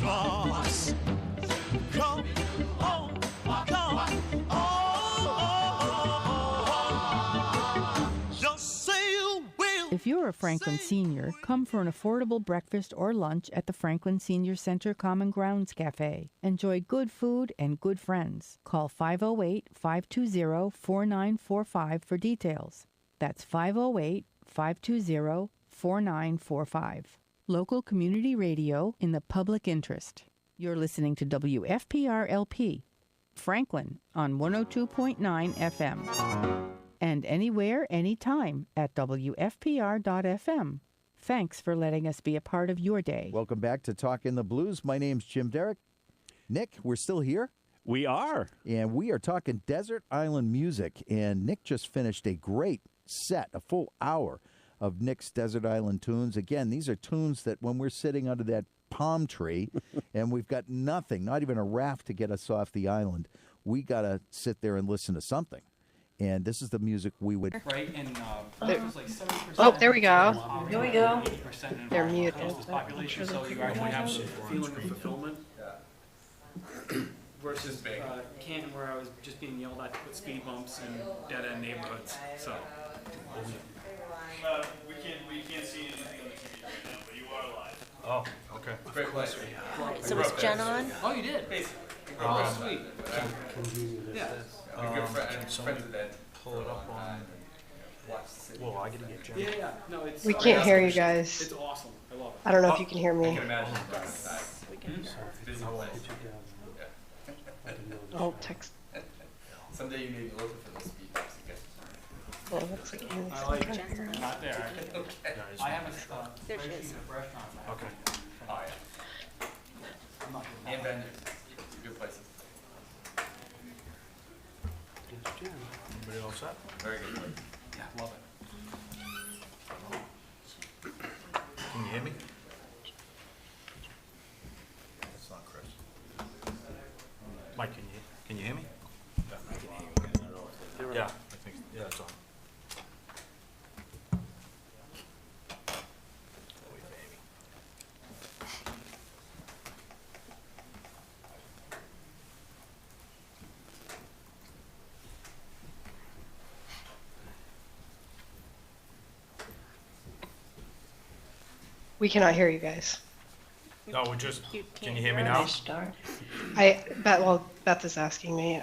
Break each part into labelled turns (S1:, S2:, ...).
S1: trust. Come on, come on. Just say you will.
S2: If you're a Franklin senior, come for an affordable breakfast or lunch at the Franklin Senior Center Common Grounds Cafe. Enjoy good food and good friends. Call 508-520-4945 for details. That's 508-520-4945. Local community radio in the public interest. You're listening to WFPR-LP, Franklin on 102.9 FM. And anywhere, anytime at WFPR.FM. Thanks for letting us be a part of your day.
S3: Welcome back to Talkin' the Blues. My name's Jim Derrick. Nick, we're still here.
S4: We are.
S3: And we are talking desert island music. And Nick just finished a great set, a full hour of Nick's Desert Island tunes. Again, these are tunes that when we're sitting under that palm tree and we've got nothing, not even a raft to get us off the island, we got to sit there and listen to something. And this is the music we would...
S5: Right, and
S6: There-
S5: it was like 7%.
S6: Oh, there we go.
S5: Here we go. 80% in
S6: They're
S5: our
S6: muted.
S5: household population, so you actually have a feeling of fulfillment. Versus Canton, where I was just being yelled at with speed bumps and dead-end neighborhoods, so.
S7: We can't see anything on the TV right now, but you are live.
S4: Oh, okay.
S7: Very close.
S8: So is Jen on?
S5: Oh, you did? Oh, sweet. Yeah.
S4: Somebody pull it up on... Well, I gotta get Jen.
S5: Yeah. No, it's.
S6: We can't hear you guys.
S5: It's awesome. I love it.
S6: I don't know if you can hear me.
S7: Imagine.
S6: Oh, text.
S7: Someday you may be looking for those speed bumps again.
S6: Oh, looks like you
S5: I like it.
S6: Jen's
S5: Not there.
S7: Okay.
S5: I have a
S8: There she is.
S5: spreadsheet of restaurants.
S4: Okay.
S7: Oh, yeah.
S5: I'm not gonna-
S7: And vendors. Good places.
S4: Anybody all set?
S7: Very good place.
S5: Yeah, love it.
S4: Can you hear me?
S7: That's not Chris.
S4: Mike, can you hear me? Yeah, I think, yeah, it's on. Wait for Amy.
S6: We cannot hear you guys.
S4: No, we're just,
S8: You
S4: can
S8: can't
S4: you hear me
S8: hear
S4: now?
S6: Beth is asking me.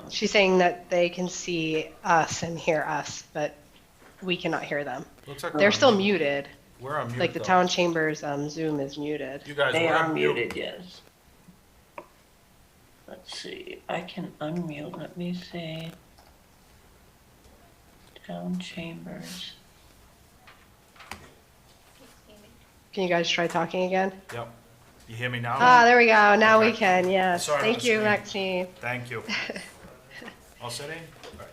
S6: She's saying that they can see us and hear us, but we cannot hear them.
S4: Looks like
S6: They're
S4: we're
S6: still
S4: on mute.
S6: muted.
S4: We're on mute,
S6: Like the
S4: though.
S6: town chambers Zoom is muted.
S4: You guys,
S9: They
S4: we're
S9: are
S4: on mute.
S9: muted, yes. Let's see, I can unmute, let me see. Town chambers.
S6: Can you guys try talking again?
S4: Yep. You hear me now?
S6: There we go. Now we
S4: Okay.
S6: can. Yes.
S4: Sorry,
S6: Thank
S4: Miss
S6: you,
S4: Green.
S6: Maxine.
S4: Thank you. All set, Amy? All right.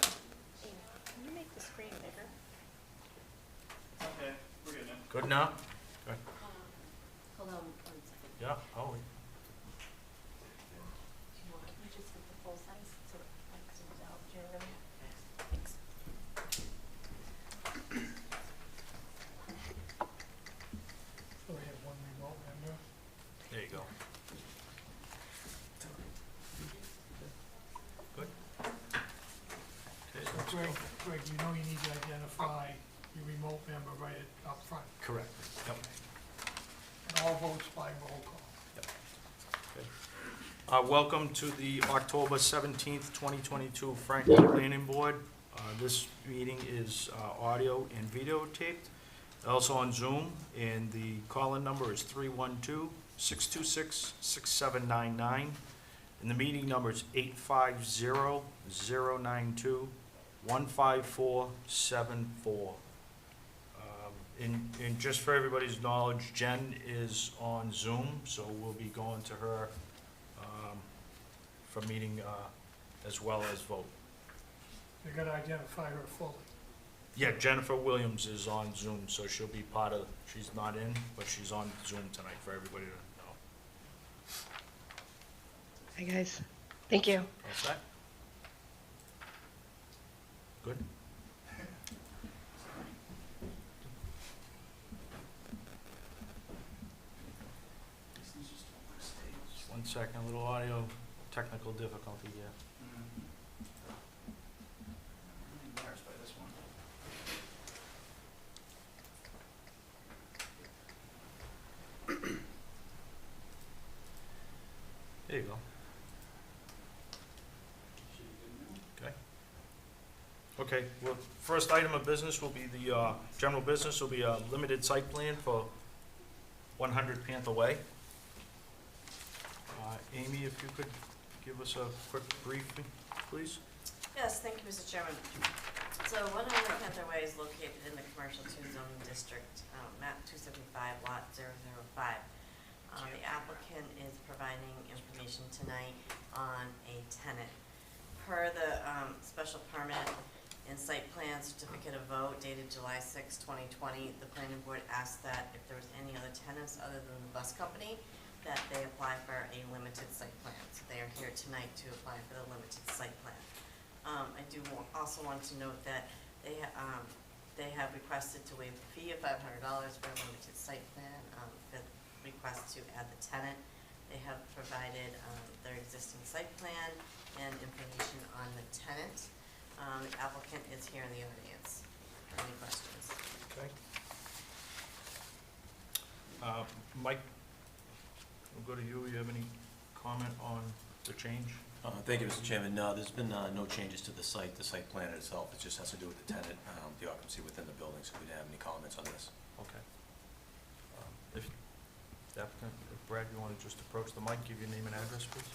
S8: Can you make the screen bigger?
S7: Okay, we're good now.
S4: Good now? Good.
S8: Hold on 1 second.
S4: Yeah, oh,
S8: Can you just get the full size so it like zooms out? Do you know what I mean? Thanks.
S4: there you go. Good. Okay, let's go.
S10: Greg, you know you need to identify your remote member right up front,
S4: Correct. Yep.
S10: and all votes by roll call.
S4: Welcome to the October 17th, 2022 Franklin Planning Board. This meeting is audio and videotaped, also on Zoom, and the call-in number is 312-626-6799, and the meeting number is 850-092-15474. And just for everybody's knowledge, Jen is on Zoom, so we'll be going to her for meeting as well as vote.
S10: You gotta identify her fully.
S4: Yeah, Jennifer Williams is on Zoom, so she'll be part of, she's not in, but she's on Zoom tonight for everybody to know.
S6: Hi, guys. Thank you.
S4: All set? Good? second, a little audio technical difficulty here.
S5: I'm embarrassed by this one.
S4: There you go. Okay. Okay, well, first item of business will be the, general business will be a limited site plan for 100 Panther Way. Amy, if you could give us a quick brief, please?
S11: Yes, thank you, Mr. Chairman. So 100 Panther Way is located in the Commercial 2 zoning district, map 275, lot 005. The applicant is providing information tonight on a tenant. Per the special permit and site plan certificate of vote dated July 6, 2020, the planning board asked that if there was any other tenants other than the bus company, that they apply for a limited site plan. So they are here tonight to apply for the limited site plan. I do also want to note that they have requested to waive the fee of $500 for a limited site plan. The request to add the tenant. They have provided their existing site plan and information on the tenant. The applicant is here in the audience for any questions.
S4: Okay. Mike, we'll go to you. You have any comment on the change?
S12: Thank you, Mr. Chairman. No, there's been no changes to the site plan itself. It just has to do with the tenant, the occupancy within the building, so we didn't have any comments on this.
S4: Okay. If the applicant, Brad, you want to just approach the mic, give your name and address, please?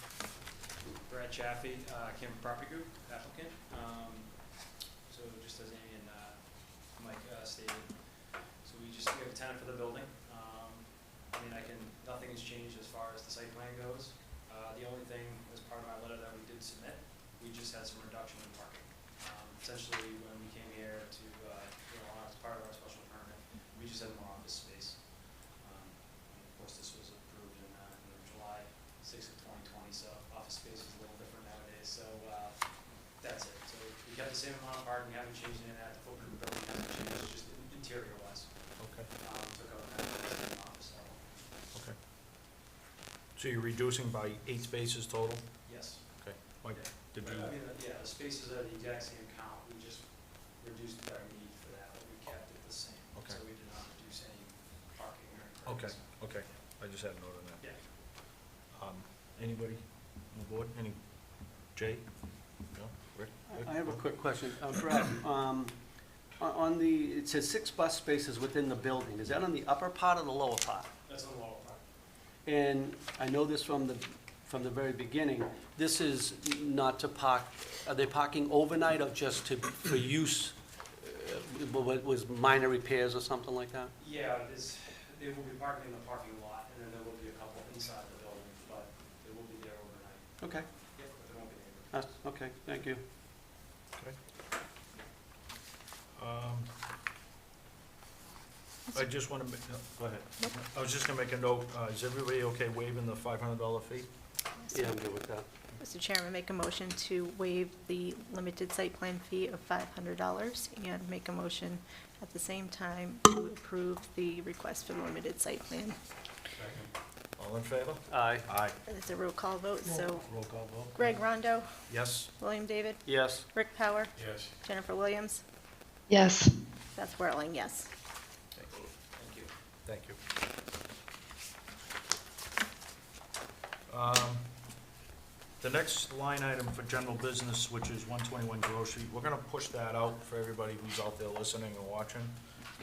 S5: Brad Chaffee, Cameron Property Group, applicant. So just as Amy and Mike stated, so we have a tenant for the building. I mean, nothing has changed as far as the site plan goes. The only thing, as part of my letter that we did submit, we just had some reduction in parking. Essentially, when we came here to, as part of our special permit, we just had more office space. Of course, this was approved in July 6th of 2020, so office space is a little different nowadays. So that's it. So we kept the same amount of parking, haven't changed any of that. The footprint of the building hasn't changed, just interior-wise.
S4: Okay.
S5: Took out that office level.
S4: Okay. So you're reducing by 8 spaces total?
S5: Yes.
S4: Okay. Mike, did you?
S5: I mean, yeah, the spaces are the exact same count. We just reduced our need for that, but we kept it the same.
S4: Okay.
S5: So we did not reduce any parking or any.
S4: Okay,
S5: permits.
S4: okay. I just had a note on that.
S5: Yeah.
S4: Anybody on the board? Any? Jay? No? Rick?
S13: I have a quick question. Brad, on the, it says 6 bus spaces within the building. Is that on the upper part or the lower part?
S5: That's on the lower part.
S13: And I know this from the very beginning. This is not to park, are they parking overnight or just for use, was minor repairs or something like that?
S5: Yeah, they will be parking in the parking lot, and then there will be a couple inside the building, but they will be there overnight.
S13: Okay,
S5: Yeah, but they won't be there.
S13: okay, thank you.
S4: Okay. I just want to make, no, go ahead. I was just going to make a note. Is everybody okay waiving the $500 fee?
S13: Yeah, I'm good with that.
S8: Mr. Chairman, make a motion to waive the limited site plan fee of $500 and make a motion at the same time to approve the request for the limited site plan.
S4: All in favor?
S13: Aye.
S4: Aye.
S8: It's a roll call vote, so
S4: Roll call vote.
S8: Greg Rondo,
S4: Yes?
S8: William David,
S13: Yes.
S8: Rick Power,
S4: Yes.
S8: Jennifer Williams,
S6: Yes.
S8: Beth Whirling, yes.
S4: Thank you. Thank you. The next line item for general business, which is 121 grocery, we're gonna push that out for everybody who's out there listening and watching.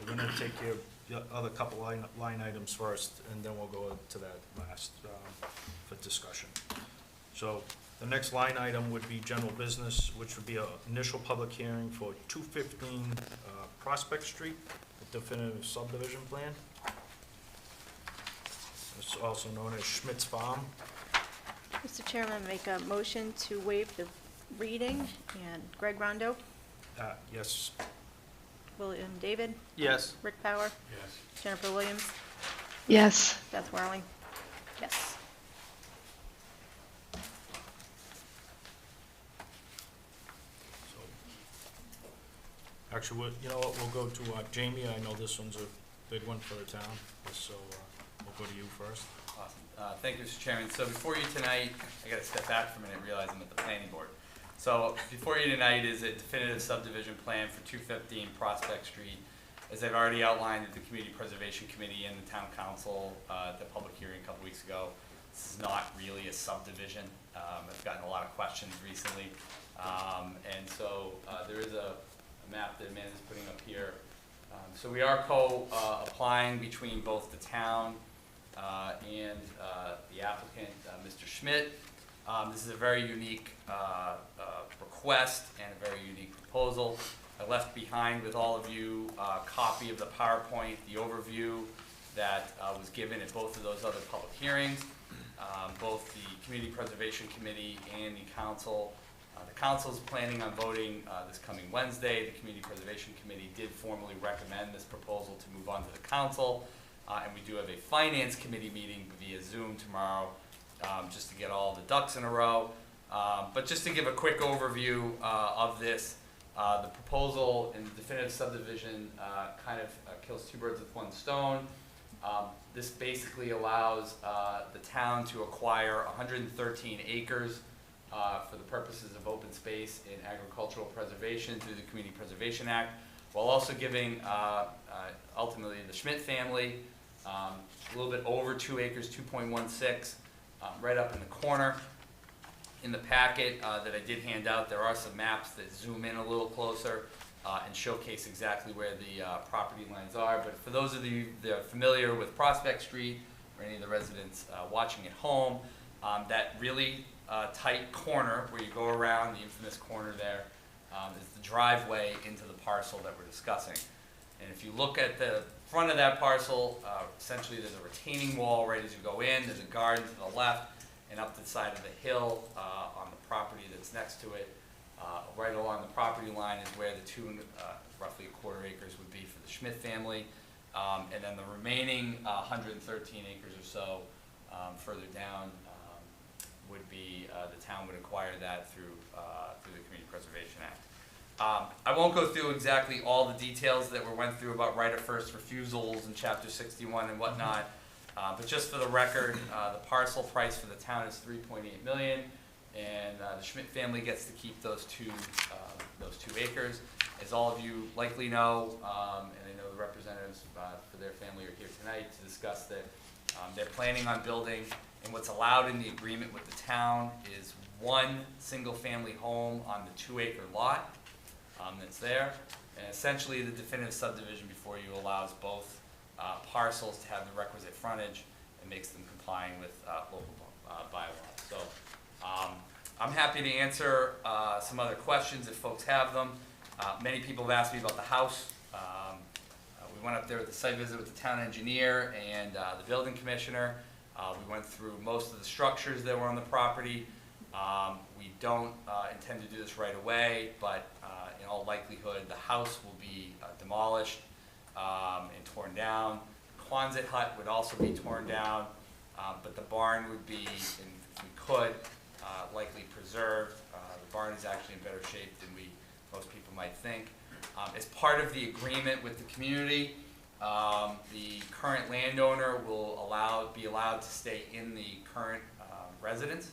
S4: We're gonna take care of the other couple line items first, and then we'll go to that last for discussion. So the next line item would be general business, which would be an initial public hearing for 215 Prospect Street, the definitive subdivision plan. It's also known as Schmidt's Farm.
S8: Mr. Chairman, make a motion to waive the reading, and Greg Rondo,
S4: Yes.
S8: William David,
S13: Yes.
S8: Rick Power,
S4: Yes.
S8: Jennifer Williams,
S6: Yes.
S8: Beth Whirling, yes.
S4: Actually, you know what, we'll go to Jamie. I know this one's a big one for the town, so we'll go to you first.
S14: Awesome. Thank you, Mr. Chairman. So before you tonight, I got to step back for a minute and realize I'm at the planning board. So before you tonight is a definitive subdivision plan for 215 Prospect Street. As I've already outlined at the Community Preservation Committee and the Town Council at the public hearing a couple weeks ago, this is not really a subdivision. I've gotten a lot of questions recently. And so there is a map that Amanda's putting up here. So we are applying between both the town and the applicant, Mr. Schmidt. This is a very unique request and a very unique proposal. I left behind with all of you a copy of the PowerPoint, the overview that was given at both of those other public hearings. Both the Community Preservation Committee and the Council. The Council is planning on voting this coming Wednesday. The Community Preservation Committee did formally recommend this proposal to move on to the Council. And we do have a Finance Committee meeting via Zoom tomorrow just to get all the ducks in a row. But just to give a quick overview of this, the proposal in the definitive subdivision kind of kills two birds with one stone. This basically allows the town to acquire 113 acres for the purposes of open space and agricultural preservation through the Community Preservation Act, while also giving ultimately the Schmidt family a little bit over 2 acres, 2.16, right up in the corner. In the packet that I did hand out, there are some maps that zoom in a little closer and showcase exactly where the property lines are. But for those of you that are familiar with Prospect Street, or any of the residents watching at home, that really tight corner where you go around, the infamous corner there, is the driveway into the parcel that we're discussing. And if you look at the front of that parcel, essentially there's a retaining wall right as you go in, there's a garden to the left, and up the side of the hill on the property that's next to it, right along the property line is where the roughly a quarter acres would be for the Schmidt family. And then the remaining 113 acres or so further down would be, the town would acquire that through the Community Preservation Act. I won't go through exactly all the details that we went through about right of first refusals and Chapter 61 and whatnot. But just for the record, the parcel price for the town is $3.8 million, and the Schmidt family gets to keep those two acres. As all of you likely know, and I know the representatives for their family are here tonight to discuss that, they're planning on building, and what's allowed in the agreement with the town is one single-family home on the 2-acre lot that's there. And essentially, the definitive subdivision before you allows both parcels to have the requisite frontage and makes them complying with local bylaws. So I'm happy to answer some other questions if folks have them. Many people have asked me about the house. We went up there with the site visit with the town engineer and the building commissioner. We went through most of the structures that were on the property. We don't intend to do this right away, but in all likelihood, the house will be demolished and torn down. The Quonset hut would also be torn down, but the barn would be, if we could, likely preserved. The barn is actually in better shape than most people might think. As part of the agreement with the community, the current landowner will be allowed to stay in the current residence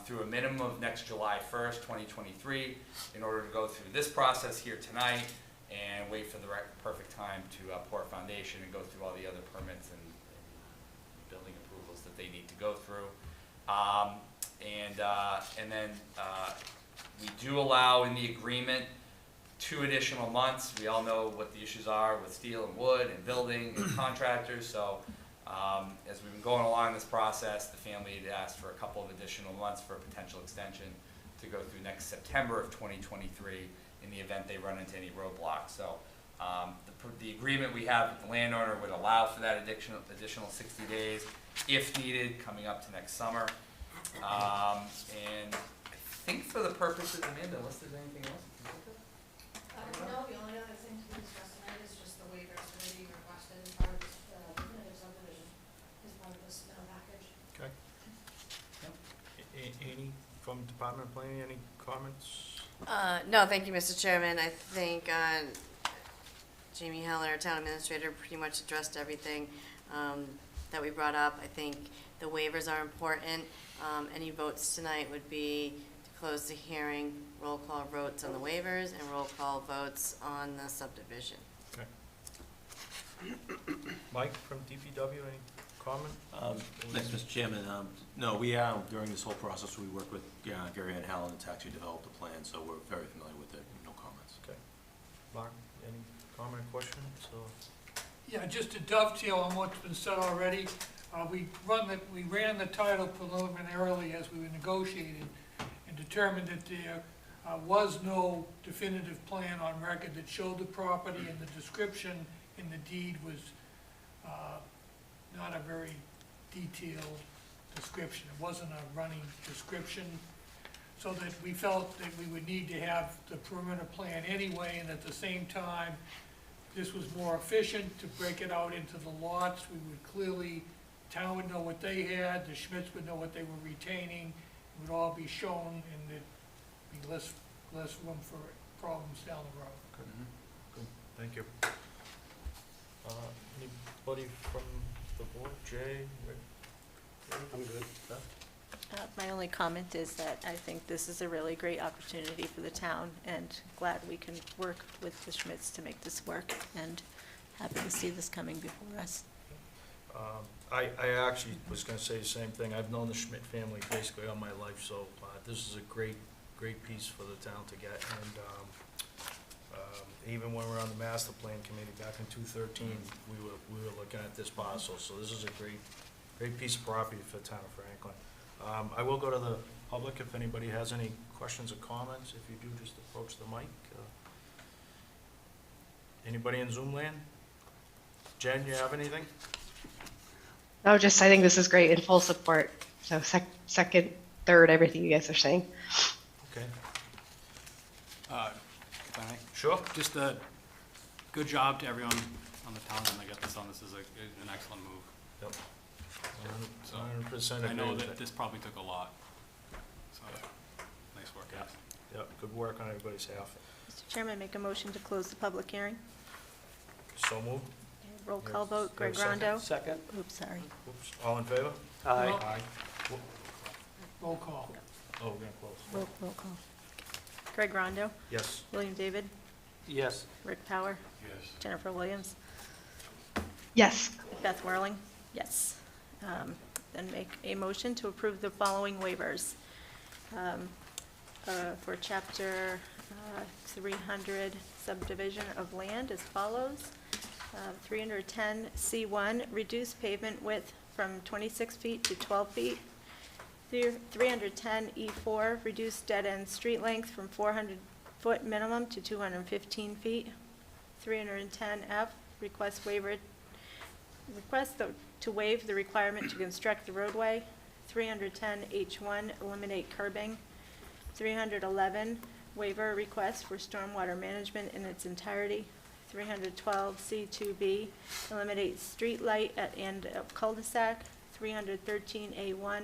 S14: through a minimum of next July 1st, 2023, in order to go through this process here tonight and wait for the perfect time to pour a foundation and go through all the other permits and building approvals that they need to go through. And then we do allow in the agreement 2 additional months. We all know what the issues are with steel and wood and building and contractors. So as we've been going along this process, the family had asked for a couple of additional months for a potential extension to go through next September of 2023 in the event they run into any roadblocks. So the agreement we have with the landowner would allow for that additional 60 days if needed coming up to next summer. And I think for the purposes, Amanda, unless there's anything else.
S15: No, the only other thing to be discussed tonight is just the waivers that are being requested as part of this definitive subdivision, as part of this package.
S4: Okay. Any from Department of Planning, any comments?
S11: No, thank you, Mr. Chairman. I think Jamie Heller, Town Administrator, pretty much addressed everything. that we brought up. I think the waivers are important. Any votes tonight would be to close the hearing, roll call votes on the waivers, and roll call votes on the subdivision.
S4: Okay. Mike from DPW, any comment?
S12: Thanks, Mr. Chairman. No, during this whole process, we worked with Gary and Hallen to actually develop the plan, so we're very familiar with it. No comments.
S4: Okay. Mark, any comment, questions?
S10: Yeah, just to dovetail on what's been said already, we ran the title preliminarily as we were negotiating and determined that there was no definitive plan on record that showed the property, and the description in the deed was not a very detailed description. It wasn't a running description, so that we felt that we would need to have the perimeter plan anyway, and at the same time, this was more efficient to break it out into the lots. We would clearly, town would know what they had, the Schmitz would know what they were retaining, it would all be shown, and there'd be less room for problems down the road.
S4: Good, thank you. Anybody from the board? Jay? Rick?
S13: I'm good.
S8: My only comment is that I think this is a really great opportunity for the town, and glad we can work with the Schmitz to make this work, and happy to see this coming before us.
S4: I actually was going to say the same thing. I've known the Schmidt family basically all my life, so this is a great piece for the town to get. And even when we were on the master plan committee back in 2013, we were looking at this parcel. So this is a great piece of property for the town of Franklin. I will go to the public if anybody has any questions or comments. If you do, just approach the mic. Anybody in Zoom land? Jen, you have anything?
S6: No, just I think this is great, in full support. So second, third, everything you guys are saying.
S4: Okay.
S16: If I may?
S4: Sure.
S16: Just a good job to everyone on the town when they got this on. This is an excellent move.
S4: Yep.
S16: So
S4: 100%
S16: I know
S4: agree with
S16: that
S4: it.
S16: this probably took a lot. So nice work, guys.
S4: Yep, good work on everybody's half.
S8: Mr. Chairman, make a motion to close the public hearing.
S4: So moved.
S8: Roll call
S4: Yes.
S8: vote, Greg
S4: Second.
S8: Rondo.
S13: Second.
S8: Oops, sorry.
S4: Oops, all in favor?
S13: Aye.
S4: Aye.
S10: Roll call.
S4: Oh, we're gonna close.
S8: Roll call. Greg Rondo.
S4: Yes.
S8: William David.
S13: Yes.
S8: Rick Power.
S16: Yes.
S8: Jennifer Williams.
S6: Yes.
S8: Beth Whirling. Yes. Then make a motion to approve the following waivers. For chapter 300 subdivision of land as follows. 310 C1, reduce pavement width from 26 feet to 12 feet. 310 E4, reduce dead-end street length from 400 foot minimum to 215 feet. 310 F, request to waive the requirement to construct the roadway. 310 H1, eliminate curbing. 311, waiver request for stormwater management in its entirety. 312 C2B, eliminate street light at end of cul-de-sac. 313 A1,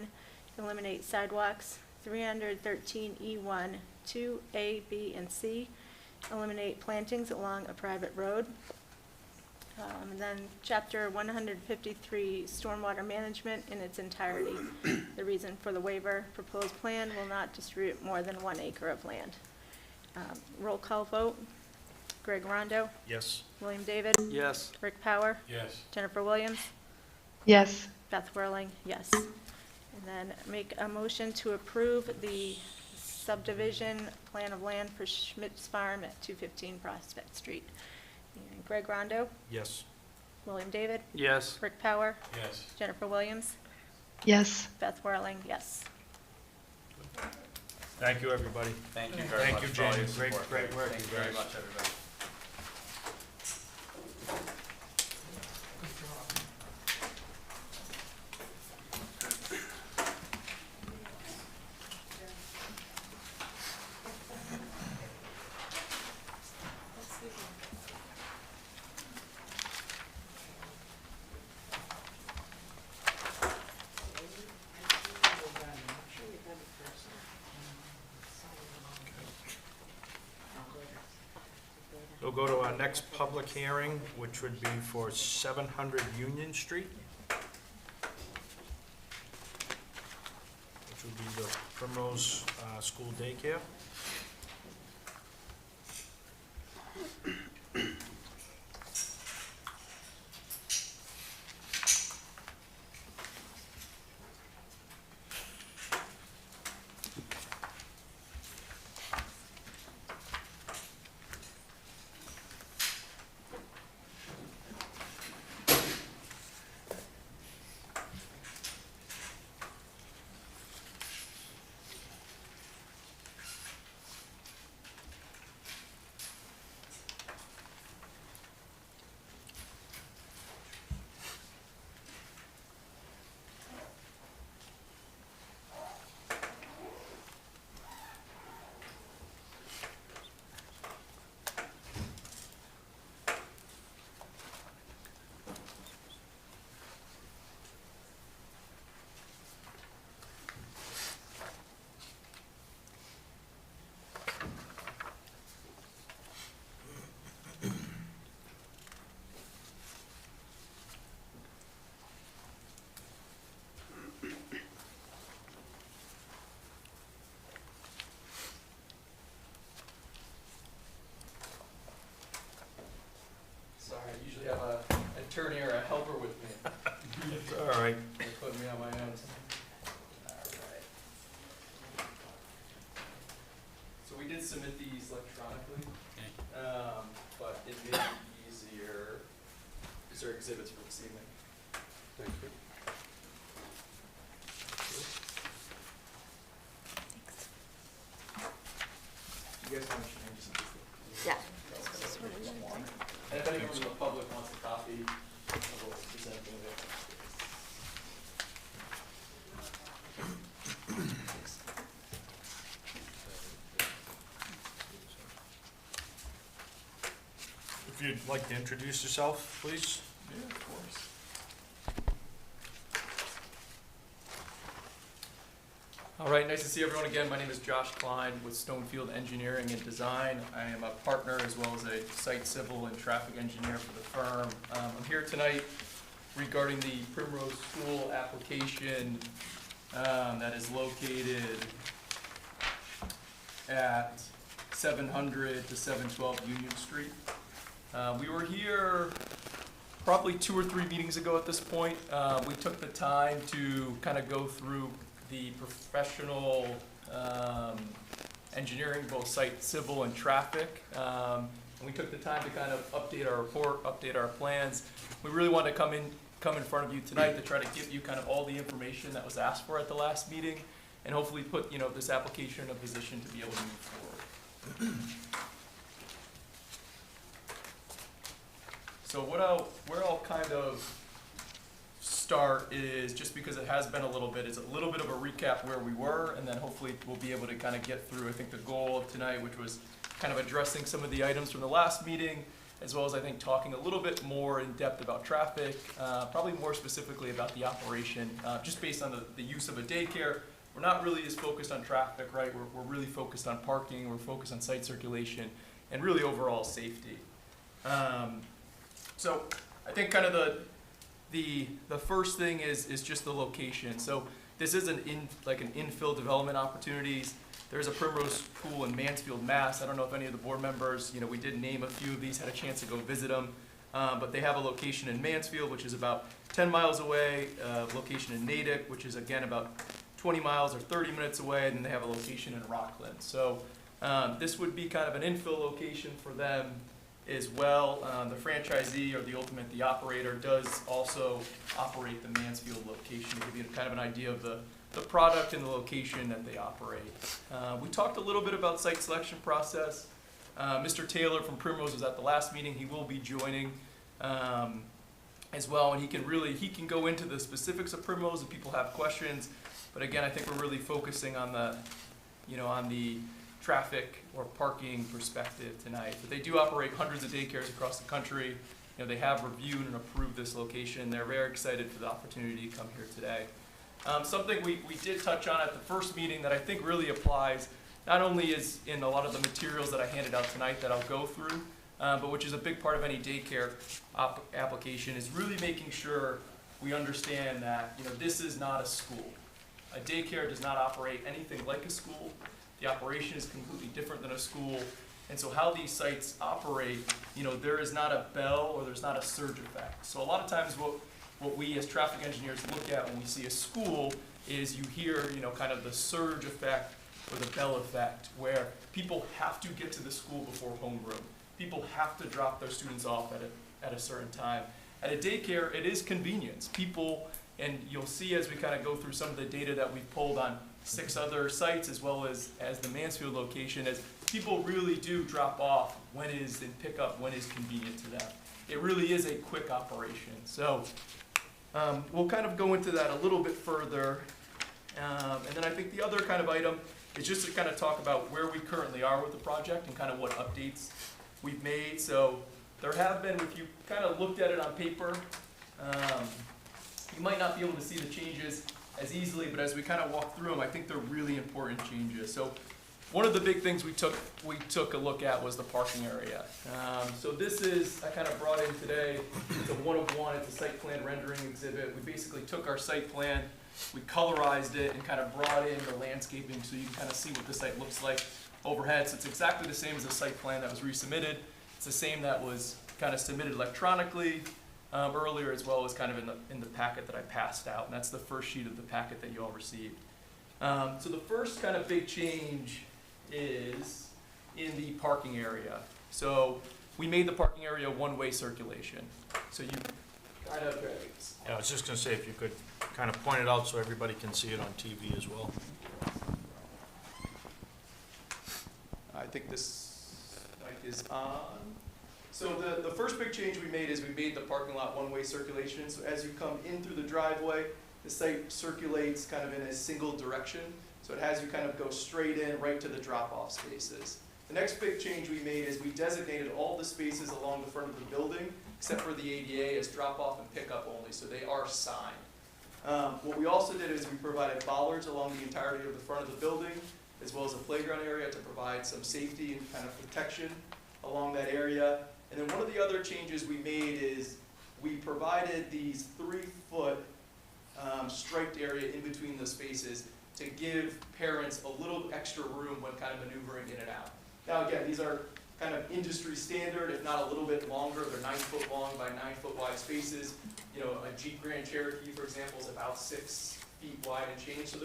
S8: eliminate sidewalks. 313 E1, 2A, B, and C, eliminate plantings along a private road. And then chapter 153, stormwater management in its entirety. The reason for the waiver, proposed plan will not distribute more than 1 acre of land. Roll call vote. Greg Rondo.
S4: Yes.
S8: William David.
S13: Yes.
S8: Rick Power.
S16: Yes.
S8: Jennifer Williams.
S6: Yes.
S8: Beth Whirling, yes. And then make a motion to approve the subdivision plan of land for Schmitz Farm at 215 Prospect Street. And Greg Rondo.
S4: Yes.
S8: William David.
S13: Yes.
S8: Rick Power.
S16: Yes.
S8: Jennifer Williams.
S6: Yes.
S8: Beth Whirling, yes.
S4: Thank you, everybody.
S14: Thank you very much
S4: Thank you,
S14: for all
S4: Jamie.
S14: your support.
S4: Great work,
S14: Thank
S4: you
S14: you very
S4: guys.
S14: much, everybody.
S10: Good job.
S4: We'll go to our next public hearing, which would be for 700 Union Street. which would be the Primrose School Daycare.
S17: Sorry, I usually have an attorney or a helper with me.
S4: It's all right.
S17: They're putting me on my own tonight. Alright. So we did submit these electronically, but it may be easier. These are exhibits for this evening. Thank you. You guys want to change some?
S11: Yeah.
S17: And if anyone from the public wants a copy, I will present them with it.
S4: If you'd like to introduce yourself, please.
S17: Yeah, of course. All right, nice to see everyone again. My name is Josh Klein with Stonefield Engineering and Design. I am a partner as well as a site civil and traffic engineer for the firm. I'm here tonight regarding the Primrose School application that is located at 700 to 712 Union Street. We were here probably 2 or 3 meetings ago at this point. We took the time to kind of go through the professional engineering, both site, civil, and traffic. And we took the time to kind of update our report, update our plans. We really wanted to come in front of you tonight to try to give you kind of all the information that was asked for at the last meeting, and hopefully put this application in a position to be able to move forward. So where I'll kind of start is, just because it has been a little bit, is a little bit of a recap where we were, and then hopefully we'll be able to kind of get through, I think, the goal of tonight, which was kind of addressing some of the items from the last meeting, as well as, I think, talking a little bit more in depth about traffic, probably more specifically about the operation, just based on the use of a daycare. We're not really as focused on traffic, right? We're really focused on parking, we're focused on site circulation, and really overall safety. So I think kind of the first thing is just the location. So this is an infill development opportunities. There's a Primrose Pool in Mansfield, Mass. I don't know if any of the board members, we did name a few of these, had a chance to go visit them. But they have a location in Mansfield, which is about 10 miles away, a location in Natick, which is again about 20 miles or 30 minutes away, and then they have a location in Rockland. So this would be kind of an infill location for them as well. The franchisee, or the operator, does also operate the Mansfield location, to give you kind of an idea of the product and the location that they operate. We talked a little bit about site selection process. Mr. Taylor from Primrose was at the last meeting. He will be joining as well, and he can go into the specifics of Primrose if people have questions. But again, I think we're really focusing on the traffic or parking perspective tonight. But they do operate hundreds of daycares across the country. They have reviewed and approved this location. They're very excited for the opportunity to come here today. Something we did touch on at the first meeting that I think really applies, not only is in a lot of the materials that I handed out tonight that I'll go through, but which is a big part of any daycare application, is really making sure we understand that this is not a school. A daycare does not operate anything like a school. The operation is completely different than a school. And so how these sites operate, there is not a bell or there's not a surge effect. So a lot of times what we as traffic engineers look at when we see a school is you hear, kind of the surge effect or the bell effect, where people have to get to the school before homeroom. People have to drop their students off at a certain time. At a daycare, it is convenience. People, and you'll see as we kind of go through some of the data that we've pulled on 6 other sites as well as the Mansfield location, is people really do drop off when is in pickup, when is convenient to them. It really is a quick operation. So we'll kind of go into that a little bit further. And then I think the other kind of item is just to kind of talk about where we currently are with the project and kind of what updates we've made. So there have been, if you kind of looked at it on paper, you might not be able to see the changes as easily, but as we kind of walk through them, I think they're really important changes. So one of the big things we took a look at was the parking area. So this is, I kind of brought in today, it's a 1-of-1, it's a site plan rendering exhibit. We basically took our site plan, we colorized it, and kind of brought in the landscaping so you can kind of see what the site looks like overhead. So it's exactly the same as the site plan that was resubmitted. It's the same that was kind of submitted electronically earlier, as well as kind of in the packet that I passed out. And that's the first sheet of the packet that you all received. So the first kind of big change is in the parking area. So we made the parking area one-way circulation. So you kind of...
S4: Yeah, I was just gonna say, if you could kind of point it out so everybody can see it on TV as well.
S17: I think this mic is on. So the first big change we made is we made the parking lot one-way circulation. So as you come in through the driveway, the site circulates kind of in a single direction. So it has you kind of go straight in right to the drop-off spaces. The next big change we made is we designated all the spaces along the front of the building, except for the ADA, as drop-off and pickup only, so they are signed. What we also did is we provided bollards along the entirety of the front of the building, as well as a playground area to provide some safety and kind of protection along that area. And then one of the other changes we made is we provided these 3-foot striped area in between the spaces to give parents a little extra room when kind of maneuvering in and out. Now again, these are kind of industry standard, if not a little bit longer. They're 9 foot long by 9 foot wide spaces. A Jeep Grand Cherokee, for example, is about 6 feet wide and change. So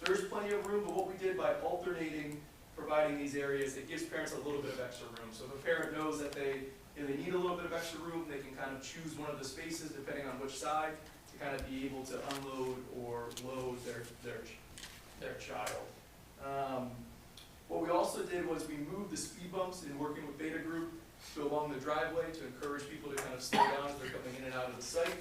S17: there's plenty of room, but what we did by alternating, providing these areas, it gives parents a little bit of extra room. So if a parent knows that they need a little bit of extra room, they can kind of choose one of the spaces depending on which side to kind of be able to unload or load their child. What we also did was we moved the speed bumps in working with Beta Group to along the driveway to encourage people to kind of slow down as they're coming in and out of the site.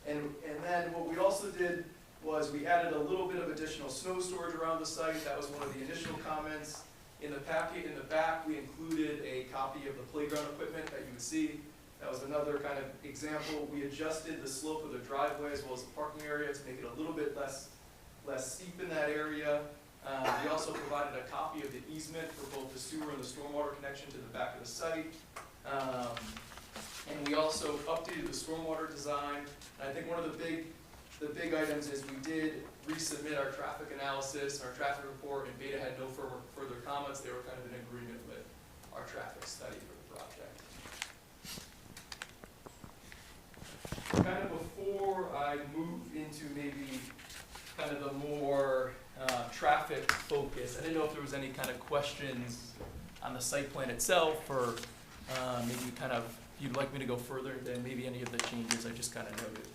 S17: And then what we also did was we added a little bit of additional snow storage around the site. That was one of the initial comments. In the packet in the back, we included a copy of the playground equipment that you would see. That was another kind of example. We adjusted the slope of the driveway as well as the parking area to make it a little bit less steep in that area. We also provided a copy of the easement for both the sewer and the stormwater connection to the back of the site. And we also updated the stormwater design. And I think one of the big items is we did resubmit our traffic analysis, our traffic report, and Beta had no further comments. They were kind of in agreement with our traffic study for the project. Kind of before I move into maybe kind of the more traffic focus, I didn't know if there was any kind of questions on the site plan itself, or maybe kind of, if you'd like me to go further than maybe any of the changes I just kind of noted.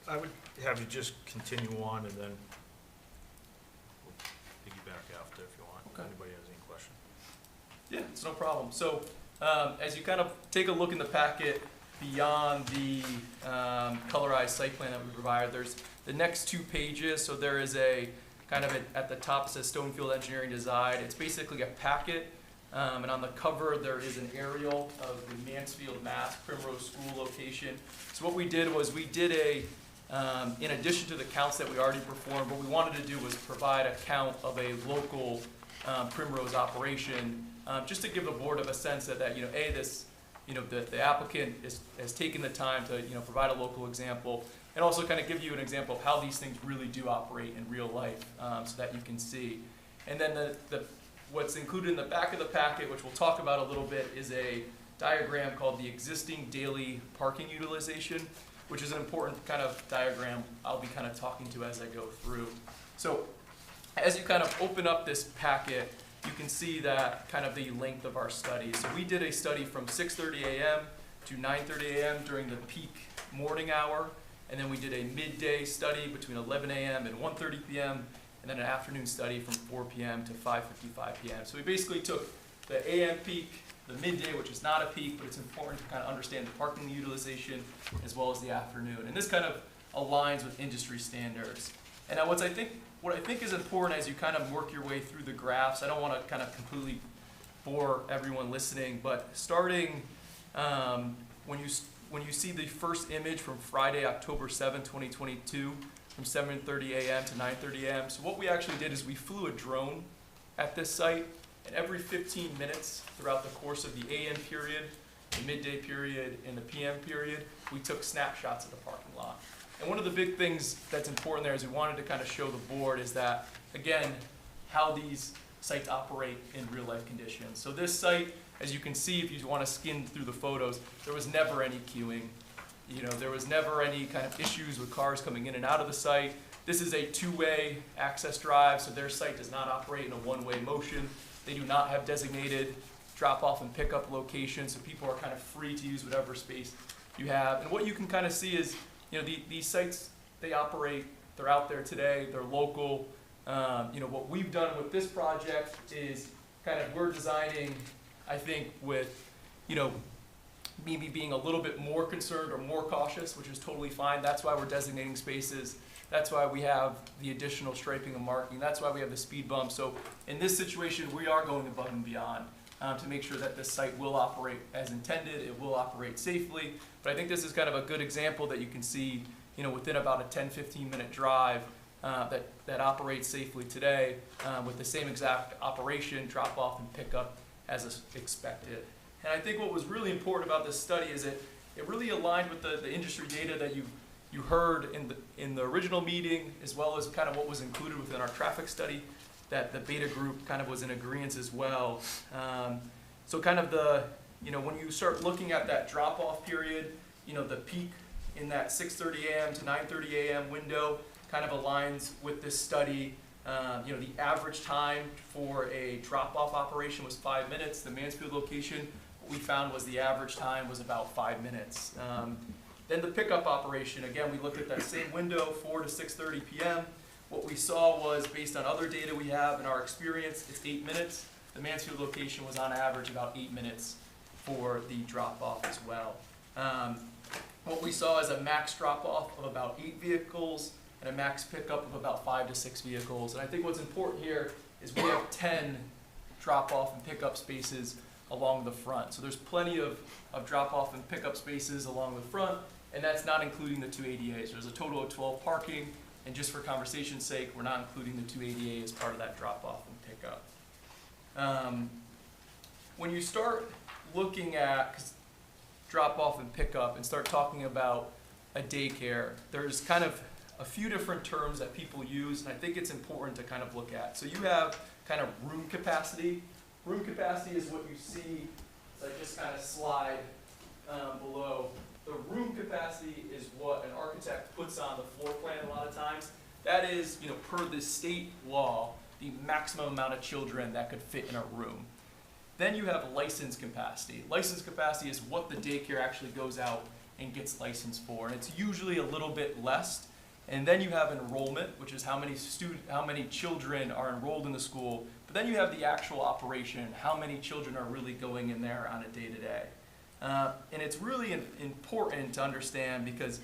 S4: I would have you just continue on, and then we'll piggyback after if you want.
S17: Okay.
S4: If anybody has any questions.
S17: Yeah, it's no problem. So as you kind of take a look in the packet beyond the colorized site plan that we provided, there's the next 2 pages. So there is a kind of at the top it says Stonefield Engineering Design. It's basically a packet. And on the cover, there is an aerial of the Mansfield, Mass. Primrose School location. So what we did was we did in addition to the counts that we already performed, what we wanted to do was provide a count of a local Primrose operation, just to give the board of a sense that, the applicant has taken the time to, provide a local example and also kind of give you an example of how these things really do operate in real life, so that you can see. And then what's included in the back of the packet, which we'll talk about a little bit, is a diagram called the existing daily parking utilization, which is an important kind of diagram I'll be kind of talking to as I go through. So as you kind of open up this packet, you can see that kind of the length of our study. So we did a study from 6:30 a.m. to 9:30 a.m. during the peak morning hour, and then we did a midday study between 11 a.m. and 1:30 p.m., and then an afternoon study from 4 p.m. to 5:55 p.m. So we basically took the a.m. peak, the midday, which is not a peak, but it's important to kind of understand the parking utilization as well as the afternoon. And this kind of aligns with industry standards. And now what I think is important as you kind of work your way through the graphs, I don't want to kind of completely bore everyone listening, but starting when you see the first image from Friday, October 7, 2022, from 7:30 a.m. to 9:30 a.m. So what we actually did is we flew a drone at this site, and every 15 minutes throughout the course of the AM period, the midday period, and the PM period, we took snapshots of the parking lot. And one of the big things that's important there is we wanted to kind of show the board is that, again, how these sites operate in real life conditions. So this site, as you can see, if you want to skim through the photos, there was never any queuing. There was never any kind of issues with cars coming in and out of the site. This is a two-way access drive, so their site does not operate in a one-way motion. They do not have designated drop-off and pickup locations, so people are kind of free to use whatever space you have. And what you can kind of see is, these sites, they operate, they're out there today, they're local. What we've done with this project is kind of we're designing, I think, with, maybe being a little bit more concerned or more cautious, which is totally fine. That's why we're designating spaces. That's why we have the additional striping and marking. That's why we have the speed bump. So in this situation, we are going above and beyond to make sure that this site will operate as intended. It will operate safely. But I think this is kind of a good example that you can see, within about a 10-15 minute drive that operates safely today with the same exact operation, drop off and pick up as expected. And I think what was really important about this study is it really aligned with the industry data that you heard in the original meeting, as well as kind of what was included within our traffic study that the beta group kind of was in agreement as well. So kind of when you start looking at that drop-off period, the peak in that 6:30 a.m. to 9:30 a.m. window kind of aligns with this study. The average time for a drop-off operation was 5 minutes. The Mansfield location, what we found was the average time was about 5 minutes. Then the pickup operation, again, we looked at that same window, 4 to 6:30 p.m. What we saw was, based on other data we have in our experience, it's 8 minutes. The Mansfield location was on average about 8 minutes for the drop-off as well. What we saw is a max drop-off of about 8 vehicles and a max pickup of about 5 to 6 vehicles. And I think what's important here is we have 10 drop-off and pickup spaces along the front. So there's plenty of drop-off and pickup spaces along the front, and that's not including the 2 ADAs. There's a total of 12 parking, and just for conversation's sake, we're not including the 2 ADAs as part of that drop-off and pickup. When you start looking at drop-off and pickup and start talking about a daycare, there's kind of a few different terms that people use, and I think it's important to kind of look at. So you have kind of room capacity. Room capacity is what you see, so I just kind of slide below. The room capacity is what an architect puts on the floor plan a lot of times. That is, per the state law, the maximum amount of children that could fit in a room. Then you have license capacity. License capacity is what the daycare actually goes out and gets licensed for, and it's usually a little bit less. And then you have enrollment, which is how many children are enrolled in the school. But then you have the actual operation, how many children are really going in there on a day-to-day. And it's really important to understand because,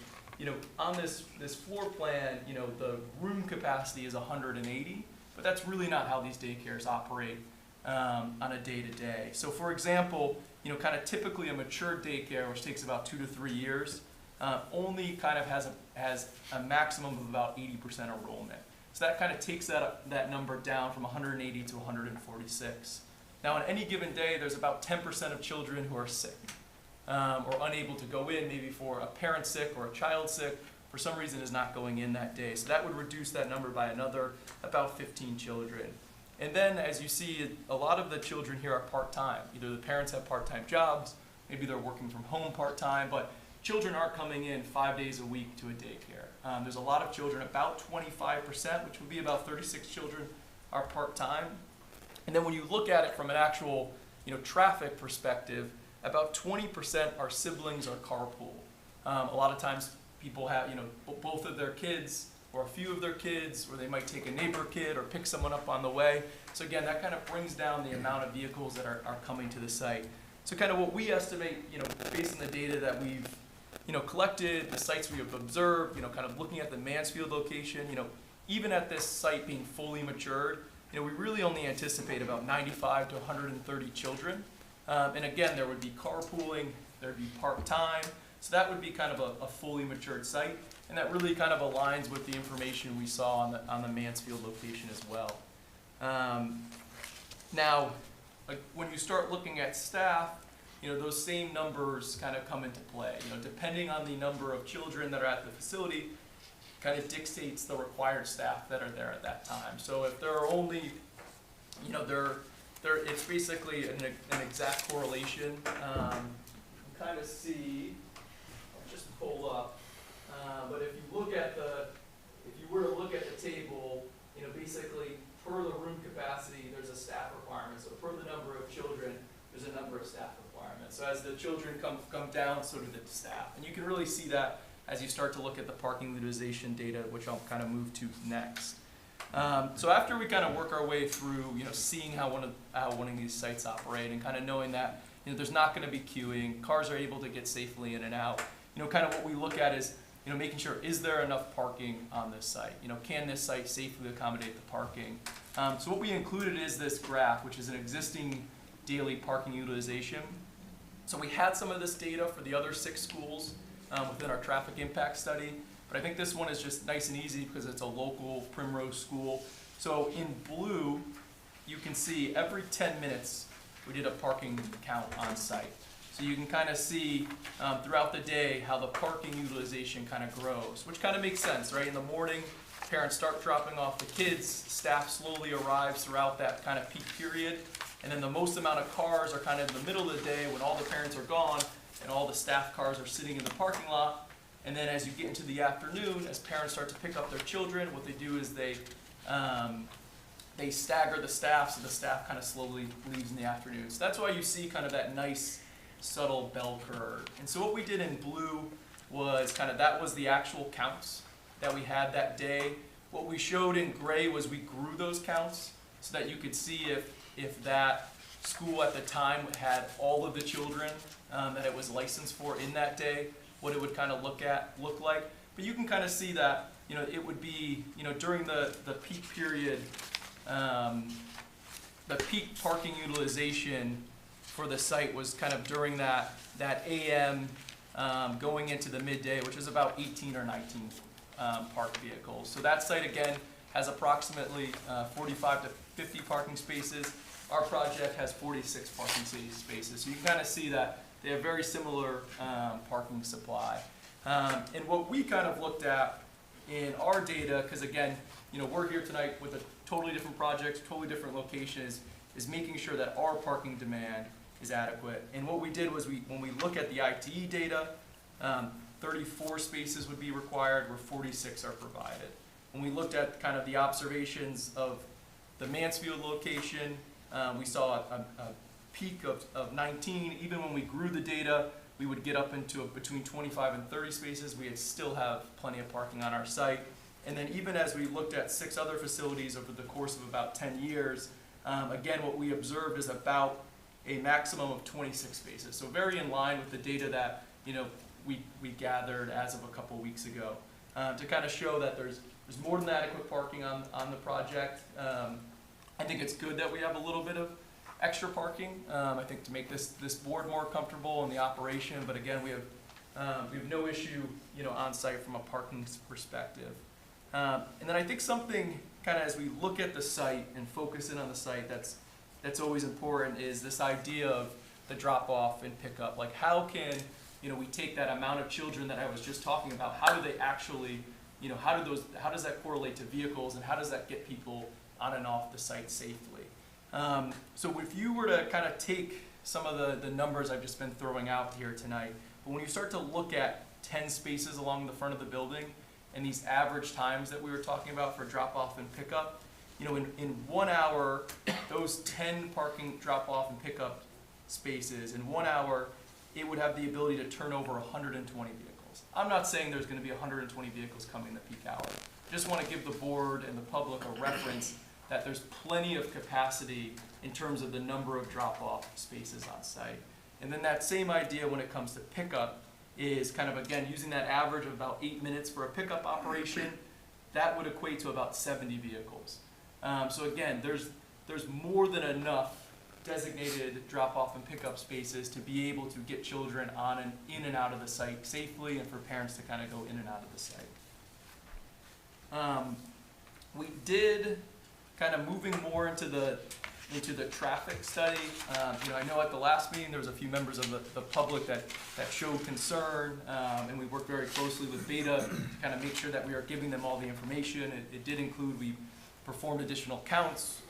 S17: on this floor plan, the room capacity is 180, but that's really not how these daycares operate on a day-to-day. So for example, kind of typically a mature daycare, which takes about 2 to 3 years, only kind of has a maximum of about 80% enrollment. So that kind of takes that number down from 180 to 146. Now on any given day, there's about 10% of children who are sick. or unable to go in, maybe for a parent sick or a child sick, for some reason is not going in that day. So that would reduce that number by another about 15 children. And then, as you see, a lot of the children here are part-time. Either the parents have part-time jobs, maybe they're working from home part-time, but children aren't coming in 5 days a week to a daycare. There's a lot of children, about 25%, which would be about 36 children, are part-time. And then when you look at it from an actual, traffic perspective, about 20% are siblings or carpool. A lot of times people have, both of their kids or a few of their kids, or they might take a neighbor kid or pick someone up on the way. So again, that kind of brings down the amount of vehicles that are coming to the site. So kind of what we estimate, based on the data that we've, collected, the sites we have observed, kind of looking at the Mansfield location, even at this site being fully matured, we really only anticipate about 95 to 130 children. And again, there would be carpooling, there'd be part-time, so that would be kind of a fully matured site, and that really kind of aligns with the information we saw on the Mansfield location as well. Now, when you start looking at staff, those same numbers kind of come into play. Depending on the number of children that are at the facility, kind of dictates the required staff that are there at that time. So if there are only, it's basically an exact correlation. You can kind of see, I'll just pull up, but if you were to look at the table, basically per the room capacity, there's a staff requirement. So per the number of children, there's a number of staff requirements. So as the children come down, so do the staff. And you can really see that as you start to look at the parking utilization data, which I'll kind of move to next. So after we kind of work our way through, seeing how one of these sites operate and kind of knowing that, there's not going to be queuing, cars are able to get safely in and out, kind of what we look at is, making sure, is there enough parking on this site? Can this site safely accommodate the parking? So what we included is this graph, which is an existing daily parking utilization. So we had some of this data for the other 6 schools within our traffic impact study, but I think this one is just nice and easy because it's a local Primrose school. So in blue, you can see every 10 minutes we did a parking count on site. So you can kind of see throughout the day how the parking utilization kind of grows, which kind of makes sense, right? In the morning, parents start dropping off the kids, staff slowly arrives throughout that kind of peak period, and then the most amount of cars are kind of in the middle of the day when all the parents are gone and all the staff cars are sitting in the parking lot. And then as you get into the afternoon, as parents start to pick up their children, what they do is they stagger the staff, so the staff kind of slowly leaves in the afternoon. So that's why you see kind of that nice subtle bell curve. And so what we did in blue was that was the actual counts that we had that day. What we showed in gray was we grew those counts so that you could see if that school at the time had all of the children that it was licensed for in that day, what it would kind of look like. But you can kind of see that, it would be, during the peak period, the peak parking utilization for the site was kind of during that AM going into the midday, which is about 18 or 19 parked vehicles. So that site, again, has approximately 45 to 50 parking spaces. Our project has 46 parking spaces. So you can kind of see that they have very similar parking supply. And what we kind of looked at in our data, because again, we're here tonight with a totally different project, totally different locations, is making sure that our parking demand is adequate. And what we did was when we look at the ITE data, 34 spaces would be required, where 46 are provided. When we looked at kind of the observations of the Mansfield location, we saw a peak of 19. Even when we grew the data, we would get up into between 25 and 30 spaces. We would still have plenty of parking on our site. And then even as we looked at 6 other facilities over the course of about 10 years, again, what we observed is about a maximum of 26 spaces. So very in line with the data that we gathered as of a couple weeks ago, to kind of show that there's more than adequate parking on the project. I think it's good that we have a little bit of extra parking. I think to make this board more comfortable in the operation. But again, we have no issue on site from a parking perspective. And then I think something kind of as we look at the site and focus in on the site that's always important is this idea of the drop-off and pickup. Like, how can, we take that amount of children that I was just talking about, how do they actually, how does that correlate to vehicles, and how does that get people on and off the site safely? So if you were to kind of take some of the numbers I've just been throwing out here tonight, but when you start to look at 10 spaces along the front of the building and these average times that we were talking about for drop-off and pickup, in 1 hour, those 10 parking drop-off and pickup spaces, in 1 hour, it would have the ability to turn over 120 vehicles. I'm not saying there's going to be 120 vehicles coming in the peak hour. Just want to give the board and the public a reference that there's plenty of capacity in terms of the number of drop-off spaces on site. And then that same idea when it comes to pickup is kind of, again, using that average of about 8 minutes for a pickup operation, that would equate to about 70 vehicles. So again, there's more than enough designated drop-off and pickup spaces to be able to get children on and in and out of the site safely, and for parents to kind of go in and out of the site. We did kind of moving more into the traffic study. I know at the last meeting there was a few members of the public that showed concern, and we worked very closely with Beta to kind of make sure that we are giving them all the information. It did include, we performed additional counts,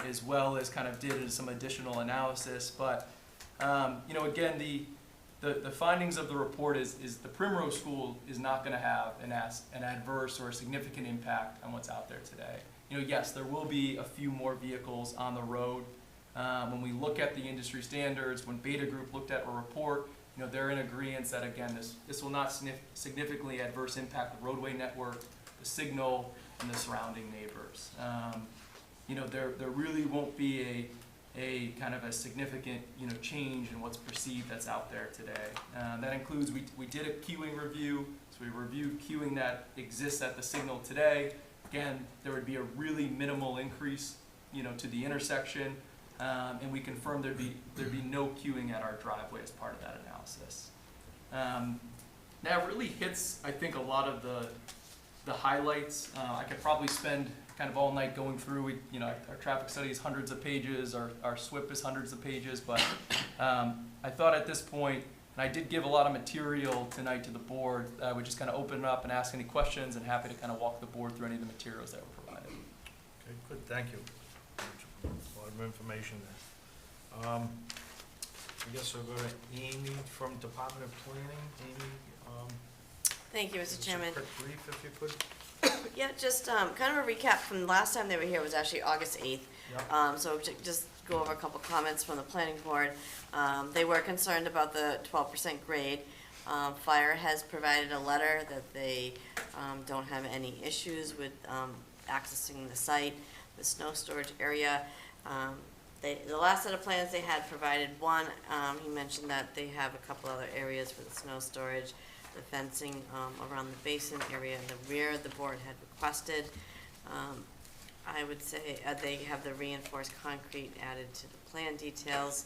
S17: as well as kind of did some additional analysis. But again, the findings of the report is the Primrose School is not going to have an adverse or a significant impact on what's out there today. Yes, there will be a few more vehicles on the road. When we look at the industry standards, when Beta Group looked at a report, they're in agreement that, again, this will not significantly adverse impact the roadway network, the signal, and the surrounding neighbors. There really won't be a kind of a significant change in what's perceived that's out there today. That includes, we did a queuing review, so we reviewed queuing that exists at the signal today. Again, there would be a really minimal increase to the intersection, and we confirmed there'd be no queuing at our driveway as part of that analysis. That really hits, I think, a lot of the highlights. I could probably spend kind of all night going through. Our traffic study is hundreds of pages, our SWIP is hundreds of pages, but I thought at this point, and I did give a lot of material tonight to the board, I would just kind of open it up and ask any questions, and happy to kind of walk the board through any of the materials that were provided.
S4: Okay, good, thank you. A lot of information there. I guess we'll go to Amy from Department of Planning. Amy,
S11: thank you, Mr. Chairman.
S4: A quick brief, if you could.
S11: Yeah, just kind of a recap from last time they were here was actually August 8th.
S4: Yep.
S11: So just go over a couple comments from the planning board. They were concerned about the 12% grade. Fire has provided a letter that they don't have any issues with accessing the site, the snow storage area. The last set of plans they had provided one. He mentioned that they have a couple other areas for the snow storage, the fencing around the basin area in the rear the board had requested. I would say they have the reinforced concrete added to the plan details.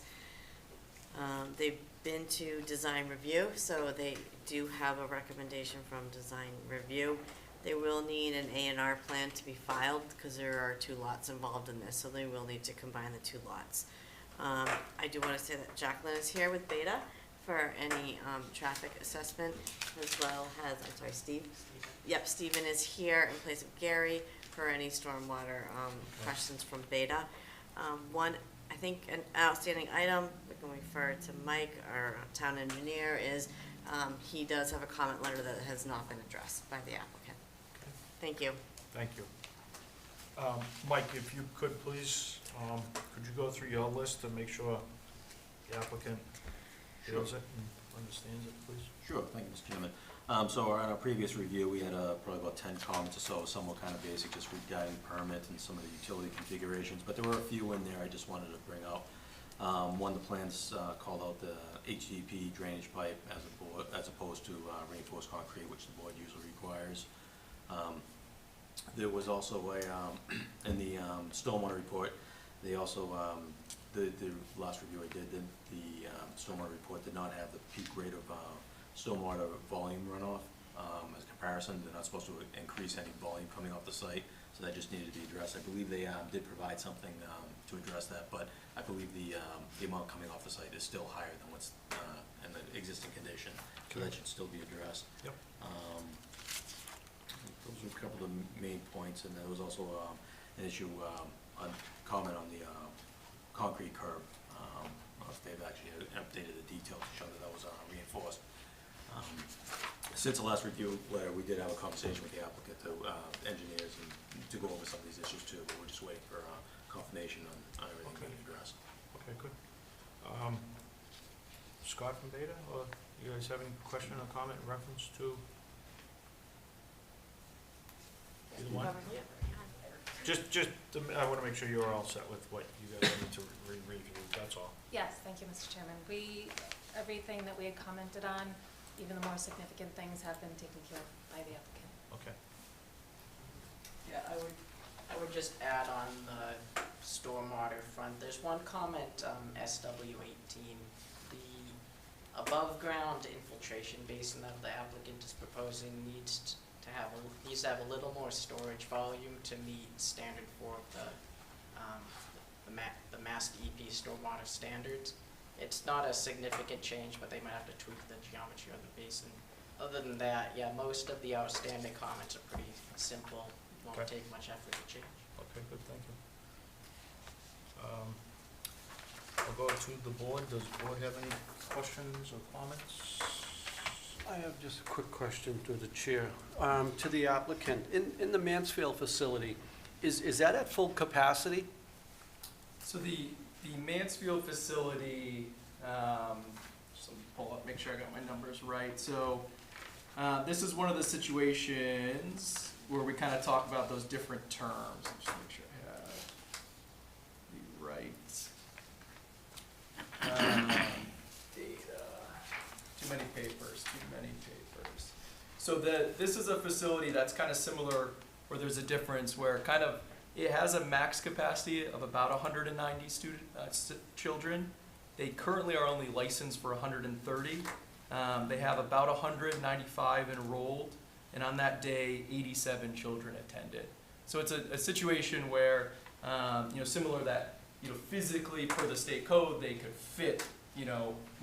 S11: They've been to design review, so they do have a recommendation from design review. They will need an A&R plan to be filed because there are 2 lots involved in this, so they will need to combine the 2 lots. I do want to say that Jacqueline is here with Beta for any traffic assessment, as well as, I'm sorry, Steve? Yep, Stephen is here in place of Gary for any stormwater questions from Beta. One, I think an outstanding item, we can refer to Mike, our town engineer, is he does have a comment letter that has not been addressed by the applicant. Thank you.
S4: Thank you. Mike, if you could please, could you go through your list to make sure the applicant feels it and understands it, please?
S12: Sure, thank you, Mr. Chairman. So on our previous review, we had probably about 10 comments or so, some were kind of basic, just regarding permit and some of the utility configurations, but there were a few in there I just wanted to bring out. One, the plans called out the HDPE drainage pipe as opposed to reinforced concrete, which the board usually requires. There was also in the stormwater report, they also, the last review I did, the stormwater report did not have the peak rate of stormwater volume runoff as a comparison. They're not supposed to increase any volume coming off the site, so so that just needed to be addressed. I believe they did provide something to address that, but I believe the amount coming off the site is still higher than what's in the existing condition, so that should still be addressed.
S4: Yep.
S12: Those are a couple of the main points, and there was also an issue, on comment on the concrete curb. I don't know if they've actually updated the details to show that that was reinforced. Since the last review letter, we did have a conversation with the applicant, to engineers, and to go over some of these issues too, but we're just waiting for confirmation on everything being addressed.
S4: Okay, good. Scott from Beta, or you guys have any question or comment in reference to either one? I want to make sure you're all set with what you guys need to review, that's all.
S15: Yes, thank you, Mr. Chairman. Everything that we had commented on, even the more significant things, have been taken care of by the applicant.
S4: Okay.
S18: Yeah, I would just add on the stormwater front, there's one comment, SW18, the above-ground infiltration basin that the applicant is proposing needs to have a little more storage volume to meet standard 4 of the Mass DEP stormwater standards. It's not a significant change, but they might have to tweak the geometry of the basin. Other than that, yeah, most of the outstanding comments are pretty simple. Won't
S4: Okay.
S18: take much effort to change.
S4: Okay, good, thank you. I'll go to the board. Does the board have any questions or comments?
S13: I have just a quick question to the chair. To the applicant, in the Mansfield facility, is that at full capacity?
S17: So the Mansfield facility, just let me pull up, make sure I got my numbers right. So this is one of the situations where we kind of talk about those different terms. Just make sure I have the right data. Too many papers. So this is a facility that's kind of similar, where there's a difference where kind of it has a max capacity of about 190 children. They currently are only licensed for 130. They have about 195 enrolled, and on that day, 87 children attended. So it's a situation where, similar that, physically per the state code, they could fit,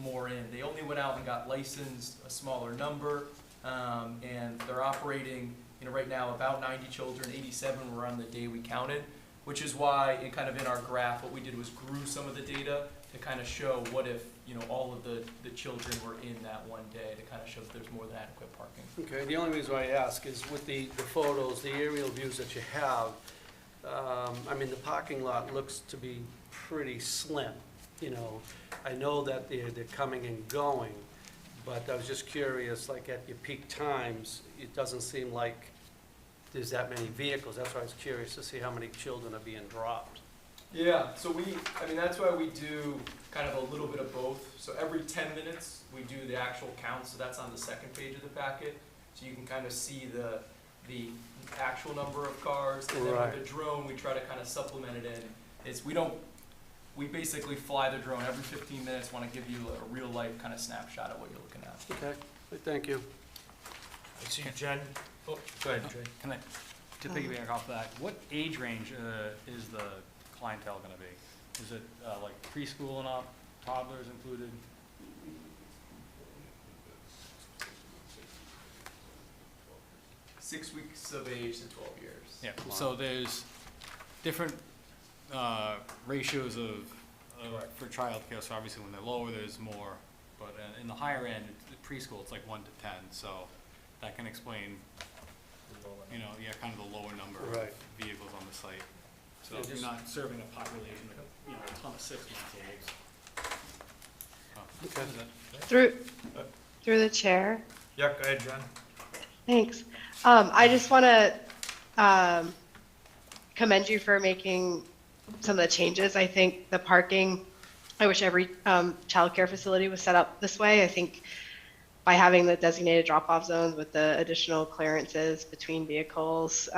S17: more in. They only went out and got licensed a smaller number, and they're operating, right now about 90 children, 87 were on the day we counted, which is why in our graph, what we did was grew some of the data to kind of show what if, all of the children were in that one day, to kind of show that there's more than adequate parking.
S13: Okay, the only reason why I ask is with the photos, the aerial views that you have, the parking lot looks to be pretty slim. I know that they're coming and going, but I was just curious, like at your peak times, it doesn't seem like there's that many vehicles. That's why I was curious to see how many children are being dropped.
S17: Yeah, so that's why we do kind of a little bit of both. So every 10 minutes, we do the actual count, so that's on the second page of the packet. So you can kind of see the actual number of cars. And then with the drone, we try to kind of supplement it in. We basically fly the drone every 15 minutes, want to give you a real life kind of snapshot of what you're looking at.
S13: Okay, thank you.
S4: I see Jen. Oh, go ahead, Jay.
S16: Can I, to piggyback off that, what age range is the clientele going to be? Is it like preschool and up, toddlers included?
S17: Six weeks of age to 12 years.
S16: Yeah, so there's different ratios for childcare. So obviously when they're lower, there's more. But in the higher end, preschool, it's like 1 to 10. So that can explain, kind of the lower number of vehicles on the site. So if you're not serving a population of, a ton of 6-month-olds.
S6: Through the chair.
S4: Yeah, go ahead, Jen.
S6: Thanks. I just want to commend you for making some of the changes. I think the parking, I wish every childcare facility was set up this way. I think by having the designated drop-off zones with the additional clearances between vehicles,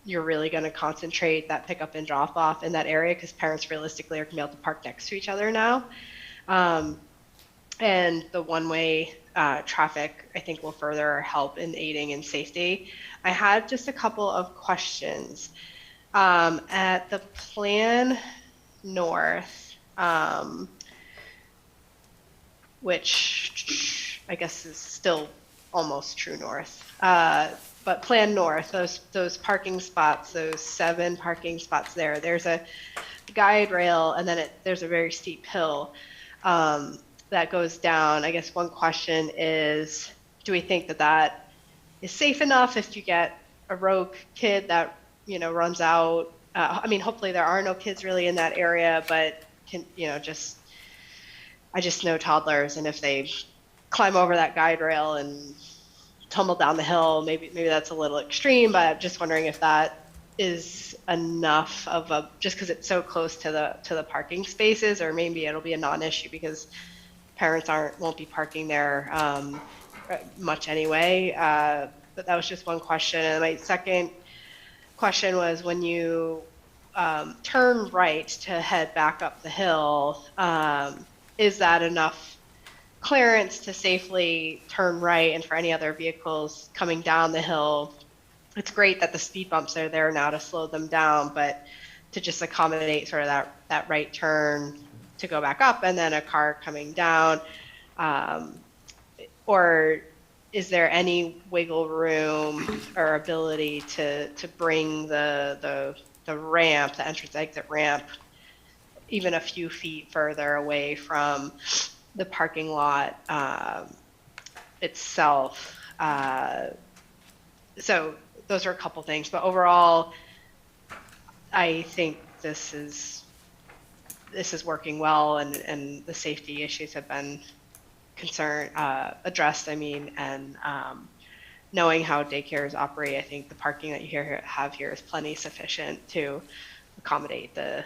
S6: you're really going to concentrate that pickup and drop-off in that area, because parents realistically are going to be able to park next to each other now. And the one-way traffic, I think will further help in aiding in safety. I had just a couple of questions. At the Plan North, which I guess is still almost True North, but Plan North, those parking spots, those 7 parking spots there, there's a guide rail, and then there's a very steep hill that goes down. I guess one question is, do we think that is safe enough if you get a rogue kid that, runs out? I mean, hopefully there are no kids really in that area, but I just know toddlers, and if they climb over that guide rail and tumble down the hill, maybe that's a little extreme, but I'm just wondering if that is enough of a, just because it's so close to the parking spaces, or maybe it'll be a non-issue because parents won't be parking there much anyway. But that was just one question. And my second question was, when you turn right to head back up the hill, is that enough clearance to safely turn right? And for any other vehicles coming down the hill, it's great that the speed bumps are there now to slow them down, but to just accommodate sort of that right turn to go back up and then a car coming down, or is there any wiggle room or ability to bring the ramp, the entrance exit ramp, even a few feet further away from the parking lot itself? So those are a couple things, but overall, I think this is working well, and the safety issues have been addressed. And knowing how daycares operate, I think the parking that you have here is plenty sufficient to accommodate the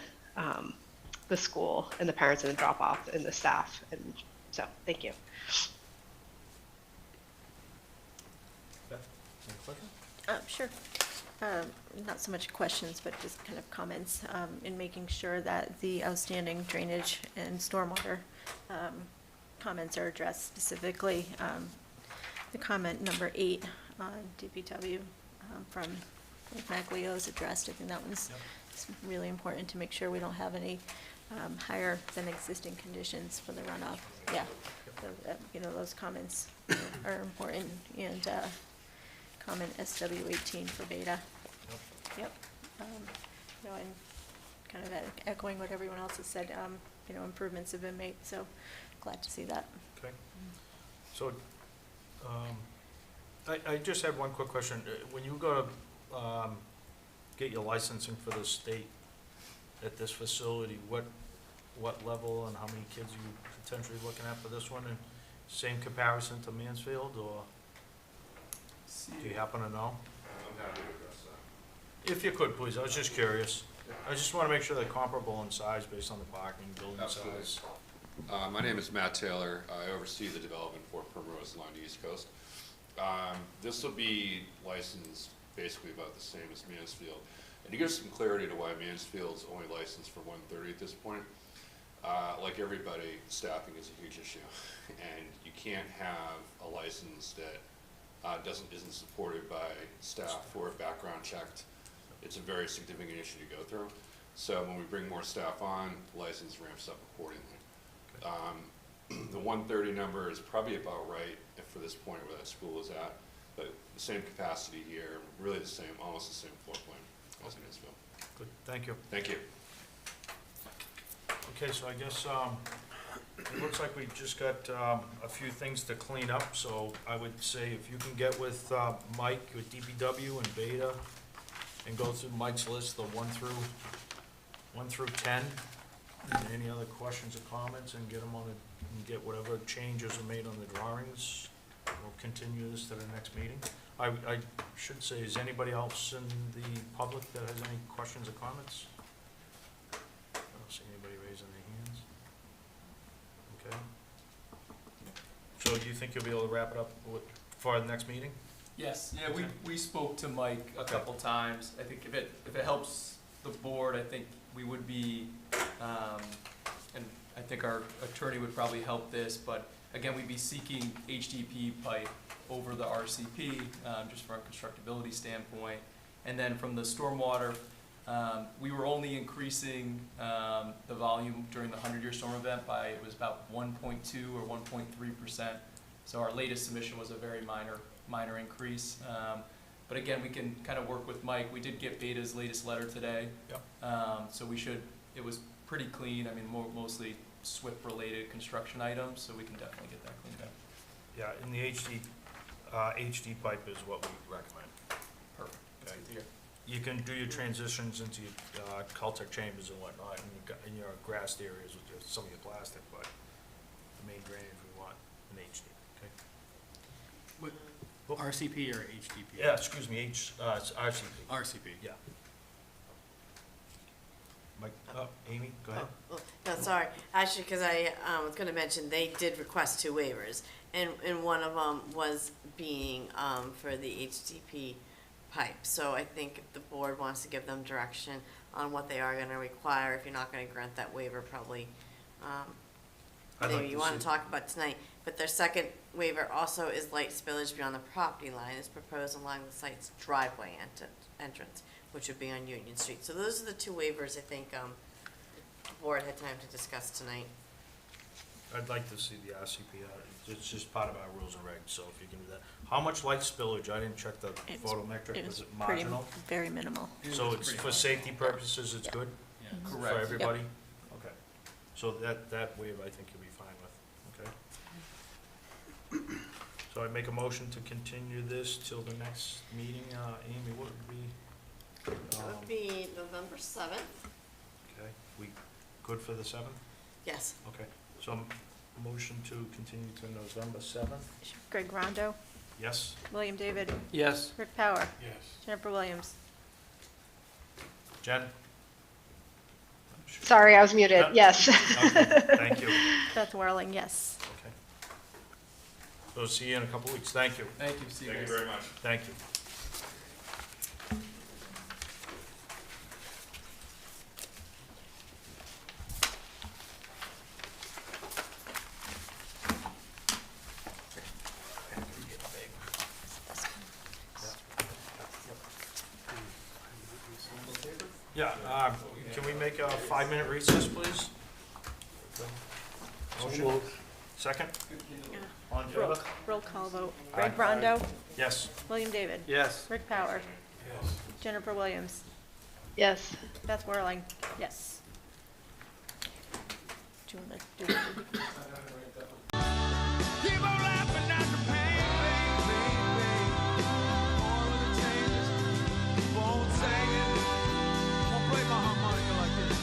S6: school and the parents and the drop off and the staff. And so, thank you.
S8: Sure. Not so much questions, but just kind of comments in making sure that the outstanding drainage and stormwater comments are addressed specifically. The comment number 8 on DPW from Maglio is addressed. I think that one's really important to make sure we don't have any higher than existing conditions for the runoff. Yeah, so, those comments are important. And comment SW18 for Beta. Yep. And kind of echoing what everyone else has said, improvements have been made, so glad to see that.
S4: Okay. So, I just had one quick question. When you go to get your licensing for the state at this facility, what level and how many kids are you potentially looking at for this one? And same comparison to Mansfield, or do you happen to know?
S7: I'm happy to address that.
S4: If you could, please. I was just curious. I just want to make sure they're comparable in size based on the parking, building
S7: Absolutely.
S4: size.
S7: My name is Matt Taylor. I oversee the development for Primrose along the East Coast. This will be licensed basically about the same as Mansfield. And to give some clarity to why Mansfield's only licensed for 130 at this point, like everybody, staffing is a huge issue. And you can't have a license that isn't supported by staff or background checked. It's a very significant issue to go through. So when we bring more staff on, the license ramps up accordingly. The 130 number is probably about right for this point where that school is at, but the same capacity here, really the same, almost the same floor plan as Mansfield.
S4: Good, thank you.
S7: Thank you.
S4: Okay, so I guess it looks like we just got a few things to clean up, so I would say if you can get with Mike with DPW and Beta and go through Mike's list, the 1 through 10, and any other questions or comments, and get them on and get whatever changes are made on the drawings. We'll continue this to the next meeting. I should say, is anybody else in the public that has any questions or comments? I don't see anybody raising their hands. Okay. So do you think you'll be able to wrap it up for the next meeting?
S17: Yes, yeah, we spoke to Mike a couple times. I think if it helps the board, I think we would be, and I think our attorney would probably help this, but again, we'd be seeking HDP pipe over the RCP, just from a constructability standpoint. And then from the stormwater, we were only increasing the volume during the 100-year storm event by, it was about 1.2 or 1.3%. So our latest submission was a very minor increase. But again, we can kind of work with Mike. We did get Beta's latest letter today.
S4: Yep.
S17: So it was pretty clean. I mean, mostly SWIP-related construction items, so we can definitely get that cleaned up.
S4: Yeah, and the HD pipe is what we recommend.
S17: Perfect. That's good to hear.
S4: You can do your transitions into your Caltech chambers and whatnot in your grassed areas with some of your plastic, but the main drainage we want an HD, okay?
S16: RCP or HDP?
S4: Yeah, excuse me, it's RCP.
S16: RCP.
S4: Yeah. Mike, Amy, go ahead.
S11: No, sorry. Actually, because I was going to mention, they did request 2 waivers, and one of them was being for the HDP pipe. So I think if the board wants to give them direction on what they are going to require, if you're not going to grant that waiver, probably maybe you want to talk about tonight. But their second waiver also is light spillage beyond the property line is proposed along the site's driveway entrance, which would be on Union Street. So those are the 2 waivers I think the board had time to discuss tonight.
S4: I'd like to see the RCP out. It's just part of our rules and regs, so if you can do that. How much light spillage? I didn't check the photometric. Was it marginal?
S8: Very minimal.
S4: So it's for safety purposes, it's good?
S16: Yeah.
S4: For everybody? Okay. So that waiver I think you'll be fine with, okay? So I make a motion to continue this till the next meeting. Amy, what would be?
S11: That would be November 7th.
S4: Okay, we good for the 7th?
S11: Yes.
S4: Okay, so motion to continue to November 7th?
S8: Greg Rondo,
S4: Yes?
S8: William David,
S13: Yes.
S8: Rick Power,
S4: Yes.
S8: Jennifer Williams.
S4: Jen?
S6: Sorry, I was muted. Yes.
S4: Okay, thank you.
S8: Beth Whirling, yes.
S4: Okay. So see you in a couple weeks. Thank you.
S17: Thank you. See you guys.
S7: Thank you very much.
S4: Thank you. Yeah, can we make a 5-minute recess, please? Motion? Second? All in favor?
S8: Roll call vote.
S4: Aye.
S8: Greg Rondo,
S4: Yes.
S8: William David.
S13: Yes.
S8: Rick Power. Jennifer Williams.
S6: Yes.
S8: Beth Whirling, yes. Do you want to do it?
S1: Keep on laughing at the pain, baby. All of the changes, keep on singing. Won't play my harmonica like this.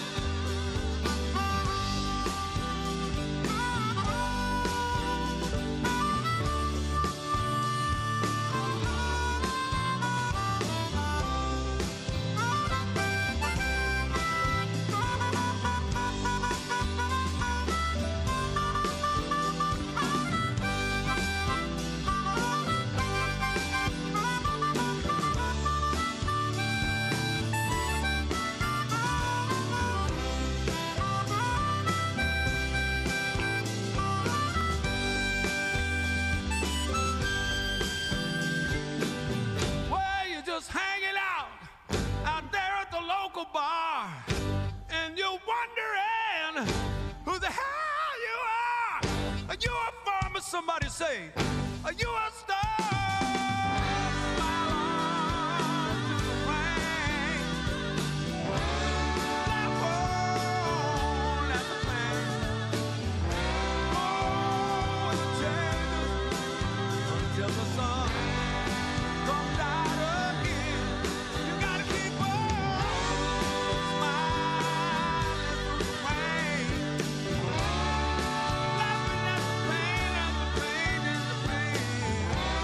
S1: Well, you're just hanging out there at the local bar, and you're wondering who the hell you are. Are you a farmer? Somebody say, are you a star? Smile on to the rain. Laugh on at the pain. Oh, the changes until the sun comes out again. You gotta keep on smiling through the rain, laughing at the pain, and the pain is the pain.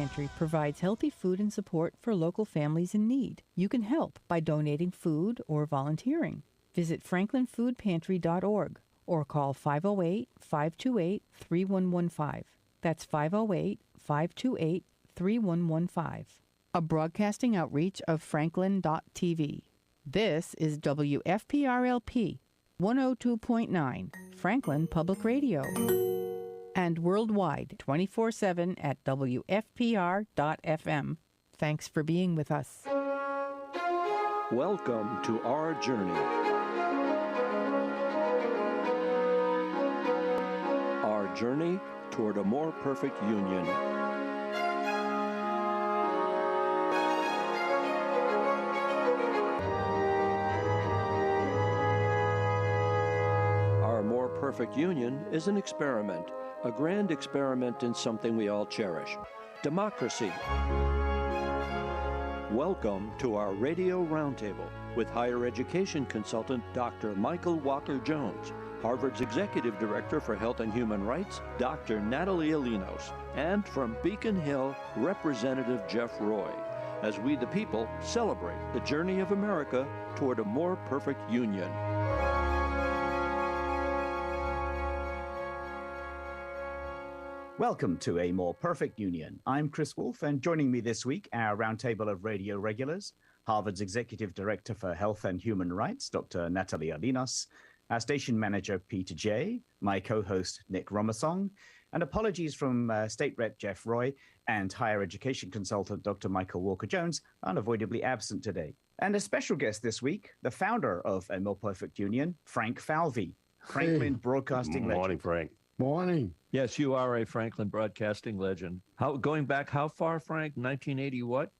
S2: Pantry provides healthy food and support for local families in need. You can help by donating food or volunteering. Visit franklinfoodpantry.org or call 508-528-3115. That's 508-528-3115. A broadcasting outreach of Franklin.tv. This is WFPRLP 102.9, Franklin Public Radio. And worldwide, 24/7 at WFPR.FM. Thanks for being with us.
S19: Welcome to our journey. Our journey toward a more perfect union. Our more perfect union is an experiment, a grand experiment in something we all cherish, democracy. Welcome to our Radio Roundtable with higher education consultant Dr. Michael Walker-Jones, Harvard's Executive Director for Health and Human Rights, Dr. Natalie Alinos, and from Beacon Hill, Representative Jeff Roy, as we the people celebrate the journey of America toward a more perfect union.
S20: Welcome to A More Perfect Union. I'm Chris Wolf, and joining me this week, our roundtable of radio regulars, Harvard's Executive Director for Health and Human Rights, Dr. Natalie Alinos, our station manager, Peter Jay, my co-host, Nick Romasong, and apologies from State Rep Jeff Roy and higher education consultant, Dr. Michael Walker-Jones, unavoidably absent today. And a special guest this week, the founder of A More Perfect Union, Frank Falvey, Franklin Broadcasting legend.
S21: Morning, Frank.
S19: Morning.
S21: Yes, you are a Franklin Broadcasting legend. Going back how far, Frank? 1980 what?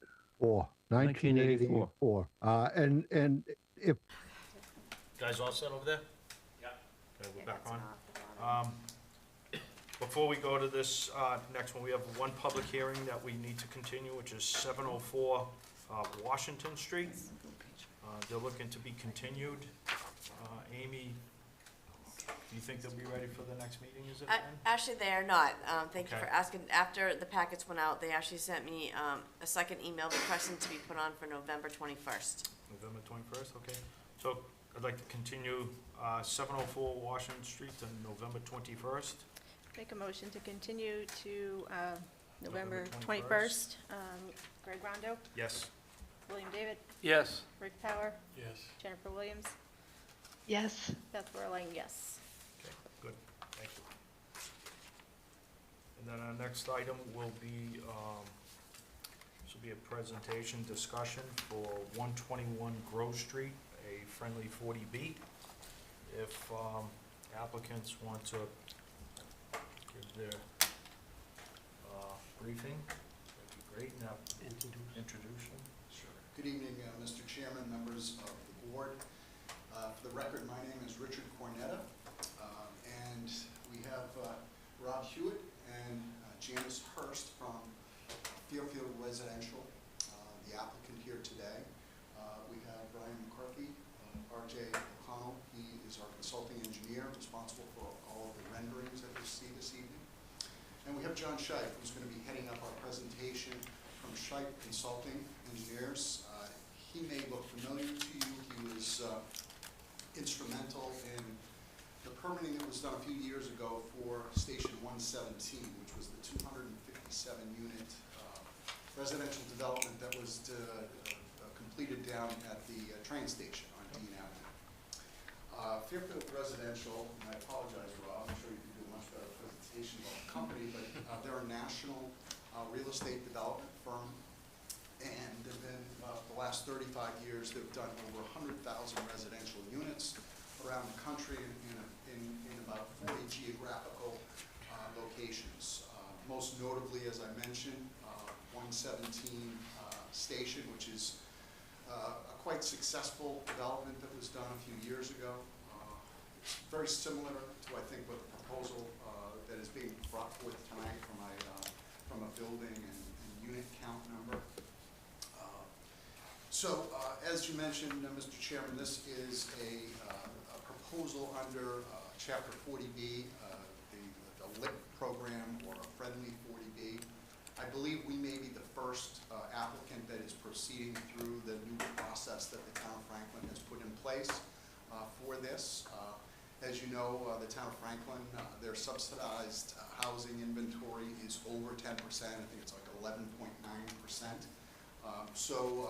S19: 1984. And if
S4: Guys all set over there? Yeah. Okay, we're back on. Before we go to this next one, we have one public hearing that we need to continue, which is 704 Washington Street. They're looking to be continued. Amy, do you think they'll be ready for the next meeting, is it then?
S11: Actually, they are not. Thank you
S4: Okay.
S11: for asking. After the packets went out, they actually sent me a second email requesting to be put on for November 21st.
S4: November 21st, okay. So I'd like to continue 704 Washington Street to November 21st.
S8: Make a motion to continue to November
S4: November
S8: 21st. Greg Rondo,
S4: Yes.
S8: William David,
S17: Yes.
S8: Rick Power,
S17: Yes.
S8: Jennifer Williams,
S6: Yes.
S8: Beth Whirling, yes.
S4: Okay, good, thank you. And then our next item will be, this will be a presentation discussion for 121 Grove Street, a friendly 40B. If applicants want to give their briefing, that'd be great. Now, introduce them.
S22: Sure. Good evening, Mr. Chairman, members of the board. For the record, my name is Richard Cornetta, and we have Rob Hewitt and Janice Hurst from Fairfield Residential, the applicant here today. We have Brian McCarthy, RJ O'Connell. He is our consulting engineer responsible for all of the renderings that we see this evening. And we have John Scheib, who's going to be heading up our presentation from Scheib Consulting Engineers. He may look familiar to you. He was instrumental in the permitting that was done a few years ago for Station 117, which was the 257-unit residential development that was completed down at the train station on Dean Avenue. Fairfield Residential, and I apologize, Rob, I'm sure you can do a much better presentation about the company, but they're a national real estate development firm. And they've been, the last 35 years, they've done over 100,000 residential units around the country in about 40 geographical locations. Most notably, as I mentioned, 117 Station, which is a quite successful development that was done a few years ago. It's very similar to, I think, what the proposal that is being brought forth tonight from a building and unit count number. So, as you mentioned, Mr. Chairman, this is a proposal under Chapter 40B, the LIP program, or a friendly 40B. I believe we may be the first applicant that is proceeding through the new process that the town of Franklin has put in place for this. As you know, the town of Franklin, their subsidized housing inventory is over 10%. I think it's like 11.9%. So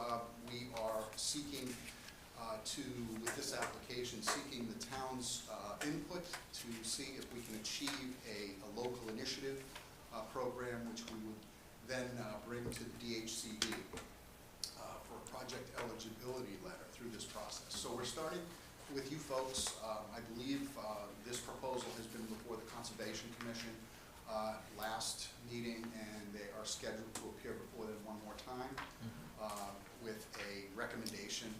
S22: we are seeking with this application, seeking the town's input to see if we can achieve a local initiative program, which we would then bring to the DHCD for a project eligibility letter through this process. So we're starting with you folks. I believe this proposal has been before the Conservation Commission last meeting, and they are scheduled to appear before them one more time with a recommendation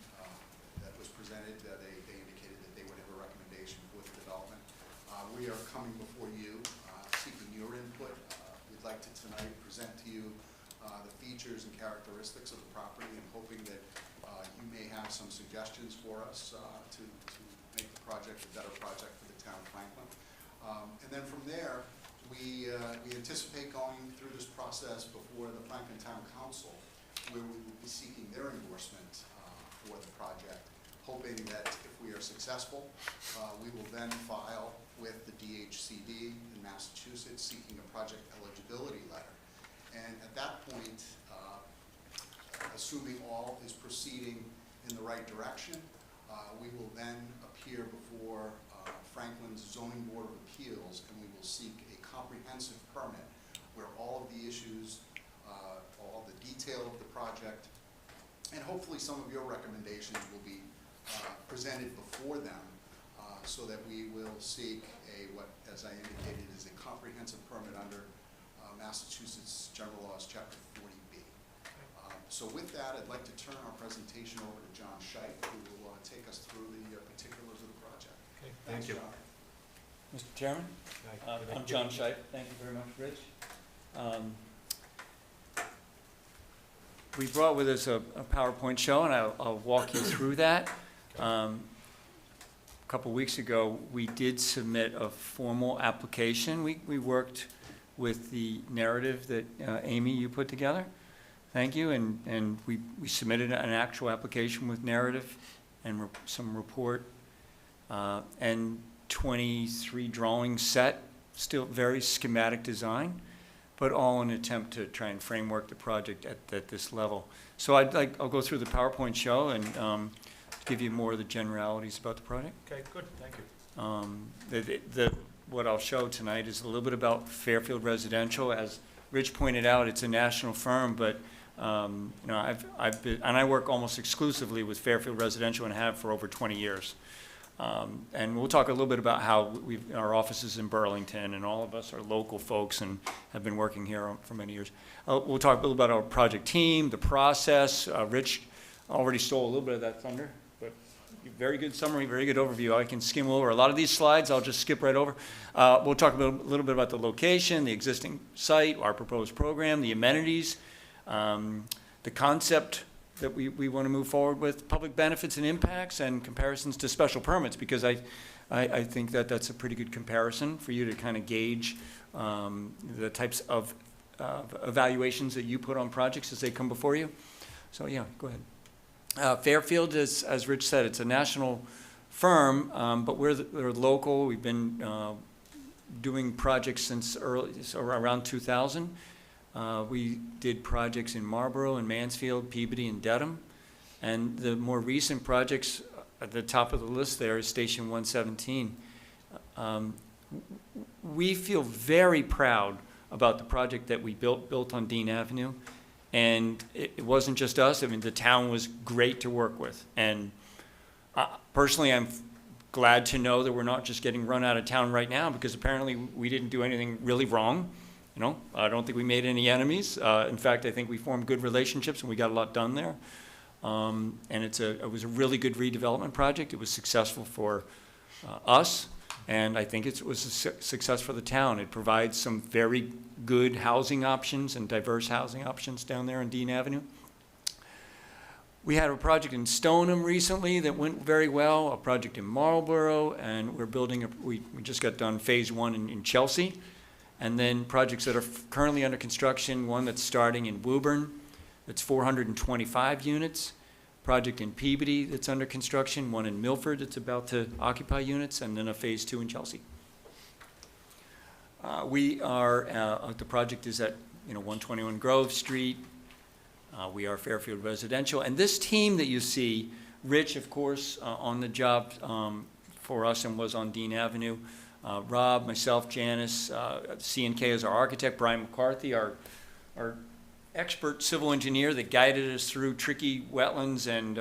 S22: that was presented. They indicated that they would have a recommendation for the development. We are coming before you, seeking your input. We'd like to tonight present to you the features and characteristics of the property, and hoping that you may have some suggestions for us to make the project a better project for the town of Franklin. And then from there, we anticipate going through this process before the Franklin Town Council, where we will be seeking their endorsement for the project, hoping that if we are successful, we will then file with the DHCD in Massachusetts seeking a project eligibility letter. And at that point, assuming all is proceeding in the right direction, we will then appear before Franklin's Zoning Board of Appeals, and we will seek a comprehensive permit where all of the issues, all the detail of the project, and hopefully some of your recommendations will be presented before them, so that we will seek what, as I indicated, is a comprehensive permit under Massachusetts General Laws, Chapter 40B. So with that, I'd like to turn our presentation over to John Scheit, who will take us through the particulars of the project.
S4: Okay,
S22: Thanks,
S4: thank you.
S22: John.
S3: Mr. Chairman, I'm John Scheit. Thank you very much, Rich. We brought with us a PowerPoint show, and I'll walk you through that. A couple weeks ago, we did submit a formal application. We worked with the narrative that Amy, you put together. Thank you, and we submitted an actual application with narrative and some report, and 23 drawings set, still very schematic design, but all in an attempt to try and framework the project at this level. So I'll go through the PowerPoint show and give you more of the generalities about the project.
S4: Okay, good, thank you.
S3: What I'll show tonight is a little bit about Fairfield Residential. As Rich pointed out, it's a national firm, but you know, I've been, and I work almost exclusively with Fairfield Residential and have for over 20 years. And we'll talk a little bit about how our offices in Burlington, and all of us are local folks and have been working here for many years. We'll talk a little about our project team, the process. Rich already stole a little bit of that thunder, but very good summary, very good overview. I can skim over a lot of these slides. I'll just skip right over. We'll talk a little bit about the location, the existing site, our proposed program, the amenities, the concept that we want to move forward with, public benefits and impacts, and comparisons to special permits, because I think that that's a pretty good comparison for you to kind of gauge the types of evaluations that you put on projects as they come before you. So yeah, go ahead. Fairfield is, as Rich said, it's a national firm, but we're local. We've been doing projects since around 2000. We did projects in Marlborough and Mansfield, Peabody, and Dedham. And the more recent projects at the top of the list there is Station 117. We feel very proud about the project that we built on Dean Avenue. And it wasn't just us. I mean, the town was great to work with. And personally, I'm glad to know that we're not just getting run out of town right now, because apparently we didn't do anything really wrong. You know, I don't think we made any enemies. In fact, I think we formed good relationships and we got a lot done there. And it was a really good redevelopment project. It was successful for us, and I think it was a success for the town. It provides some very good housing options and diverse housing options down there on Dean Avenue. We had a project in Stoneham recently that went very well, a project in Marlborough, and we're building we just got done phase 1 in Chelsea. And then projects that are currently under construction, one that's starting in Woburn, that's 425 units. Project in Peabody that's under construction, one in Milford that's about to occupy units, and then a phase 2 in Chelsea. The project is at 121 Grove Street. We are Fairfield Residential. And this team that you see, Rich, of course, on the job for us and was on Dean Avenue. Rob, myself, Janice, C&K as our architect, Brian McCarthy, our expert civil engineer that guided us through tricky wetlands and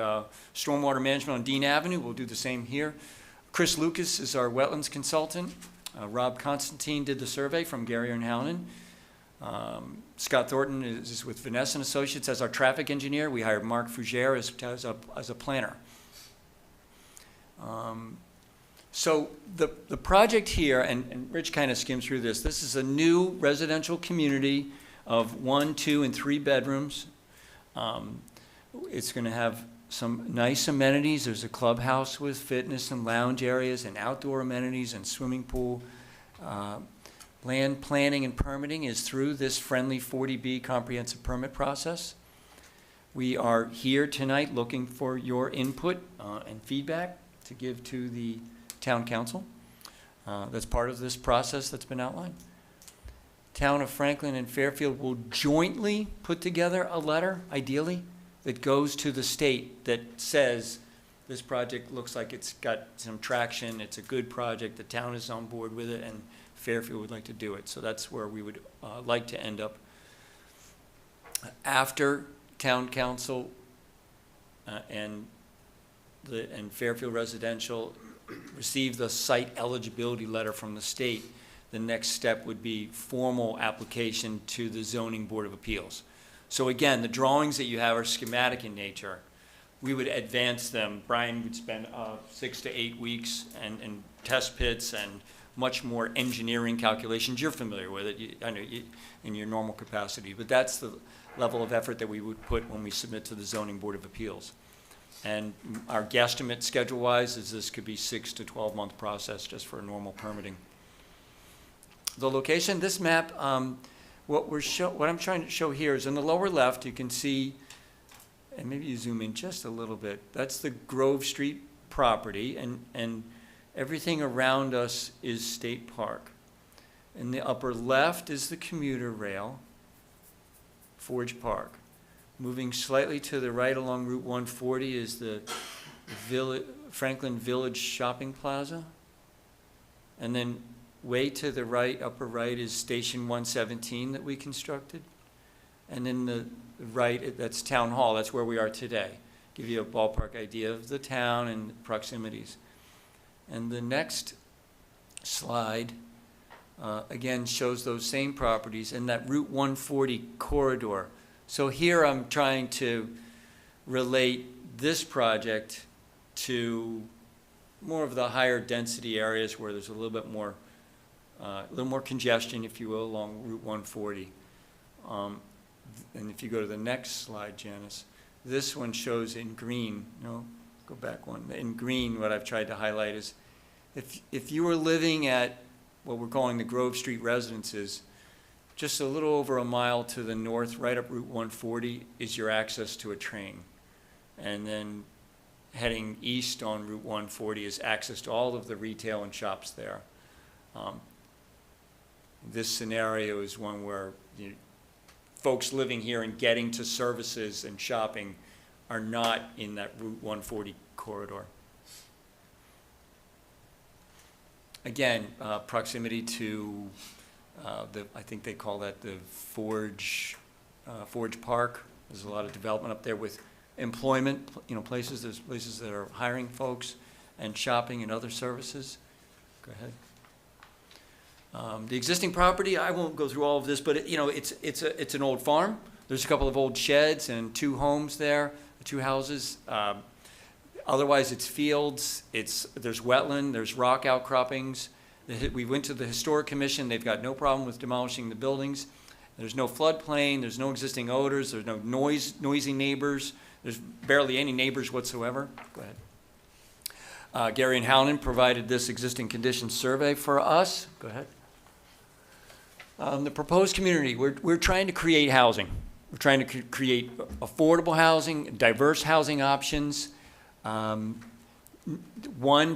S3: stormwater management on Dean Avenue. We'll do the same here. Chris Lucas is our wetlands consultant. Rob Constantine did the survey from Gary and Howland. Scott Thornton is with Vanessa and Associates as our traffic engineer. We hired Mark Fougere as a planner. So the project here, and Rich kind of skimmed through this, this is a new residential community of 1, 2, and 3 bedrooms. It's going to have some nice amenities. There's a clubhouse with fitness and lounge areas and outdoor amenities and swimming pool. Land planning and permitting is through this friendly 40B comprehensive permit process. We are here tonight looking for your input and feedback to give to the town council. That's part of this process that's been outlined. Town of Franklin and Fairfield will jointly put together a letter, ideally, that goes to the state that says this project looks like it's got some traction, it's a good project, the town is on board with it, and Fairfield would like to do it. So that's where we would like to end up. After town council and Fairfield Residential receive the site eligibility letter from the state, the next step would be formal application to the Zoning Board of Appeals. So again, the drawings that you have are schematic in nature. We would advance them. Brian would spend 6 to 8 weeks and test pits and much more engineering calculations. You're familiar with it, I know in your normal capacity, but that's the level of effort that we would put when we submit to the Zoning Board of Appeals. And our guesstimate schedule-wise is this could be 6 to 12-month process just for normal permitting. The location, this map, what I'm trying to show here is in the lower left, you can see, and maybe you zoom in just a little bit, that's the Grove Street property, and everything around us is State Park. In the upper left is the commuter rail, Forge Park. Moving slightly to the right along Route 140 is the Franklin Village Shopping Plaza. And then way to the right, upper right, is Station 117 that we constructed. And then the right, that's Town Hall. That's where we are today. Give you a ballpark idea of the town and proximities. And the next slide, again, shows those same properties and that Route 140 corridor. So here I'm trying to relate this project to more of the higher density areas where there's a little bit more, congestion, if you will, along Route 140. And if you go to the next slide, Janice, this one shows in green. No, go back one. In green, what I've tried to highlight is if you were living at what we're calling the Grove Street residences, just a little over a mile to the north, right up Route 140, is your access to a train. And then heading east on Route 140 is access to all of the retail and shops there. This scenario is one where folks living here and getting to services and shopping are not in that Route 140 corridor. Again, proximity to I think they call that the Forge Park. There's a lot of development up there with employment, places. There's places that are hiring folks and shopping and other services. Go ahead. The existing property, I won't go through all of this, but it's an old farm. There's a couple of old sheds and 2 homes there, 2 houses. Otherwise, it's fields. There's wetland. There's rock outcroppings. We went to the Historic Commission. They've got no problem with demolishing the buildings. There's no floodplain. There's no existing odors. There's no noisy neighbors. There's barely any neighbors whatsoever. Go ahead. Gary and Howland provided this existing conditions survey for us. Go ahead. The proposed community, we're trying to create housing. We're trying to create affordable housing, diverse housing options, 1,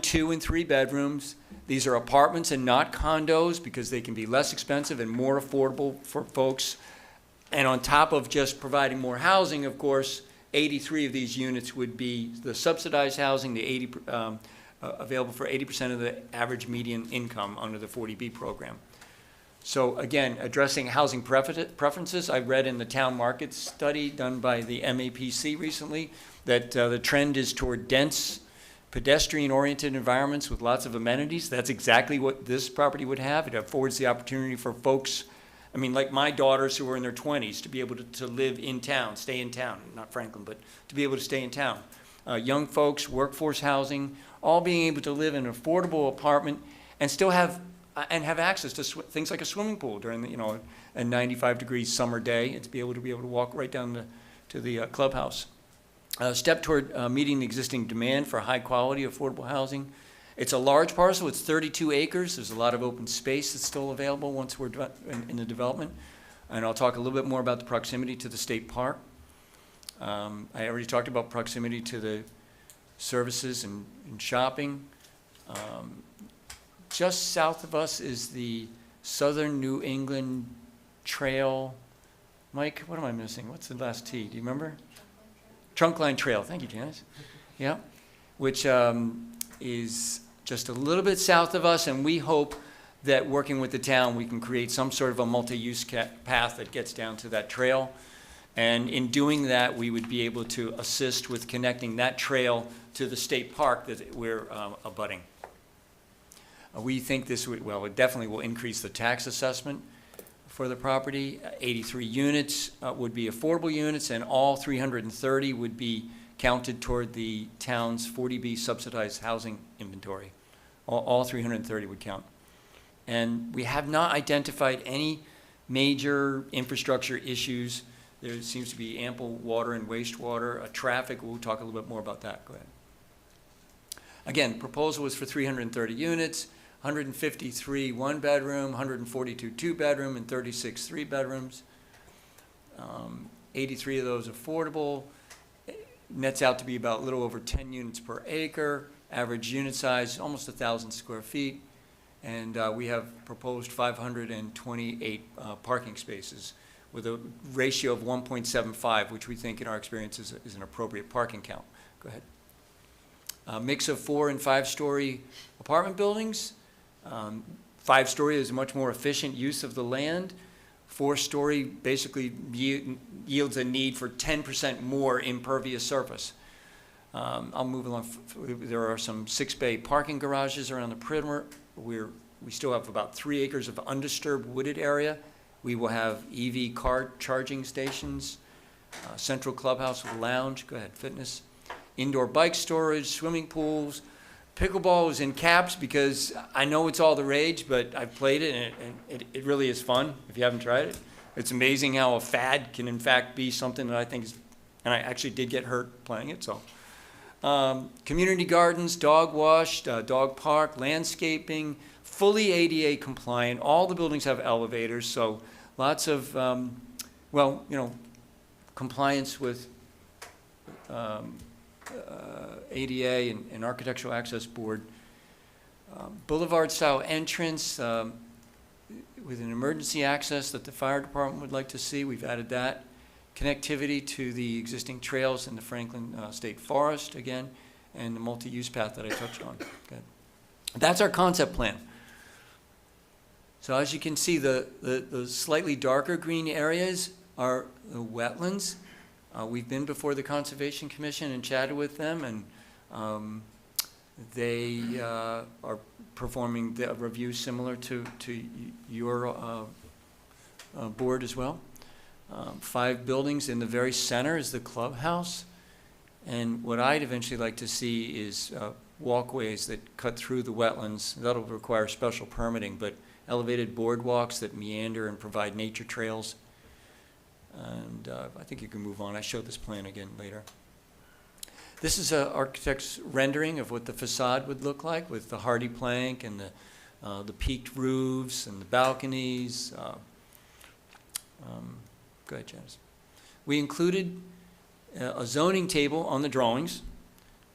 S3: 2, and 3 bedrooms. These are apartments and not condos because they can be less expensive and more affordable for folks. And on top of just providing more housing, of course, 83 of these units would be the subsidized housing, the available for 80% of the average median income under the 40B program. So again, addressing housing preferences, I read in the town market study done by the MAPC recently that the trend is toward dense, pedestrian-oriented environments with lots of amenities. That's exactly what this property would have. It affords the opportunity for folks, I mean, like my daughters who are in their 20s, to be able to live in town, stay in town, not Franklin, but to be able to stay in town. Young folks, workforce housing, all being able to live in an affordable apartment and still have access to things like a swimming pool during the, a 95-degree summer day, and to be able to walk right down to the clubhouse. Step toward meeting the existing demand for high-quality, affordable housing. It's a large parcel. It's 32 acres. There's a lot of open space that's still available once we're in the development. And I'll talk a little bit more about the proximity to the state park. I already talked about proximity to the services and shopping. Just south of us is the Southern New England Trail. Mike, what am I missing? What's the last T? Do you remember? Trunkline Trail. Thank you, Janice. Yeah, which is just a little bit south of us, and we hope that working with the town, we can create some sort of a multi-use path that gets down to that trail. And in doing that, we would be able to assist with connecting that trail to the state park that we're abutting. We think this would, well, it definitely will increase the tax assessment for the property. 83 units would be affordable units, and all 330 would be counted toward the town's 40B subsidized housing inventory. All 330 would count. And we have not identified any major infrastructure issues. There seems to be ample water and wastewater. Traffic, we'll talk a little bit more about that. Go ahead. Again, proposal was for 330 units, 153 one-bedroom, 142 two-bedroom, and 36 three-bedrooms. 83 of those affordable. Nets out to be about a little over 10 units per acre. Average unit size, almost 1,000 square feet. And we have proposed 528 parking spaces with a ratio of 1.75, which we think in our experience is an appropriate parking count. Go ahead. A mix of 4- and 5-story apartment buildings. 5-story is a much more efficient use of the land. 4-story basically yields a need for 10% more impervious surface. I'll move along. There are some 6-bay parking garages around the perimeter. We still have about 3 acres of undisturbed wooded area. We will have EV car charging stations, central clubhouse with lounge. Go ahead, fitness. Indoor bike storage, swimming pools. Pickleball is in caps because I know it's all the rage, but I've played it and it really is fun if you haven't tried it. It's amazing how a fad can in fact be something that I think is, and I actually did get hurt playing it, so. Community gardens, dog wash, dog park, landscaping, fully ADA compliant. All the buildings have elevators, so lots of, compliance with ADA and Architectural Access Board. Boulevard-style entrance with an emergency access that the fire department would like to see. We've added that. Connectivity to the existing trails in the Franklin State Forest, again, and the multi-use path that I touched on. Good. That's our concept plan. So as you can see, the slightly darker green areas are the wetlands. We've been before the Conservation Commission and chatted with them, and they are performing the review similar to your board as well. 5 buildings. In the very center is the clubhouse, and what I'd eventually like to see is walkways that cut through the wetlands. That'll require special permitting, but elevated boardwalks that meander and provide nature trails. And I think you can move on. I showed this plan again later. This is an architect's rendering of what the facade would look like with the hardy plank and the peaked roofs and the balconies. Go ahead, Janice. We included a zoning table on the drawings,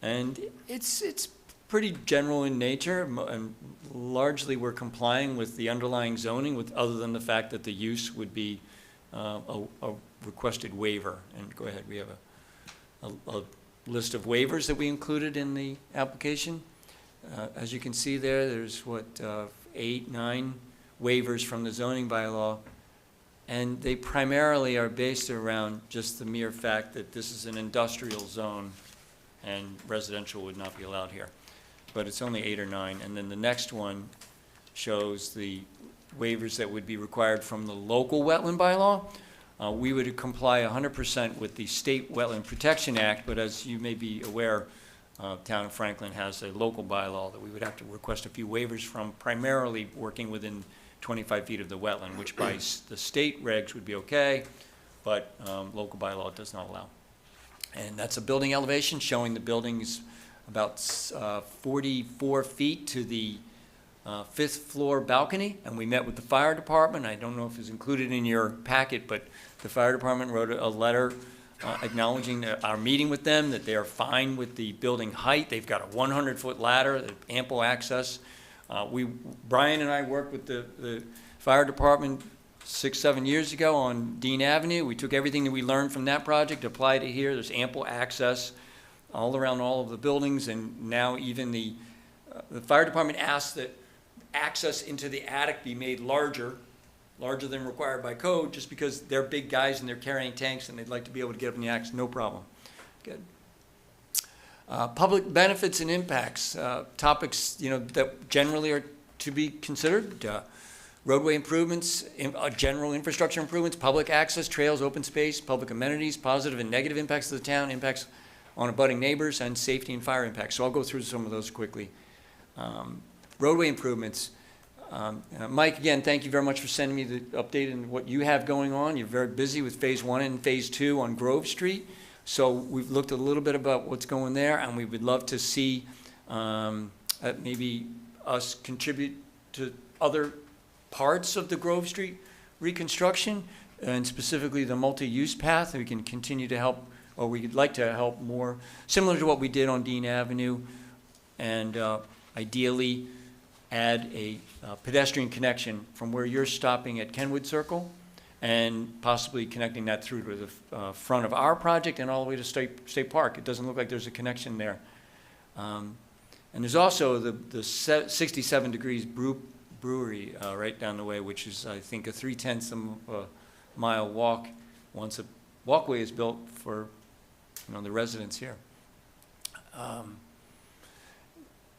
S3: and it's pretty general in nature, and largely we're complying with the underlying zoning, with other than the fact that the use would be a requested waiver. And go ahead, we have a list of waivers that we included in the application. As you can see there's 8, 9 waivers from the zoning bylaw, and they primarily are based around just the mere fact that this is an industrial zone and residential would not be allowed here. But it's only 8 or 9. And then the next one shows the waivers that would be required from the local wetland bylaw. We would comply 100% with the State Wetland Protection Act, but as you may be aware, Town of Franklin has a local bylaw that we would have to request a few waivers from, primarily working within 25 feet of the wetland, which by the state regs would be okay, but local bylaw does not allow. And that's a building elevation showing the building's about 44 feet to the 5th floor balcony, and we met with the fire department. I don't know if it's included in your packet, but the fire department wrote a letter acknowledging our meeting with them, that they are fine with the building height. They've got a 100-foot ladder, ample access. Brian and I worked with the fire department 6-7 years ago on Dean Avenue. We took everything that we learned from that project, applied it here. There's ample access all around all of the buildings, and now even the fire department asked that access into the attic be made larger than required by code, just because they're big guys and they're carrying tanks and they'd like to be able to get up in the attic. No problem. Good. Public benefits and impacts, topics that generally are to be considered. Roadway improvements, general infrastructure improvements, public access, trails, open space, public amenities, positive and negative impacts to the town, impacts on abutting neighbors, and safety and fire impacts. So I'll go through some of those quickly. Roadway improvements. Mike, again, thank you very much for sending me the update and what you have going on. You're very busy with phase 1 and phase 2 on Grove Street. So we've looked a little bit about what's going there, and we would love to see maybe us contribute to other parts of the Grove Street reconstruction, and specifically the multi-use path. We can continue to help, or we'd like to help more, similar to what we did on Dean Avenue, and ideally add a pedestrian connection from where you're stopping at Kenwood Circle, and possibly connecting that through to the front of our project and all the way to State Park. It doesn't look like there's a connection there. And there's also the 67 Degrees Brewery right down the way, which is, I think, a 3/10 of a mile walk once a walkway is built for the residents here.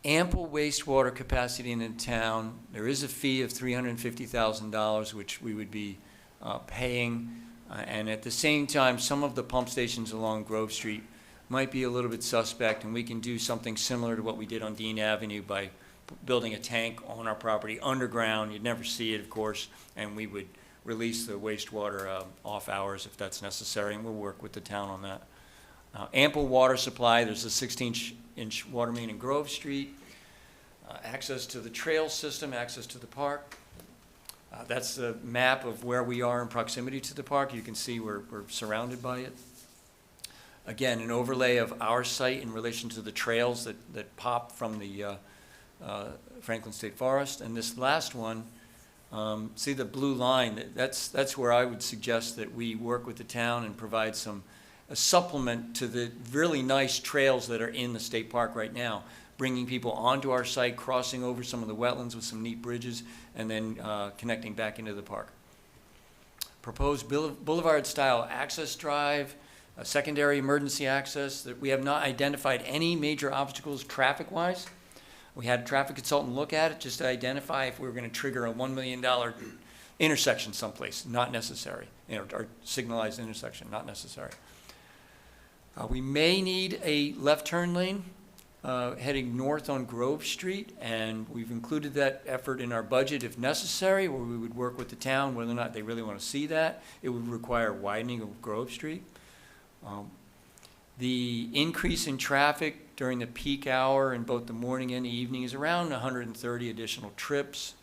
S3: Ample wastewater capacity in the town. There is a fee of $350,000, which we would be paying. And at the same time, some of the pump stations along Grove Street might be a little bit suspect, and we can do something similar to what we did on Dean Avenue by building a tank on our property underground. You'd never see it, of course, and we would release the wastewater off hours if that's necessary, and we'll work with the town on that. Ample water supply. There's a 16-inch water main in Grove Street. Access to the trail system, access to the park. That's the map of where we are in proximity to the park. You can see we're surrounded by it. Again, an overlay of our site in relation to the trails that pop from the Franklin State Forest. And this last one, see the blue line? That's where I would suggest that we work with the town and provide a supplement to the really nice trails that are in the state park right now, bringing people onto our site, crossing over some of the wetlands with some neat bridges, and then connecting back into the park. Proposed boulevard-style access drive, secondary emergency access. That we have not identified any major obstacles traffic-wise. We had a traffic consultant look at it just to identify if we were going to trigger a $1 million intersection someplace. Not necessary. Or signalized intersection, not necessary. We may need a left turn lane heading north on Grove Street, and we've included that effort in our budget if necessary, where we would work with the town whether or not they really want to see that. It would require widening of Grove Street. The increase in traffic during the peak hour in both the morning and the evening is around 130 additional trips.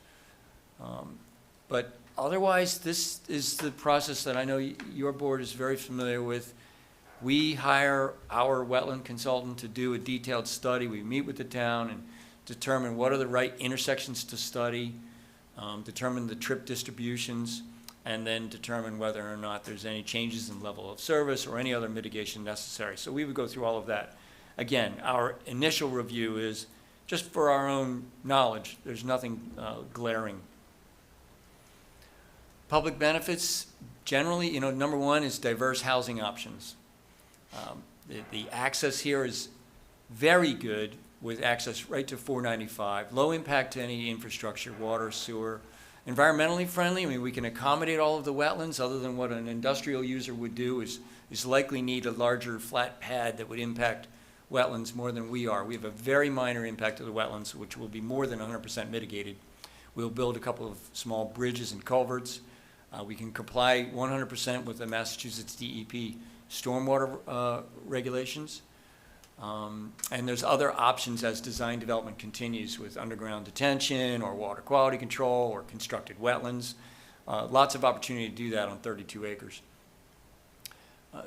S3: But Otherwise, this is the process that I know your board is very familiar with. We hire our wetland consultant to do a detailed study. We meet with the town and determine what are the right intersections to study, determine the trip distributions, and then determine whether or not there's any changes in level of service or any other mitigation necessary. So we would go through all of that. Again, our initial review is just for our own knowledge. There's nothing glaring. Public benefits, generally, number one is diverse housing options. The access here is very good with access right to 495, low impact to any infrastructure, water, sewer. Environmentally friendly, I mean, we can accommodate all of the wetlands other than what an industrial user would do is likely need a larger flat pad that would impact wetlands more than we are. We have a very minor impact to the wetlands, which will be more than 100% mitigated. We'll build a couple of small bridges and culverts. We can comply 100% with the Massachusetts DEP stormwater regulations. And there's other options as design development continues with underground detention or water quality control or constructed wetlands. Lots of opportunity to do that on 32 acres.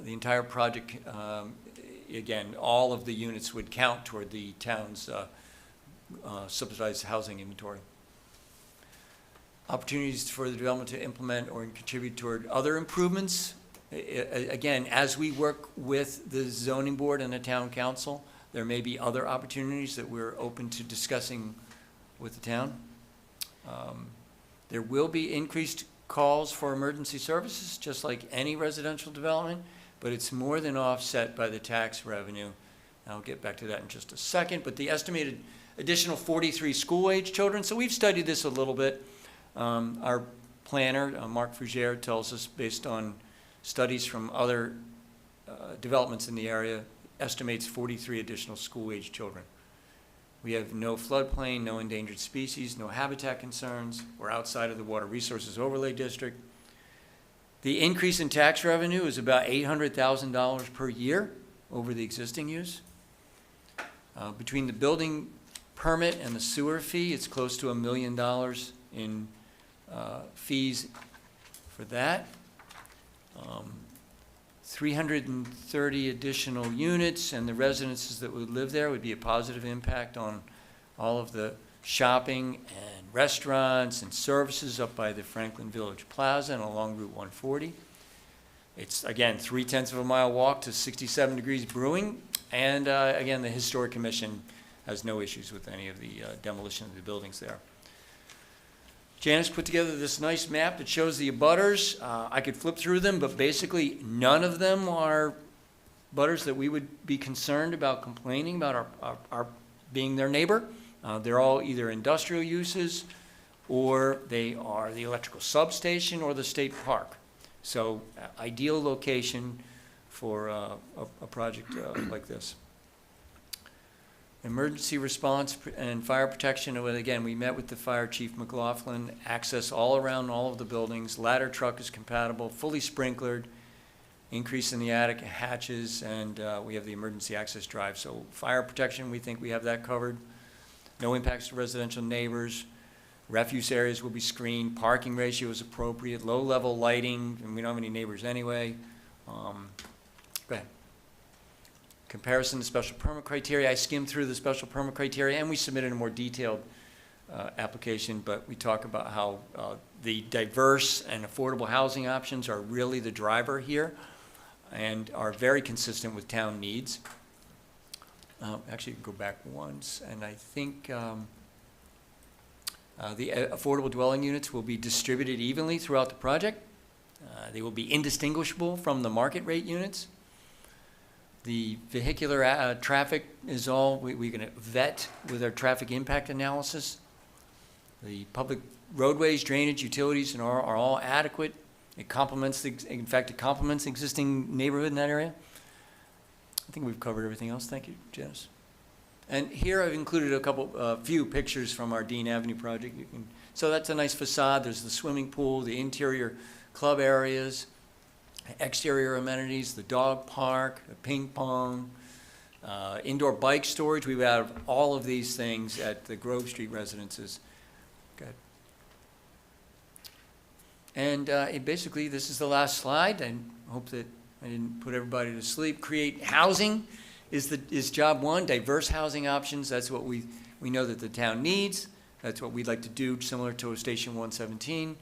S3: The entire project, again, all of the units would count toward the town's subsidized housing inventory. Opportunities for the development to implement or contribute toward other improvements. Again, as we work with the zoning board and the town council, there may be other opportunities that we're open to discussing with the town. There will be increased calls for emergency services, just like any residential development, but it's more than offset by the tax revenue. I'll get back to that in just a second, but the estimated additional 43 school-age children, so we've studied this a little bit. Our planner, Mark Fougere, tells us based on studies from other developments in the area, estimates 43 additional school-age children. We have no floodplain, no endangered species, no habitat concerns. We're outside of the Water Resources Overlay District. The increase in tax revenue is about $800,000 per year over the existing use. Between the building permit and the sewer fee, it's close to $1 million in fees for that. 330 additional units, and the residences that would live there would be a positive impact on all of the shopping and restaurants and services up by the Franklin Village Plaza and along Route 140. It's, again, 3/10 of a mile walk to 67 Degrees Brewing, and again, the Historic Commission has no issues with any of the demolition of the buildings there. Janice put together this nice map that shows the abutters. I could flip through them, but basically none of them are abutters that we would be concerned about complaining about our being their neighbor. They're all either industrial uses or they are the electrical substation or the state park. So ideal location for a project like this. Emergency response and fire protection, again, we met with the fire chief McLaughlin, access all around all of the buildings, ladder truck is compatible, fully sprinklered, increase in the attic hatches, and we have the emergency access drive. So fire protection, we think we have that covered. No impacts to residential neighbors. Refuse areas will be screened. Parking ratio is appropriate. Low-level lighting, and we don't have any neighbors anyway. Go ahead. Comparison to special permit criteria. I skimmed through the special permit criteria, and we submitted a more detailed application, but we talk about how the diverse and affordable housing options are really the driver here and are very consistent with town needs. Actually, go back once, and I think the affordable dwelling units will be distributed evenly throughout the project. They will be indistinguishable from the market rate units. The vehicular traffic is all we're going to vet with our traffic impact analysis. The public roadways, drainage, utilities, and are all adequate. It complements, in fact, it complements the existing neighborhood in that area. I think we've covered everything else. Thank you, Janice. And here I've included a few pictures from our Dean Avenue project. So that's a nice facade. There's the swimming pool, the interior club areas, exterior amenities, the dog park, the ping pong, indoor bike storage. We have all of these things at the Grove Street residences. Good. And basically, this is the last slide. I hope that I didn't put everybody to sleep. Create housing is job one. Diverse housing options. That's what we know that the town needs. That's what we'd like to do, similar to Station 117.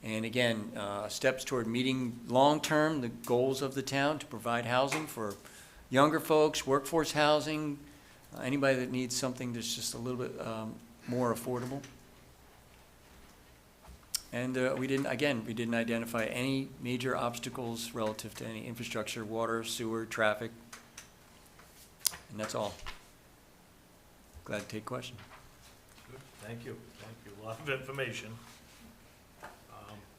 S3: And again, steps toward meeting long-term the goals of the town to provide housing for younger folks, workforce housing, anybody that needs something that's just a little bit more affordable. And we didn't identify any major obstacles relative to any infrastructure, water, sewer, traffic. And that's all. Glad to take questions.
S4: Good. Thank you. A lot of information.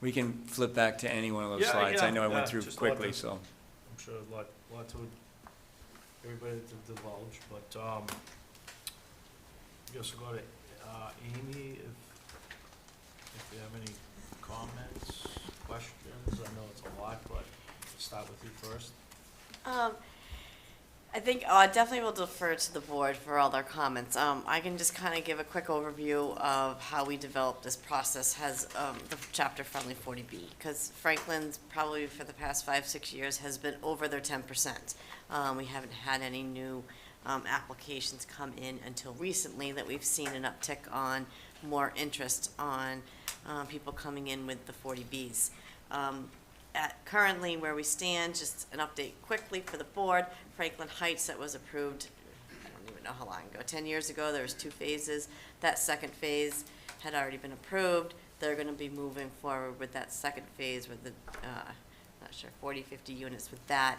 S3: We can flip back to any one of those slides. I know I went through quickly, so.
S4: I'm sure a lot to everybody to divulge, but I guess we'll go to Amy, if you have any comments, questions. I know it's a lot, but let's start with you first.
S11: I think I definitely will defer to the board for all their comments. I can just kind of give a quick overview of how we developed this process has the chapter-friendly 40B, because Franklin's probably for the past 5-6 years has been over their 10%. We haven't had any new applications come in until recently that we've seen an uptick on more interest on people coming in with the 40Bs. At currently where we stand, just an update quickly for the board, Franklin Heights that was approved, I don't even know how long ago, 10 years ago, there was 2 phases. That second phase had already been approved. They're gonna be moving forward with that second phase with the, not sure, 40, 50 units with that.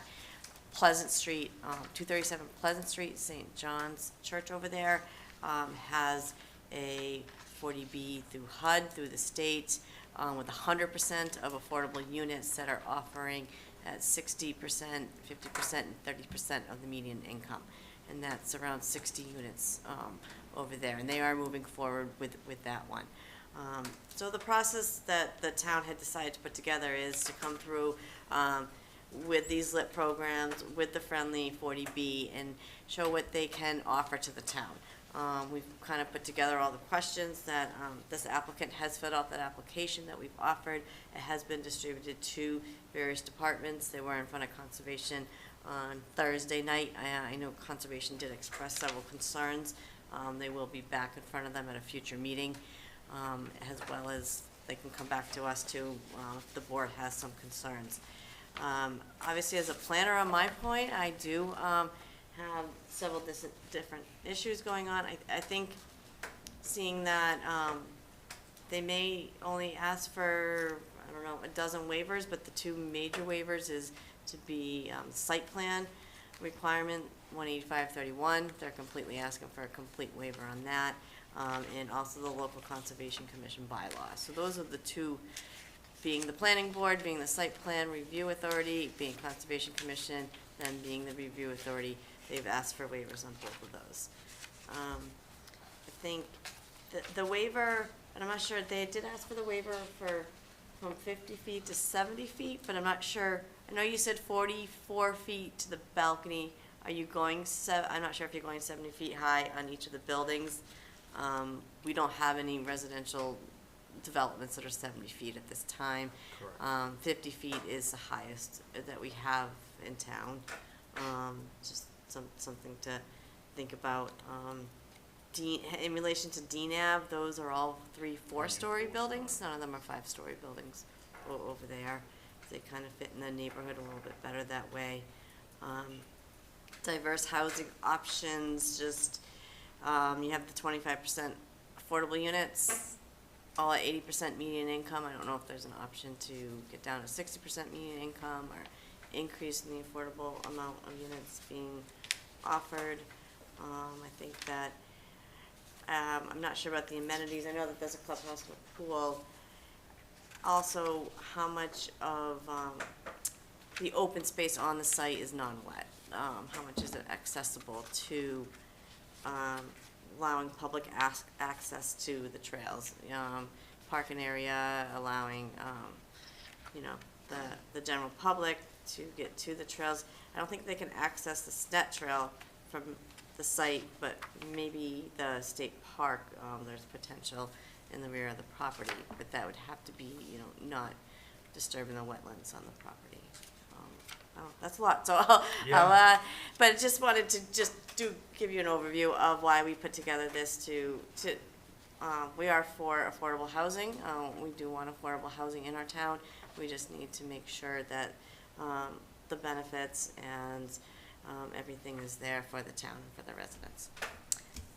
S11: Pleasant Street, 237 Pleasant Street, St. John's Church over there, has a 40B through HUD, through the state, with 100% of affordable units that are offering at 60%, 50%, and 30% of the median income. And that's around 60 units over there. And they are moving forward with that one. So the process that the town had decided to put together is to come through with these LIT programs, with the friendly 40B, and show what they can offer to the town. We've kind of put together all the questions that this applicant has filled out that application that we've offered. It has been distributed to various departments. They were in front of Conservation on Thursday night. I know Conservation did express several concerns. They will be back in front of them at a future meeting, as well as they can come back to us too if the board has some concerns. Obviously, as a planner on my point, I do have several different issues going on. I think seeing that they may only ask for, I don't know, a dozen waivers, but the 2 major waivers is to be site plan requirement 18531. They're completely asking for a complete waiver on that, and also the local conservation commission bylaw. So those are the 2, being the planning board, being the site plan review authority, being conservation commission, then being the review authority. They've asked for waivers on both of those. I think the waiver, and I'm not sure, they did ask for the waiver from 50 feet to 70 feet, but I'm not sure. I know you said 44 feet to the balcony. Are you going, I'm not sure if you're going 70 feet high on each of the buildings. We don't have any residential developments that are 70 feet at this time. 50 feet is the highest that we have in town. Just something to think about. In relation to DNAV, those are all 3-4-story buildings. None of them are 5-story buildings over there. They kind of fit in the neighborhood a little bit better that way. Diverse housing options, just you have the 25% affordable units, all at 80% median income. I don't know if there's an option to get down to 60% median income or increase in the affordable amount of units being offered. I think that I'm not sure about the amenities. I know that there's a clubhouse with a pool. Also, how much of the open space on the site is non-wet? How much is it accessible to allowing public access to the trails? Parking area, allowing the general public to get to the trails. I don't think they can access the SNET trail from the site, but maybe the state park, there's potential. in the rear of the property, but that would have to be, you know, not disturbing the wetlands on the property. Oh, that's a lot, so but just wanted to give you an overview of why we put together this we are for affordable housing. We do want affordable housing in our town. We just need to make sure that the benefits and everything is there for the town and for the residents.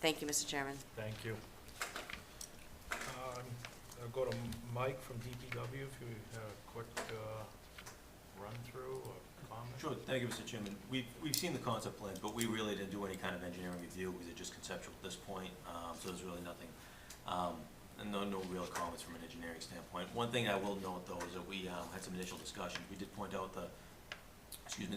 S11: Thank you, Mr. Chairman.
S4: Thank you. I'll go to Mike from DPW if you have a quick run-through or comment.
S12: Sure, thank you, Mr. Chairman. We've seen the concept plans, but we really didn't do any kind of engineering review. We were just conceptual at this point, so there's really nothing, and no real comments from an engineering standpoint. One thing I will note, though, is that we had some initial discussions. We did point out the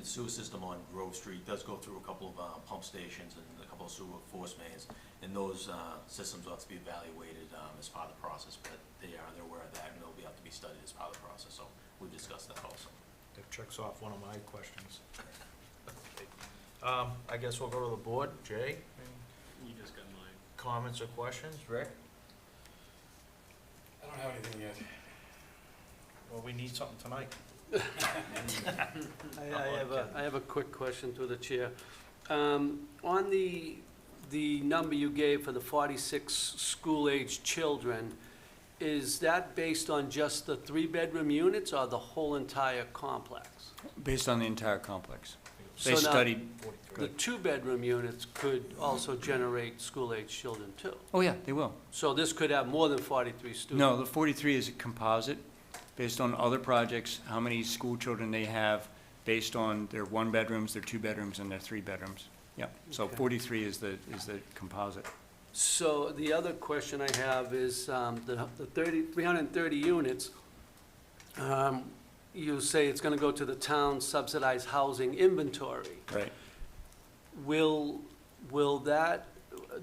S12: sewer system on Grove Street does go through a couple of pump stations and a couple of sewer force mains, and those systems will have to be evaluated as part of the process, but they're aware of that, and they'll have to be studied as part of the process, so we've discussed that also.
S4: That checks off one of my questions. I guess we'll go to the board. Jay?
S16: You just got mine.
S4: Comments or questions? Rick?
S16: I don't have anything yet.
S4: Well, we need something tonight.
S13: I have a quick question through the chair. On the number you gave for the 46 school-aged children, is that based on just the 3-bedroom units or the whole entire complex?
S3: Based on the entire complex.
S13: So
S3: They
S13: now,
S3: studied.
S13: The 2-bedroom units could also generate school-aged children too?
S3: Oh, yeah, they will.
S13: So this could have more than 43 students?
S3: No, the 43 is a composite, based on other projects, how many school children they have, based on their 1-bedrooms, their 2-bedrooms, and their 3-bedrooms. Yeah, so
S13: Okay.
S3: 43 is the composite.
S13: So the other question I have is, the 330 units, you say it's gonna go to the town subsidized housing inventory.
S3: Right.
S13: Will that,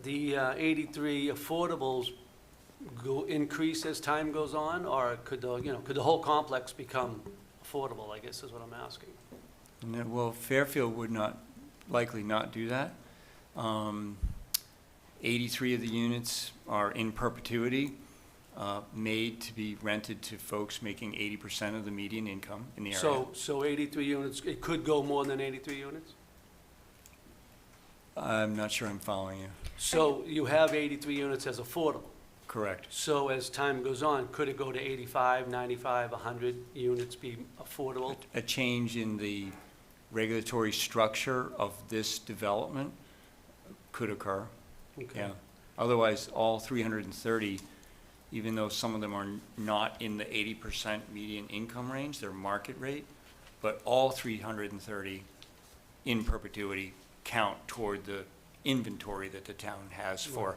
S13: the 83 affordables increase as time goes on, or could the whole complex become affordable, I guess is what I'm asking?
S3: And then, well, Fairfield would likely not do that. 83 of the units are in perpetuity, made to be rented to folks making 80% of the median income in the area.
S13: So 83 units, it could go more than 83 units?
S3: I'm not sure I'm following you.
S13: So you have 83 units as affordable?
S3: Correct.
S13: So as time goes on, could it go to 85, 95, 100 units be affordable?
S3: A change in the regulatory structure of this development could occur.
S13: Okay.
S3: Yeah. Otherwise, all 330, even though some of them are not in the 80% median income range, they're market rate, but all 330 in perpetuity count toward the inventory that the town has for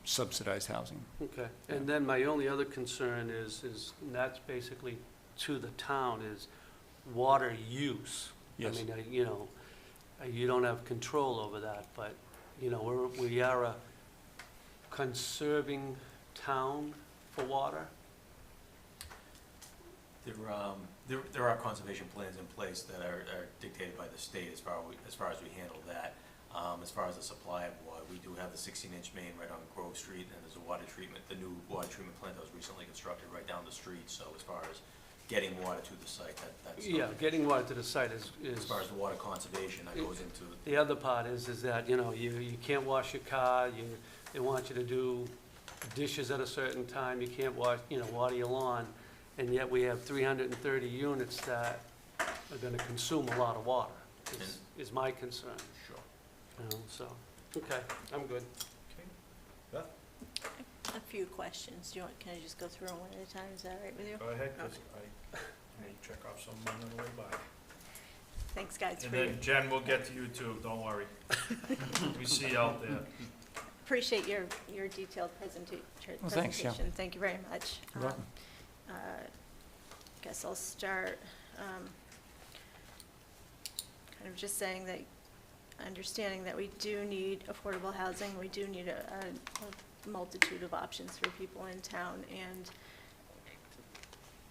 S3: subsidized housing.
S13: Okay, and then my only other concern is, and that's basically to the town, is water use.
S3: Yes.
S13: I mean, you don't have control over that, but, we are a conserving town for water.
S12: There are conservation plans in place that are dictated by the state as far as we handle that. As far as the supply of water, we do have the 16-inch main right on Grove Street, and there's a water treatment, the new water treatment plant that was recently constructed right down the street. So as far as getting water to the site, that's
S13: Yeah, getting water to the site is.
S12: as far as the water conservation, that goes into.
S13: The other part is that, you can't wash your car, they want you to do dishes at a certain time, you can't water your lawn, and yet we have 330 units that are gonna consume a lot of water, is my concern.
S12: Sure.
S13: So, okay, I'm good.
S8: A few questions. Can I just go through them one at a time? Is that all right with you?
S4: Go ahead, because
S8: Okay.
S4: I may check off some on the way by.
S8: Thanks, guys.
S4: And then Jen, we'll get to you too, don't worry. We see you out there.
S8: Appreciate your detailed presentation.
S3: Well, thanks, yeah.
S8: Thank you very much.
S3: You're welcome.
S8: Guess I'll start, kind of just saying that, understanding that we do need affordable housing, we do need a multitude of options for people in town, and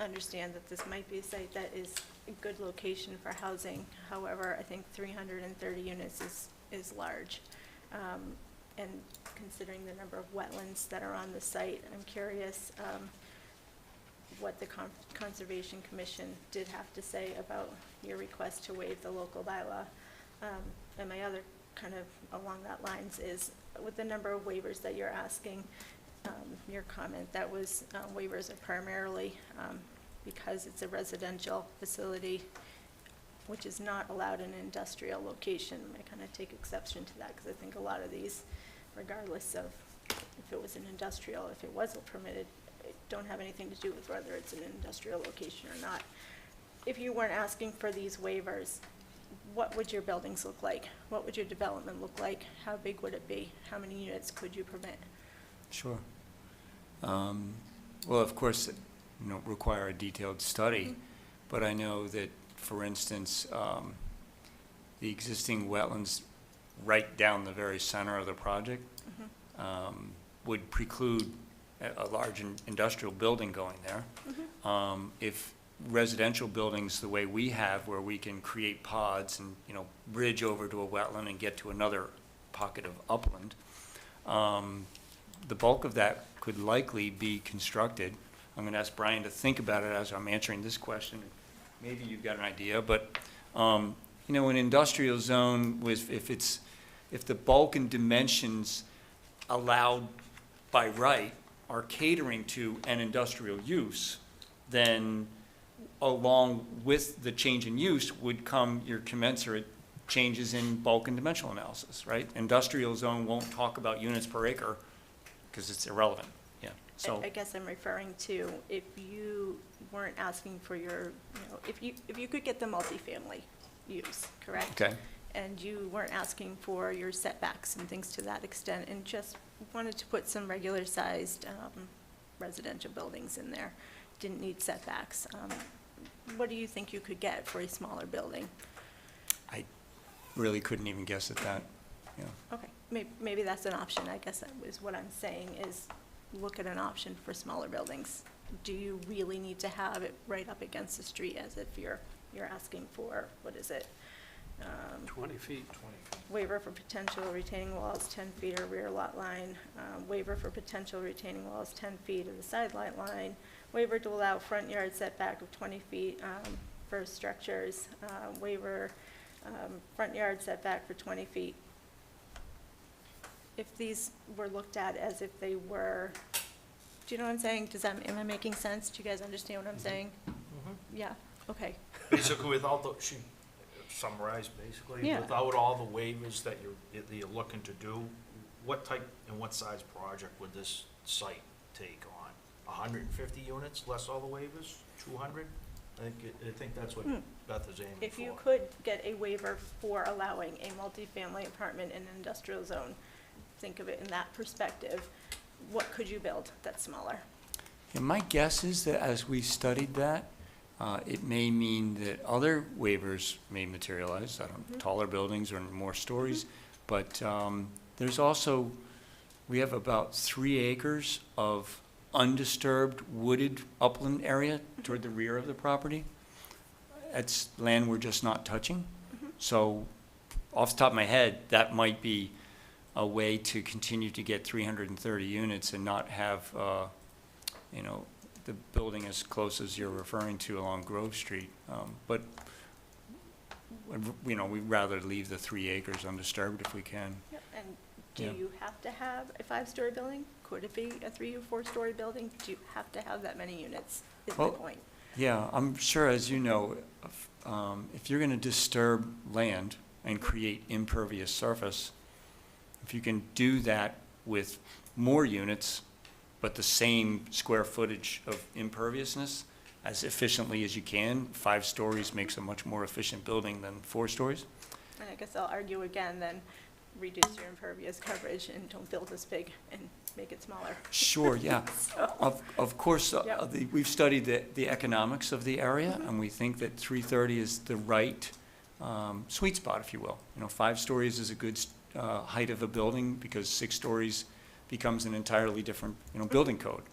S8: understand that this might be a site that is a good location for housing. However, I think 330 units is large. and considering the number of wetlands that are on the site, I'm curious what the Conservation Commission did have to say about your request to waive the local bylaw. And my other kind of along that lines is with the number of waivers that you're asking, your comment that was waivers are primarily because it's a residential facility, which is not allowed in an industrial location. I kind of take exception to that because I think a lot of these, regardless of if it was an industrial, if it wasn't permitted, it don't have anything to do with whether it's an industrial location or not. If you weren't asking for these waivers, what would your buildings look like? What would your development look like? How big would it be? How many units could you permit?
S3: Sure. Well, of course, require a detailed study, but I know that, for instance, the existing wetlands right down the very center of the project would preclude a large industrial building going there. If residential buildings the way we have, where we can create pods and bridge over to a wetland and get to another pocket of upland, the bulk of that could likely be constructed. I'm going to ask Brian to think about it as I'm answering this question. Maybe you've got an idea, but an industrial zone with if the bulk and dimensions allowed by right are catering to an industrial use, then along with the change in use would come your commensurate changes in bulk and dimensional analysis, right? Industrial zone won't talk about units per acre because it's irrelevant. Yeah. So
S8: I guess I'm referring to if you weren't asking for your, if you could get the multifamily use, correct?
S3: Okay.
S8: And you weren't asking for your setbacks and things to that extent, and just wanted to put some regular-sized residential buildings in there, didn't need setbacks. What do you think you could get for a smaller building?
S3: I really couldn't even guess at that. Yeah.
S8: Okay, maybe that's an option. I guess that was what I'm saying is look at an option for smaller buildings. Do you really need to have it right up against the street as if you're asking for, what is it?
S13: 20 feet.
S8: Waiver for potential retaining walls 10 feet or rear lot line, waiver for potential retaining walls 10 feet of the side lot line, waiver to allow front yard setback of 20 feet for structures, waiver front yard setback for 20 feet. If these were looked at as if they were, do you know what I'm saying? Am I making sense? Do you guys understand what I'm saying? Yeah, okay.
S4: Basically, without the, she summarized basically,
S8: Yeah.
S4: without all the waivers that you're looking to do, what type and what size project would this site take on? 150 units, less all the waivers, 200? I think that's what Beth is aiming for.
S8: If you could get a waiver for allowing a multifamily apartment in an industrial zone, think of it in that perspective, what could you build that's smaller?
S3: Yeah, my guess is that as we studied that, it may mean that other waivers may materialize, taller buildings or more stories, but there's also, we have about 3 acres of undisturbed wooded upland area toward the rear of the property. It's land we're just not touching. So off the top of my head, that might be a way to continue to get 330 units and not have, the building as close as you're referring to along Grove Street. But, we'd rather leave the 3 acres undisturbed if we can.
S8: Yep. And do
S3: Yeah.
S8: you have to have a 5-story building? Could it be a 3 or 4-story building? Do you have to have that many units, is the
S3: Well,
S8: point?
S3: Yeah, I'm sure, as you know, if you're going to disturb land and create impervious surface, if you can do that with more units, but the same square footage of imperviousness as efficiently as you can, 5 stories makes a much more efficient building than 4 stories.
S8: And I guess I'll argue again, then reduce your impervious coverage and don't build this big and make it smaller.
S3: Sure, yeah. Of course,
S8: Yep.
S3: we've studied the economics of the area, and we think that 330 is the right sweet spot, if you will. 5 stories is a good height of a building because 6 stories becomes an entirely different, building code.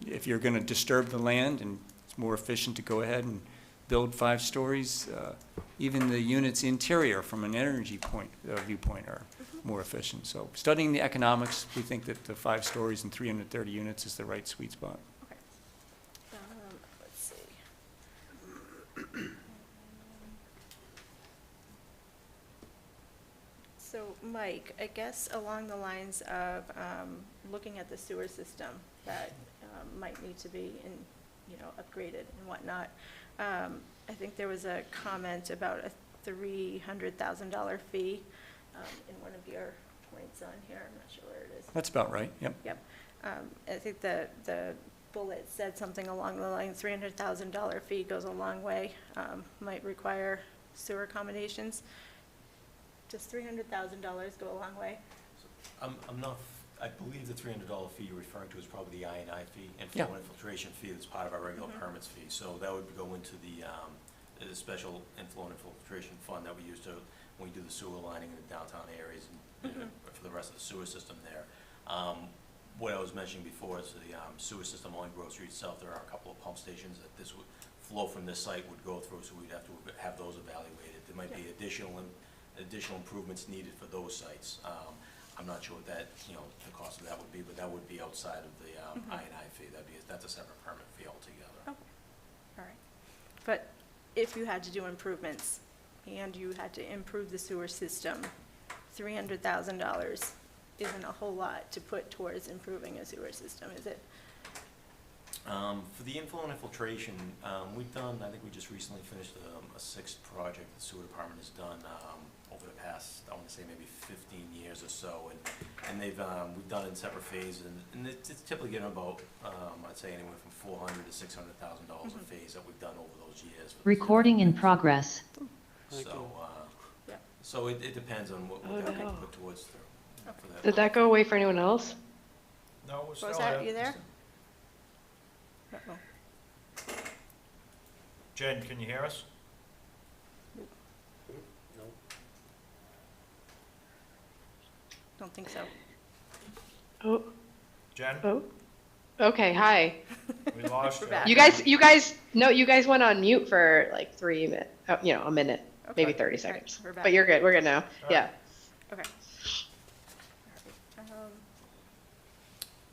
S3: If you're going to disturb the land and it's more efficient to go ahead and build 5 stories, even the unit's interior from an energy viewpoint are more efficient. So studying the economics, we think that the 5 stories and 330 units is the right sweet spot.
S8: Let's see. So, Mike, I guess along the lines of looking at the sewer system that might need to be upgraded and whatnot, I think there was a comment about a $300,000 fee in one of your points on here. I'm not sure where it is.
S3: That's about right, yep.
S8: Yep. I think the bullet said something along the lines, $300,000 fee goes a long way, might require sewer accommodations. Does $300,000 go a long way?
S12: I'm not, I believe the $300 fee you're referring to is probably the I&I fee,
S3: Yeah.
S12: inflow infiltration fee that's part of our regular permits fee. So that would go into the special inflow and infiltration fund that we use to, when we do the sewer lining in the downtown areas and for the rest of the sewer system there. What I was mentioning before is the sewer system on Grove Street itself, there are a couple of pump stations that this would flow from this site would go through, so we'd have to have those evaluated. There might be additional improvements needed for those sites. I'm not sure what that, the cost of that would be, but that would be outside of the I&I fee. That's a separate permit fee altogether.
S8: Okay, all right. But if you had to do improvements and you had to improve the sewer system, $300,000 isn't a whole lot to put towards improving a sewer system, is it?
S12: For the inflow and infiltration, we've done, I think we just recently finished a 6th project the sewer department has done over the past, I want to say maybe 15 years or so, and they've we've done it in separate phases, and it's typically getting about I'd say anywhere from $400,000 to $600,000 a phase that we've done over those years.
S5: Recording in progress.
S12: So, so it depends on what that can put towards for that.
S6: Did that go away for anyone else?
S4: No, we're still
S8: Was that,
S4: there.
S8: you there? Uh-oh.
S4: Jen, can you hear us?
S13: No.
S8: Don't think so.
S6: Oh,
S4: Jen?
S6: oh. Okay, hi.
S4: We lost you.
S8: We're back.
S6: You guys went on mute for like 3 minutes, a minute, maybe 30 seconds.
S8: we're back.
S6: But you're good. We're good now. Yeah.
S8: Okay. All right.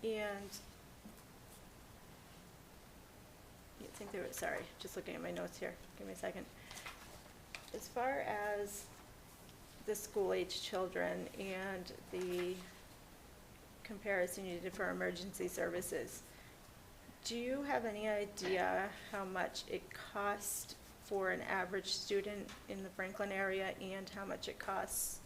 S8: And I think there was, sorry, just looking at my notes here. Give me a second. As far as the school-age children and the comparison you did for emergency services, do you have any idea how much it costs for an average student in the Franklin area and how much it costs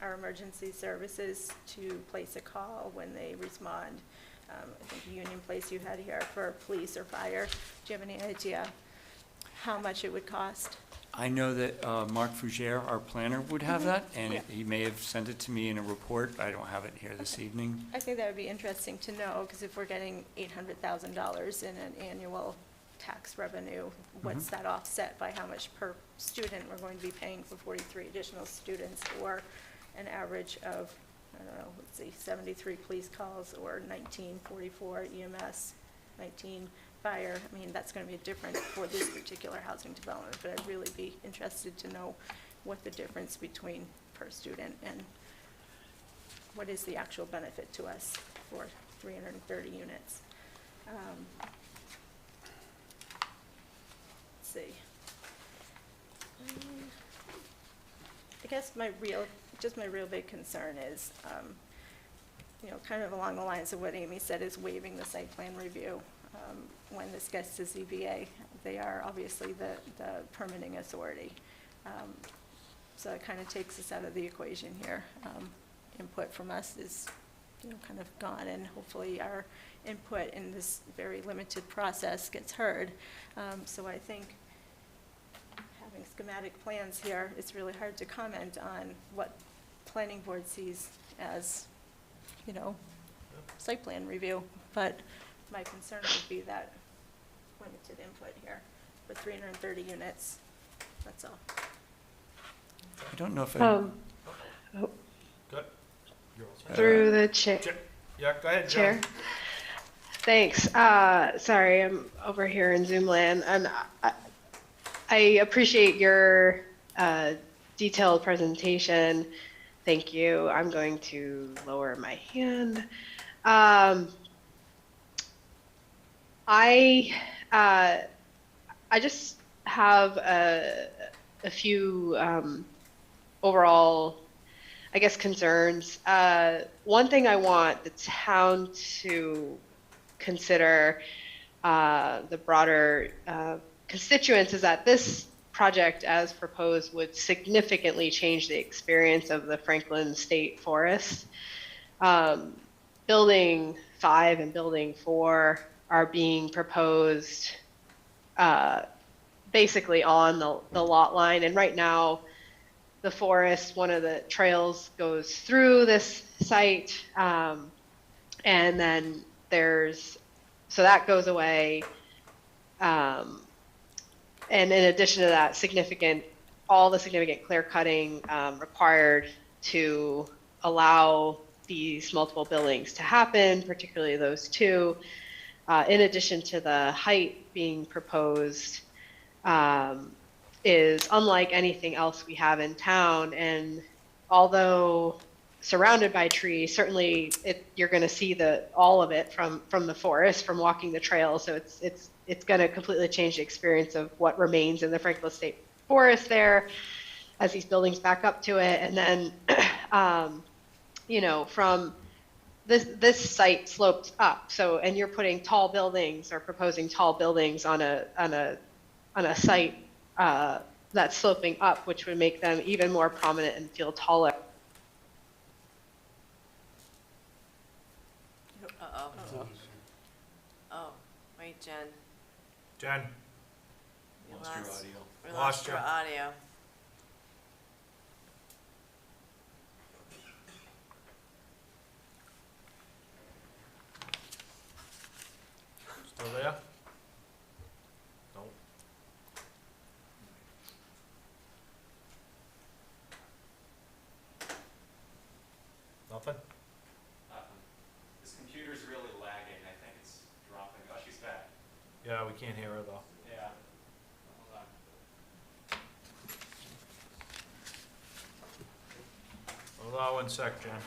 S8: our emergency services to place a call when they respond? I think Union Place you had here for police or fire. Do you have any idea how much it would cost?
S3: I know that Mark Fougere, our planner, would have that, and he may have sent it to me in a report. I don't have it here this evening.
S8: I think that would be interesting to know, because if we're getting $800,000 in an annual tax revenue, what's that offset by how much per student we're going to be paying for 43 additional students, or an average of, I don't know, let's see, 73 police calls, or 1944 EMS, 19 fire. I mean, that's going to be different for this particular housing development, but I'd really be interested to know what the difference between per student and what is the actual benefit to us for 330 units. Let's see. I guess my real big concern is, kind of along the lines of what Amy said, is waiving the site plan review. When this gets to ZBA, they are obviously the permitting authority. So it kind of takes us out of the equation here. Input from us is, kind of gone, and hopefully our input in this very limited process gets heard. So I think having schematic plans here, it's really hard to comment on what planning board sees as, site plan review. But my concern would be that limited input here for 330 units, that's all.
S3: I don't know if
S4: Good. You're all set.
S6: Through the chair.
S4: Yeah, go ahead,
S6: Chair.
S4: Jen.
S6: Thanks. Sorry, I'm over here in Zoom land, and I appreciate your detailed presentation Thank you. I'm going to lower my hand. I just have a few overall, I guess, concerns. One thing I want the town to consider, the broader constituents, is that this project as proposed would significantly change the experience of the Franklin State Forest. Building 5 and Building 4 are being proposed basically on the lot line. And right now, the forest, one of the trails goes through this site. And then so that goes away. And in addition to that, all the significant clear cutting required to allow these multiple buildings to happen, particularly those two, in addition to the height being proposed, is unlike anything else we have in town. And although surrounded by trees, certainly you're going to see all of it from the forest, from walking the trail. So it's going to completely change the experience of what remains in the Franklin State Forest there as these buildings back up to it. And then, from this site slopes up. So, and you're putting tall buildings or proposing tall buildings on a site that's sloping up, which would make them even more prominent and feel taller.
S11: Oh, wait, Jen.
S4: Jen,
S11: We
S12: Lost your audio.
S11: We
S4: Lost
S11: lost
S4: you.
S11: your audio.
S4: still there? Nope. Nothing?
S3: This computer's really lagging. I think it's dropping. Oh, she's back.
S4: Yeah, we can't hear her though.
S3: Yeah. Hold on.
S4: Hold on one sec, Jen. You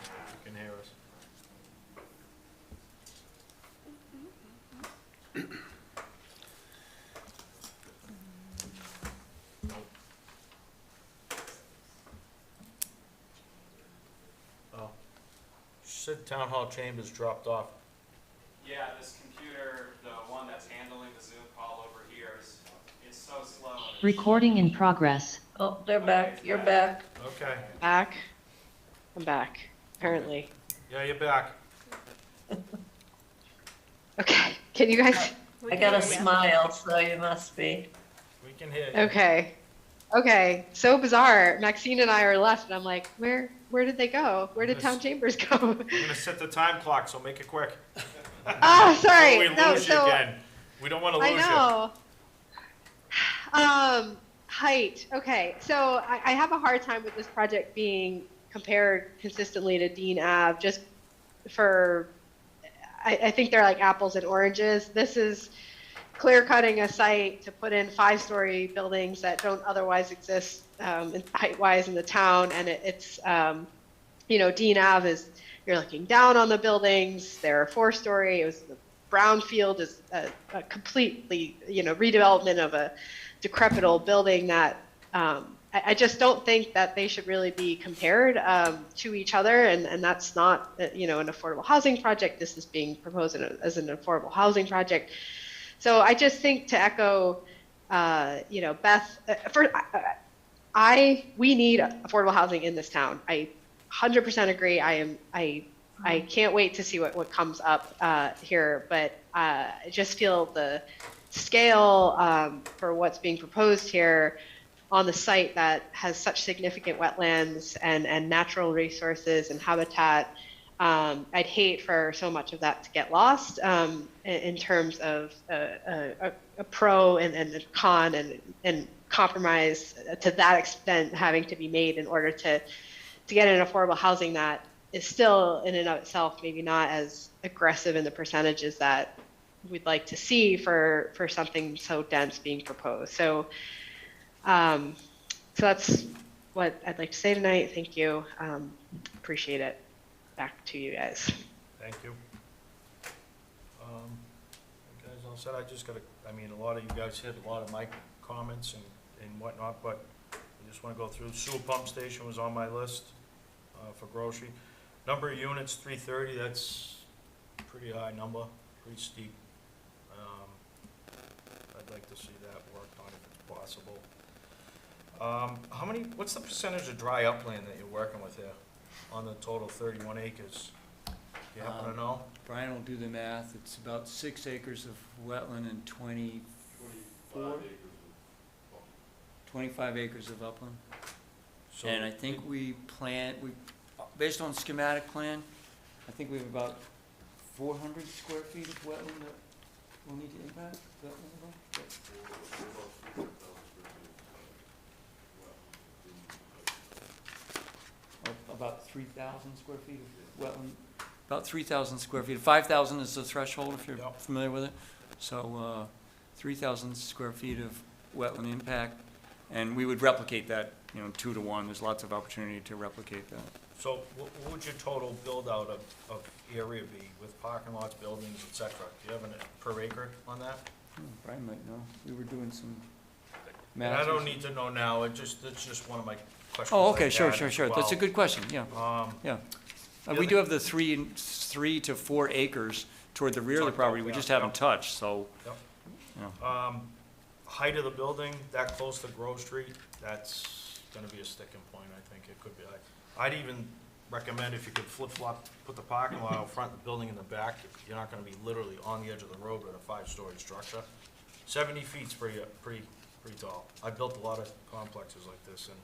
S4: can hear us. Nope. Oh. She said town hall chambers dropped off.
S3: Yeah, this computer, the one that's handling the Zoom call over here, it's so slow.
S5: Recording in progress.
S11: Oh, they're back. You're back.
S4: Okay.
S6: Back. I'm back, apparently.
S4: Yeah, you're back.
S6: Okay, can you guys?
S11: I got a smile, so you must be.
S4: We can hear you.
S6: Okay, so bizarre. Maxine and I are left, and I'm like, where did they go? Where did
S4: Yes.
S6: town chambers go?
S4: I'm gonna set the time clock, so make it quick.
S6: Sorry.
S4: Before we
S6: No,
S4: lose you
S6: so-
S4: again. We don't wanna lose you.
S6: I know. Height. Okay, so I have a hard time with this project being compared consistently to Dean Ave, just for, I think they're like apples and oranges. This is clear cutting a site to put in 5-story buildings that don't otherwise exist height-wise in the town, and it's Dean Ave is, you're looking down on the buildings. They're 4-story. It was the brownfield is a completely redevelopment of a decrepit old building that I just don't think that they should really be compared to each other, and that's not an affordable housing project. This is being proposed as an affordable housing project. So I just think, to echo Beth, we need affordable housing in this town. I 100% agree. I can't wait to see what comes up here, but I just feel the scale for what's being proposed here on the site that has such significant wetlands and natural resources and habitat. I'd hate for so much of that to get lost in terms of a pro and a con and compromise to that extent having to be made in order to get an affordable housing that is still in and of itself maybe not as aggressive in the percentages that we'd like to see for something so dense being proposed. So that's what I'd like to say tonight. Thank you. Appreciate it. Back to you guys.
S4: Thank you. You guys all said, I mean, a lot of you guys hit a lot of my comments and whatnot, but I just want to go through. Sewer pump station was on my list for grocery. Number of units, 330, that's a pretty high number, pretty steep. I'd like to see that worked on if it's possible. What's the percentage of dry upland that you're working with here on the total 31 acres? Do you happen to know?
S3: Brian will do the math. It's about 6 acres of wetland and 25 acres of upland.
S4: So
S3: And I think based on schematic plan, I think we have about 400 square feet of wetland that we'll need to impact. Is that right? About 3,000 square feet of wetland. About 3,000 square feet. 5,000 is the threshold if you're familiar with it. So 3,000 square feet of wetland impact, and we would replicate that, 2 to 1. There's lots of opportunity to replicate that.
S4: So what would your total build-out of area be with parking lots, buildings, et cetera? Do you have per acre on that?
S3: Brian might know. We were doing some
S4: And I
S3: math.
S4: don't need to know now, it's just one of my questions.
S3: Oh, okay,
S4: I
S3: sure.
S4: had as
S3: That's a
S4: well.
S3: good question, yeah.
S4: The
S3: We
S4: other-
S3: do have the 3 to 4 acres toward the rear of the
S4: Talked
S3: property,
S4: about
S3: we
S4: that,
S3: just haven't
S4: yep.
S3: touched, so.
S4: Yep.
S3: Yeah.
S4: Height of the building, that close to Grove Street, that's gonna be a sticking point, I think. It could be. I'd even recommend if you could flip-flop, put the parking lot out front, the building in the back, you're not gonna be literally on the edge of the road with a 5-story structure. 70 feet's pretty tall. I built a lot of complexes like this, and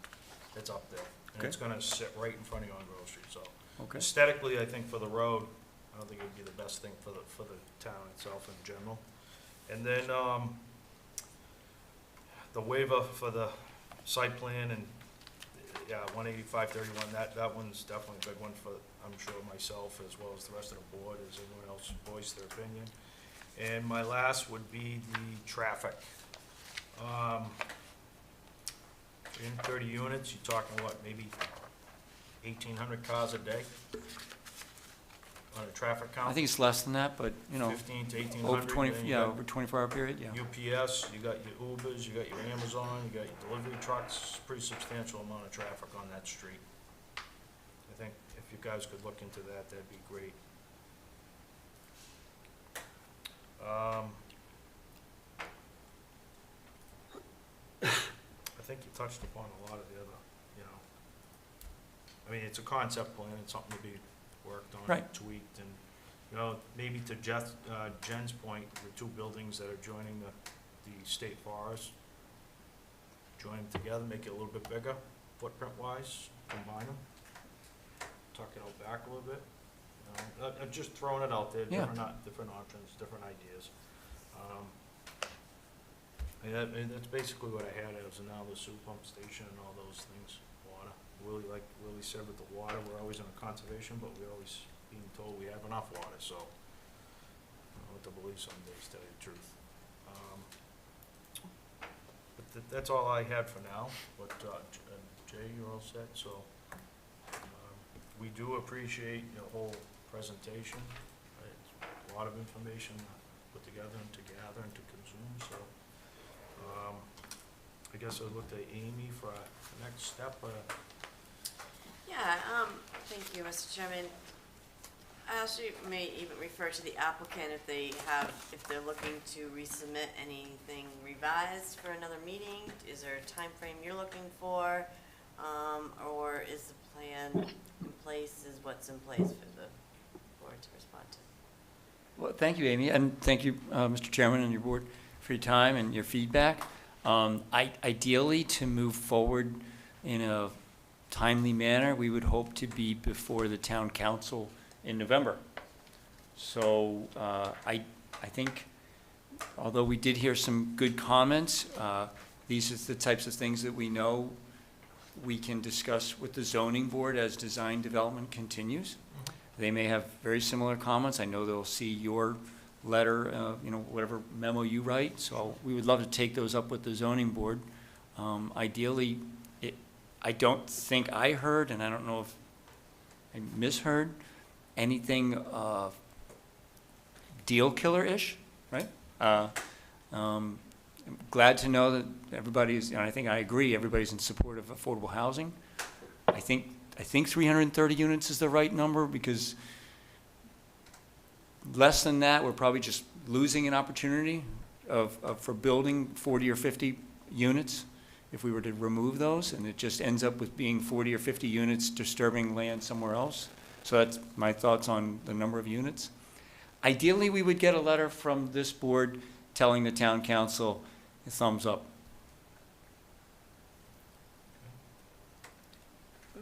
S4: it's up there. And
S3: Okay.
S4: it's gonna sit right in front of you on Grove Street, so.
S3: Okay.
S4: Aesthetically, I think for the road, I don't think it'd be the best thing for the town itself in general. And then, the waiver for the site plan and, 18531, that one's definitely a big one for, I'm sure, myself as well as the rest of the board, as anyone else voice their opinion. And my last would be the traffic. 330 units, you're talking what, maybe 1,800 cars a day on a traffic count?
S3: I think it's less than that, but,
S4: 15 to 1,800.
S3: over 20,
S4: then you
S3: yeah,
S4: got
S3: over 24-hour period, yeah.
S4: UPS, you got your Ubers, you got your Amazon, you got your delivery trucks, pretty substantial amount of traffic on that street. I think if you guys could look into that, that'd be great. I think you touched upon a lot of the other, I mean, it's a concept plan, it's something to be worked on,
S3: Right.
S4: tweaked, and, maybe to Jen's point, the 2 buildings that are joining the state forest, join them together, make it a little bit bigger, footprint-wise, combine them, tuck it out back a little bit, I'm just throwing it out there,
S3: Yeah.
S4: different options, different ideas. And that's basically what I had as now the sewer pump station and all those things, water. Really, like Willie said with the water, we're always in a conservation, but we're always being told we have enough water, so I don't know what to believe some days, to tell you the truth. But that's all I had for now, but Jay, you're all set, so we do appreciate your whole presentation. It's a lot of information to put together and to gather and to consume, so I guess I'll look to Amy for the next step.
S11: Yeah, thank you, Mr. Chairman. I also may even refer to the applicant if they're looking to resubmit anything revised for another meeting. Is there a time frame you're looking for? Or is the plan in place, is what's in place for the board to respond to?
S3: Well, thank you, Amy, and thank you, Mr. Chairman and your board, for your time and your feedback. Ideally, to move forward in a timely manner, we would hope to be before the town council in November. So I think, although we did hear some good comments, these are the types of things that we know we can discuss with the zoning board as design development continues. They may have very similar comments. I know they'll see your letter, whatever memo you write. So we would love to take those up with the zoning board. Ideally, I don't think I heard, and I don't know if I misheard, anything deal killer-ish, right? I'm glad to know that everybody's, and I think I agree, everybody's in support of affordable housing. I think 330 units is the right number, because less than that, we're probably just losing an opportunity for building 40 or 50 units if we were to remove those, and it just ends up with being 40 or 50 units disturbing land somewhere else. So that's my thoughts on the number of units. Ideally, we would get a letter from this board telling the town council a thumbs up.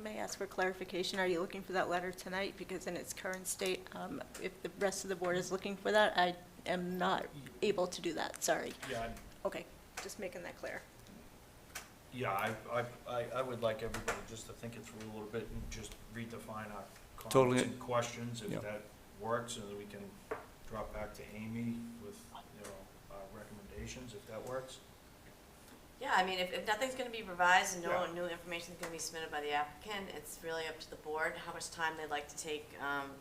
S8: May I ask for clarification? Are you looking for that letter tonight? Because in its current state, if the rest of the board is looking for that, I am not able to do that, sorry.
S4: Yeah,
S8: Okay, just making that clear.
S4: yeah, I would like everybody just to think it through a little bit and just redefine our
S3: Totally.
S4: comments and questions, if
S3: Yeah.
S4: that works, and then we can drop back to Amy with, our recommendations, if that works.
S11: Yeah, I mean, if nothing's gonna be revised and no
S4: Yeah.
S11: new information's gonna be submitted by the applicant, it's really up to the board how much time they'd like to take,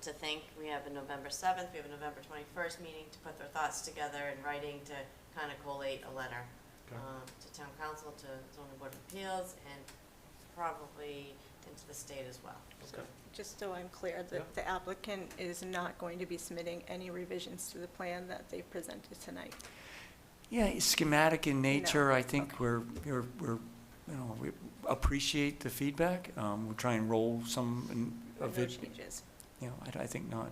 S11: to think. We have a November 7th, we have a November 21st meeting to put their thoughts together in writing to kind of collate a letter,
S4: Okay.
S11: to town council, to zoning board of appeals, and probably into the state as well. So,
S4: Okay.
S8: Just so I'm clear, that the applicant is not going to be submitting any revisions to the plan that they presented tonight.
S3: Yeah, it's schematic in nature. I think we appreciate the feedback. We'll try and roll some of
S8: No
S3: it.
S8: changes.
S3: I think not.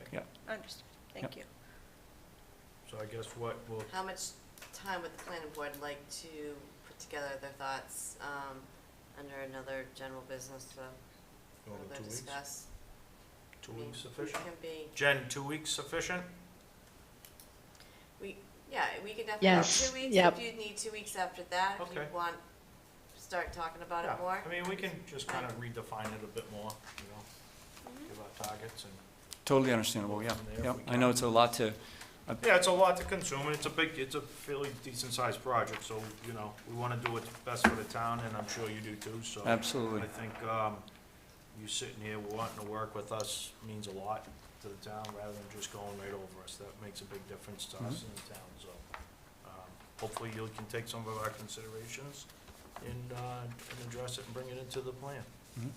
S8: Okay.
S3: Yeah.
S8: Understood, thank you.
S4: So I guess what we'll,
S11: how much time would the planning board like to put together their thoughts, under another general business to
S4: Over
S11: further
S4: 2 weeks?
S11: discuss?
S4: 2
S11: I mean,
S4: weeks sufficient?
S11: Can be,
S4: Jen, 2 weeks sufficient?
S11: yeah, we could definitely
S6: Yes,
S11: have 2 weeks,
S6: yep.
S11: if you need 2 weeks after that, if you
S4: Okay.
S11: want to start talking about
S4: Yeah,
S11: it more.
S4: I mean, we can just kind of redefine it a bit more, give our targets and.
S3: Totally understandable, yeah.
S4: From there, if
S3: Yeah,
S4: we
S3: I know
S4: can.
S3: it's a lot to,
S4: Yeah, it's a lot to consume, and it's a fairly decent-sized project, so, we want to do what's best for the town, and I'm sure you do too, so.
S3: Absolutely.
S4: I think, you sitting here wanting to work with us means a lot to the town, rather than just going right over us. That makes a big difference to us in the town, so, hopefully you can take some of our considerations and address it and bring it into the plan.
S3: Mhm.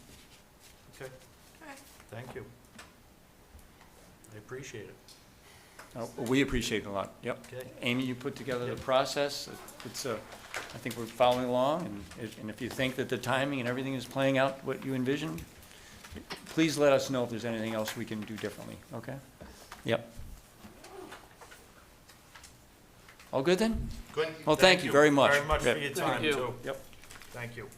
S4: Okay,
S11: Okay.
S4: thank you. I appreciate it.
S3: we appreciate it a lot, yep.
S4: Okay.
S3: Amy, you put together the
S4: Yep.
S3: process. It's, I think we're following along, and if you think that the timing and everything is playing out what you envisioned, please let us know if there's anything else we can do differently, okay? Yep. All good then?
S4: Good.
S3: Well, thank you very much.
S4: Very much for
S3: Yep.
S4: your
S3: Thank
S4: time,
S3: you.
S4: too.
S3: Yep.
S4: Thank you.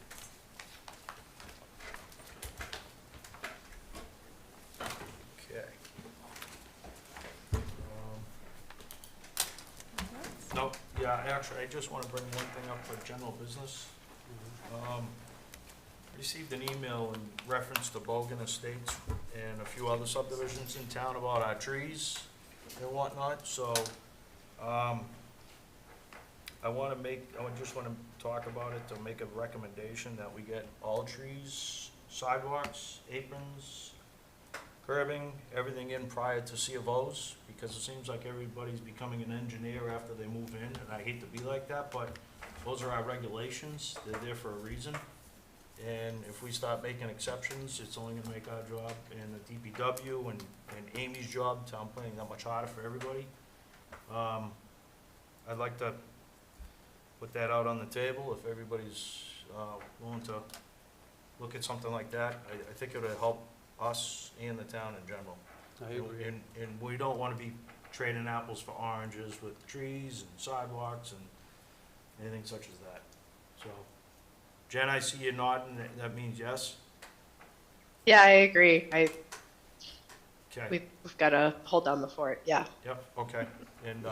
S4: Okay. No, yeah, actually, I just want to bring one thing up for general business. Received an email in reference to Bogan Estates and a few other subdivisions in town about our trees and whatnot, so, I just want to talk about it, to make a recommendation that we get all trees, sidewalks, aprons, curbing, everything in prior to C of Os, because it seems like everybody's becoming an engineer after they move in, and I hate to be like that, but those are our regulations, they're there for a reason. And if we start making exceptions, it's only gonna make our job and the DPW and Amy's job, town planning, that much harder for everybody. I'd like to put that out on the table, if everybody's, willing to look at something like that. I think it would help us and the town in general.
S13: I agree.
S4: And we don't wanna be trading apples for oranges with trees and sidewalks and anything such as that, so. Jen, I see you nodding, that means yes?
S6: Yeah, I agree.
S4: Okay.
S6: We've got to hold down the fort, yeah.
S4: Yep, okay, and,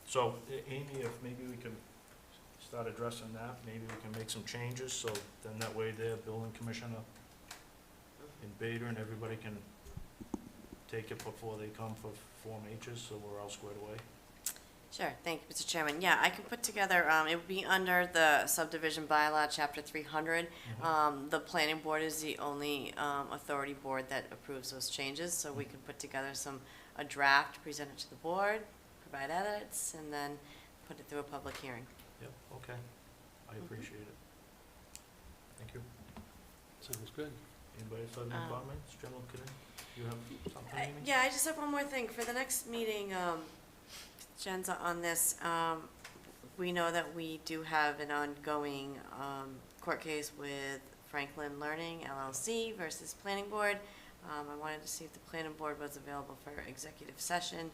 S4: so, Amy, if maybe we can start addressing that, maybe we can make some changes, so then that way the building commissioner and Bader and everybody can take it before they come for Form H's, so we're all squared away.
S11: Sure, thank you, Mr. Chairman. Yeah, I can put together, it would be under the subdivision bylaw, chapter 300. The planning board is the only authority board that approves those changes, so we can put together a draft, present it to the board, provide edits, and then put it through a public hearing.
S4: Yep, okay. I appreciate it. Thank you.
S13: Sounds good.
S4: Anybody else have any comments? General, you have something, Amy?
S11: Yeah, I just have one more thing. For the next meeting, Jen's on this. We know that we do have an ongoing court case with Franklin Learning LLC versus Planning Board. I wanted to see if the Planning Board was available for executive session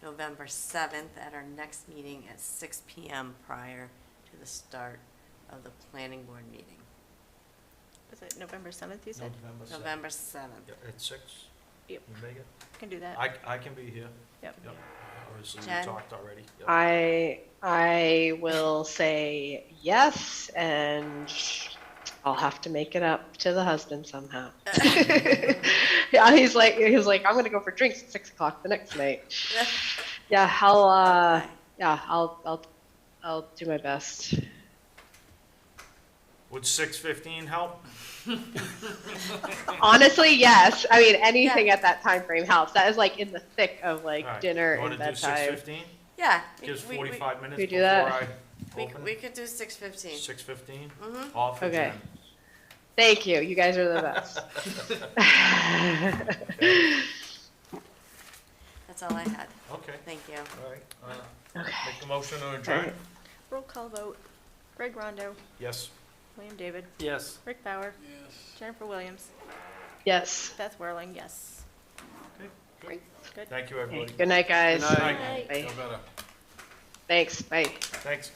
S11: November 7th at our next meeting at 6 p.m. prior to the start of the Planning Board meeting.
S8: Was it November 7th, you said?
S11: November 7th.
S4: Yeah, at 6?
S8: Yep.
S4: You make it?
S8: Can do that.
S4: I can be here.
S8: Yep.
S4: Obviously, we
S11: Jen?
S4: talked already. Yep.
S6: I will say yes, and I'll have to make it up to the husband somehow. Yeah, he's like, I'm gonna go for drinks at 6 o'clock the next night. Yeah, I'll do my best.
S4: Would 6:15 help?
S6: Honestly, yes. I mean, anything at that time frame helps. That is like in the thick of like
S4: All right.
S6: dinner
S4: You wanna
S6: and
S4: do
S6: bedtime.
S4: 6:15?
S11: Yeah.
S4: Gives 45 minutes
S6: we do
S4: before
S6: that?
S4: I open.
S11: We could do 6:15.
S4: 6:15?
S11: Mhm.
S4: All for
S6: Okay.
S4: Jen.
S6: Thank you. You guys are the best.
S11: That's all I had.
S4: Okay.
S11: Thank you.
S4: All right. Make the motion to adjourn?
S8: Roll call vote. Greg Rondo,
S4: Yes.
S8: William David,
S13: Yes.
S8: Rick Bauer. Jennifer Williams,
S6: Yes.
S8: Beth Whirling, yes.
S4: Good.
S8: Good.
S4: Thank you, everybody.
S6: Good night, guys.
S4: Good night.
S6: Bye.
S4: Feel better.
S6: Thanks. Bye.
S4: Thanks.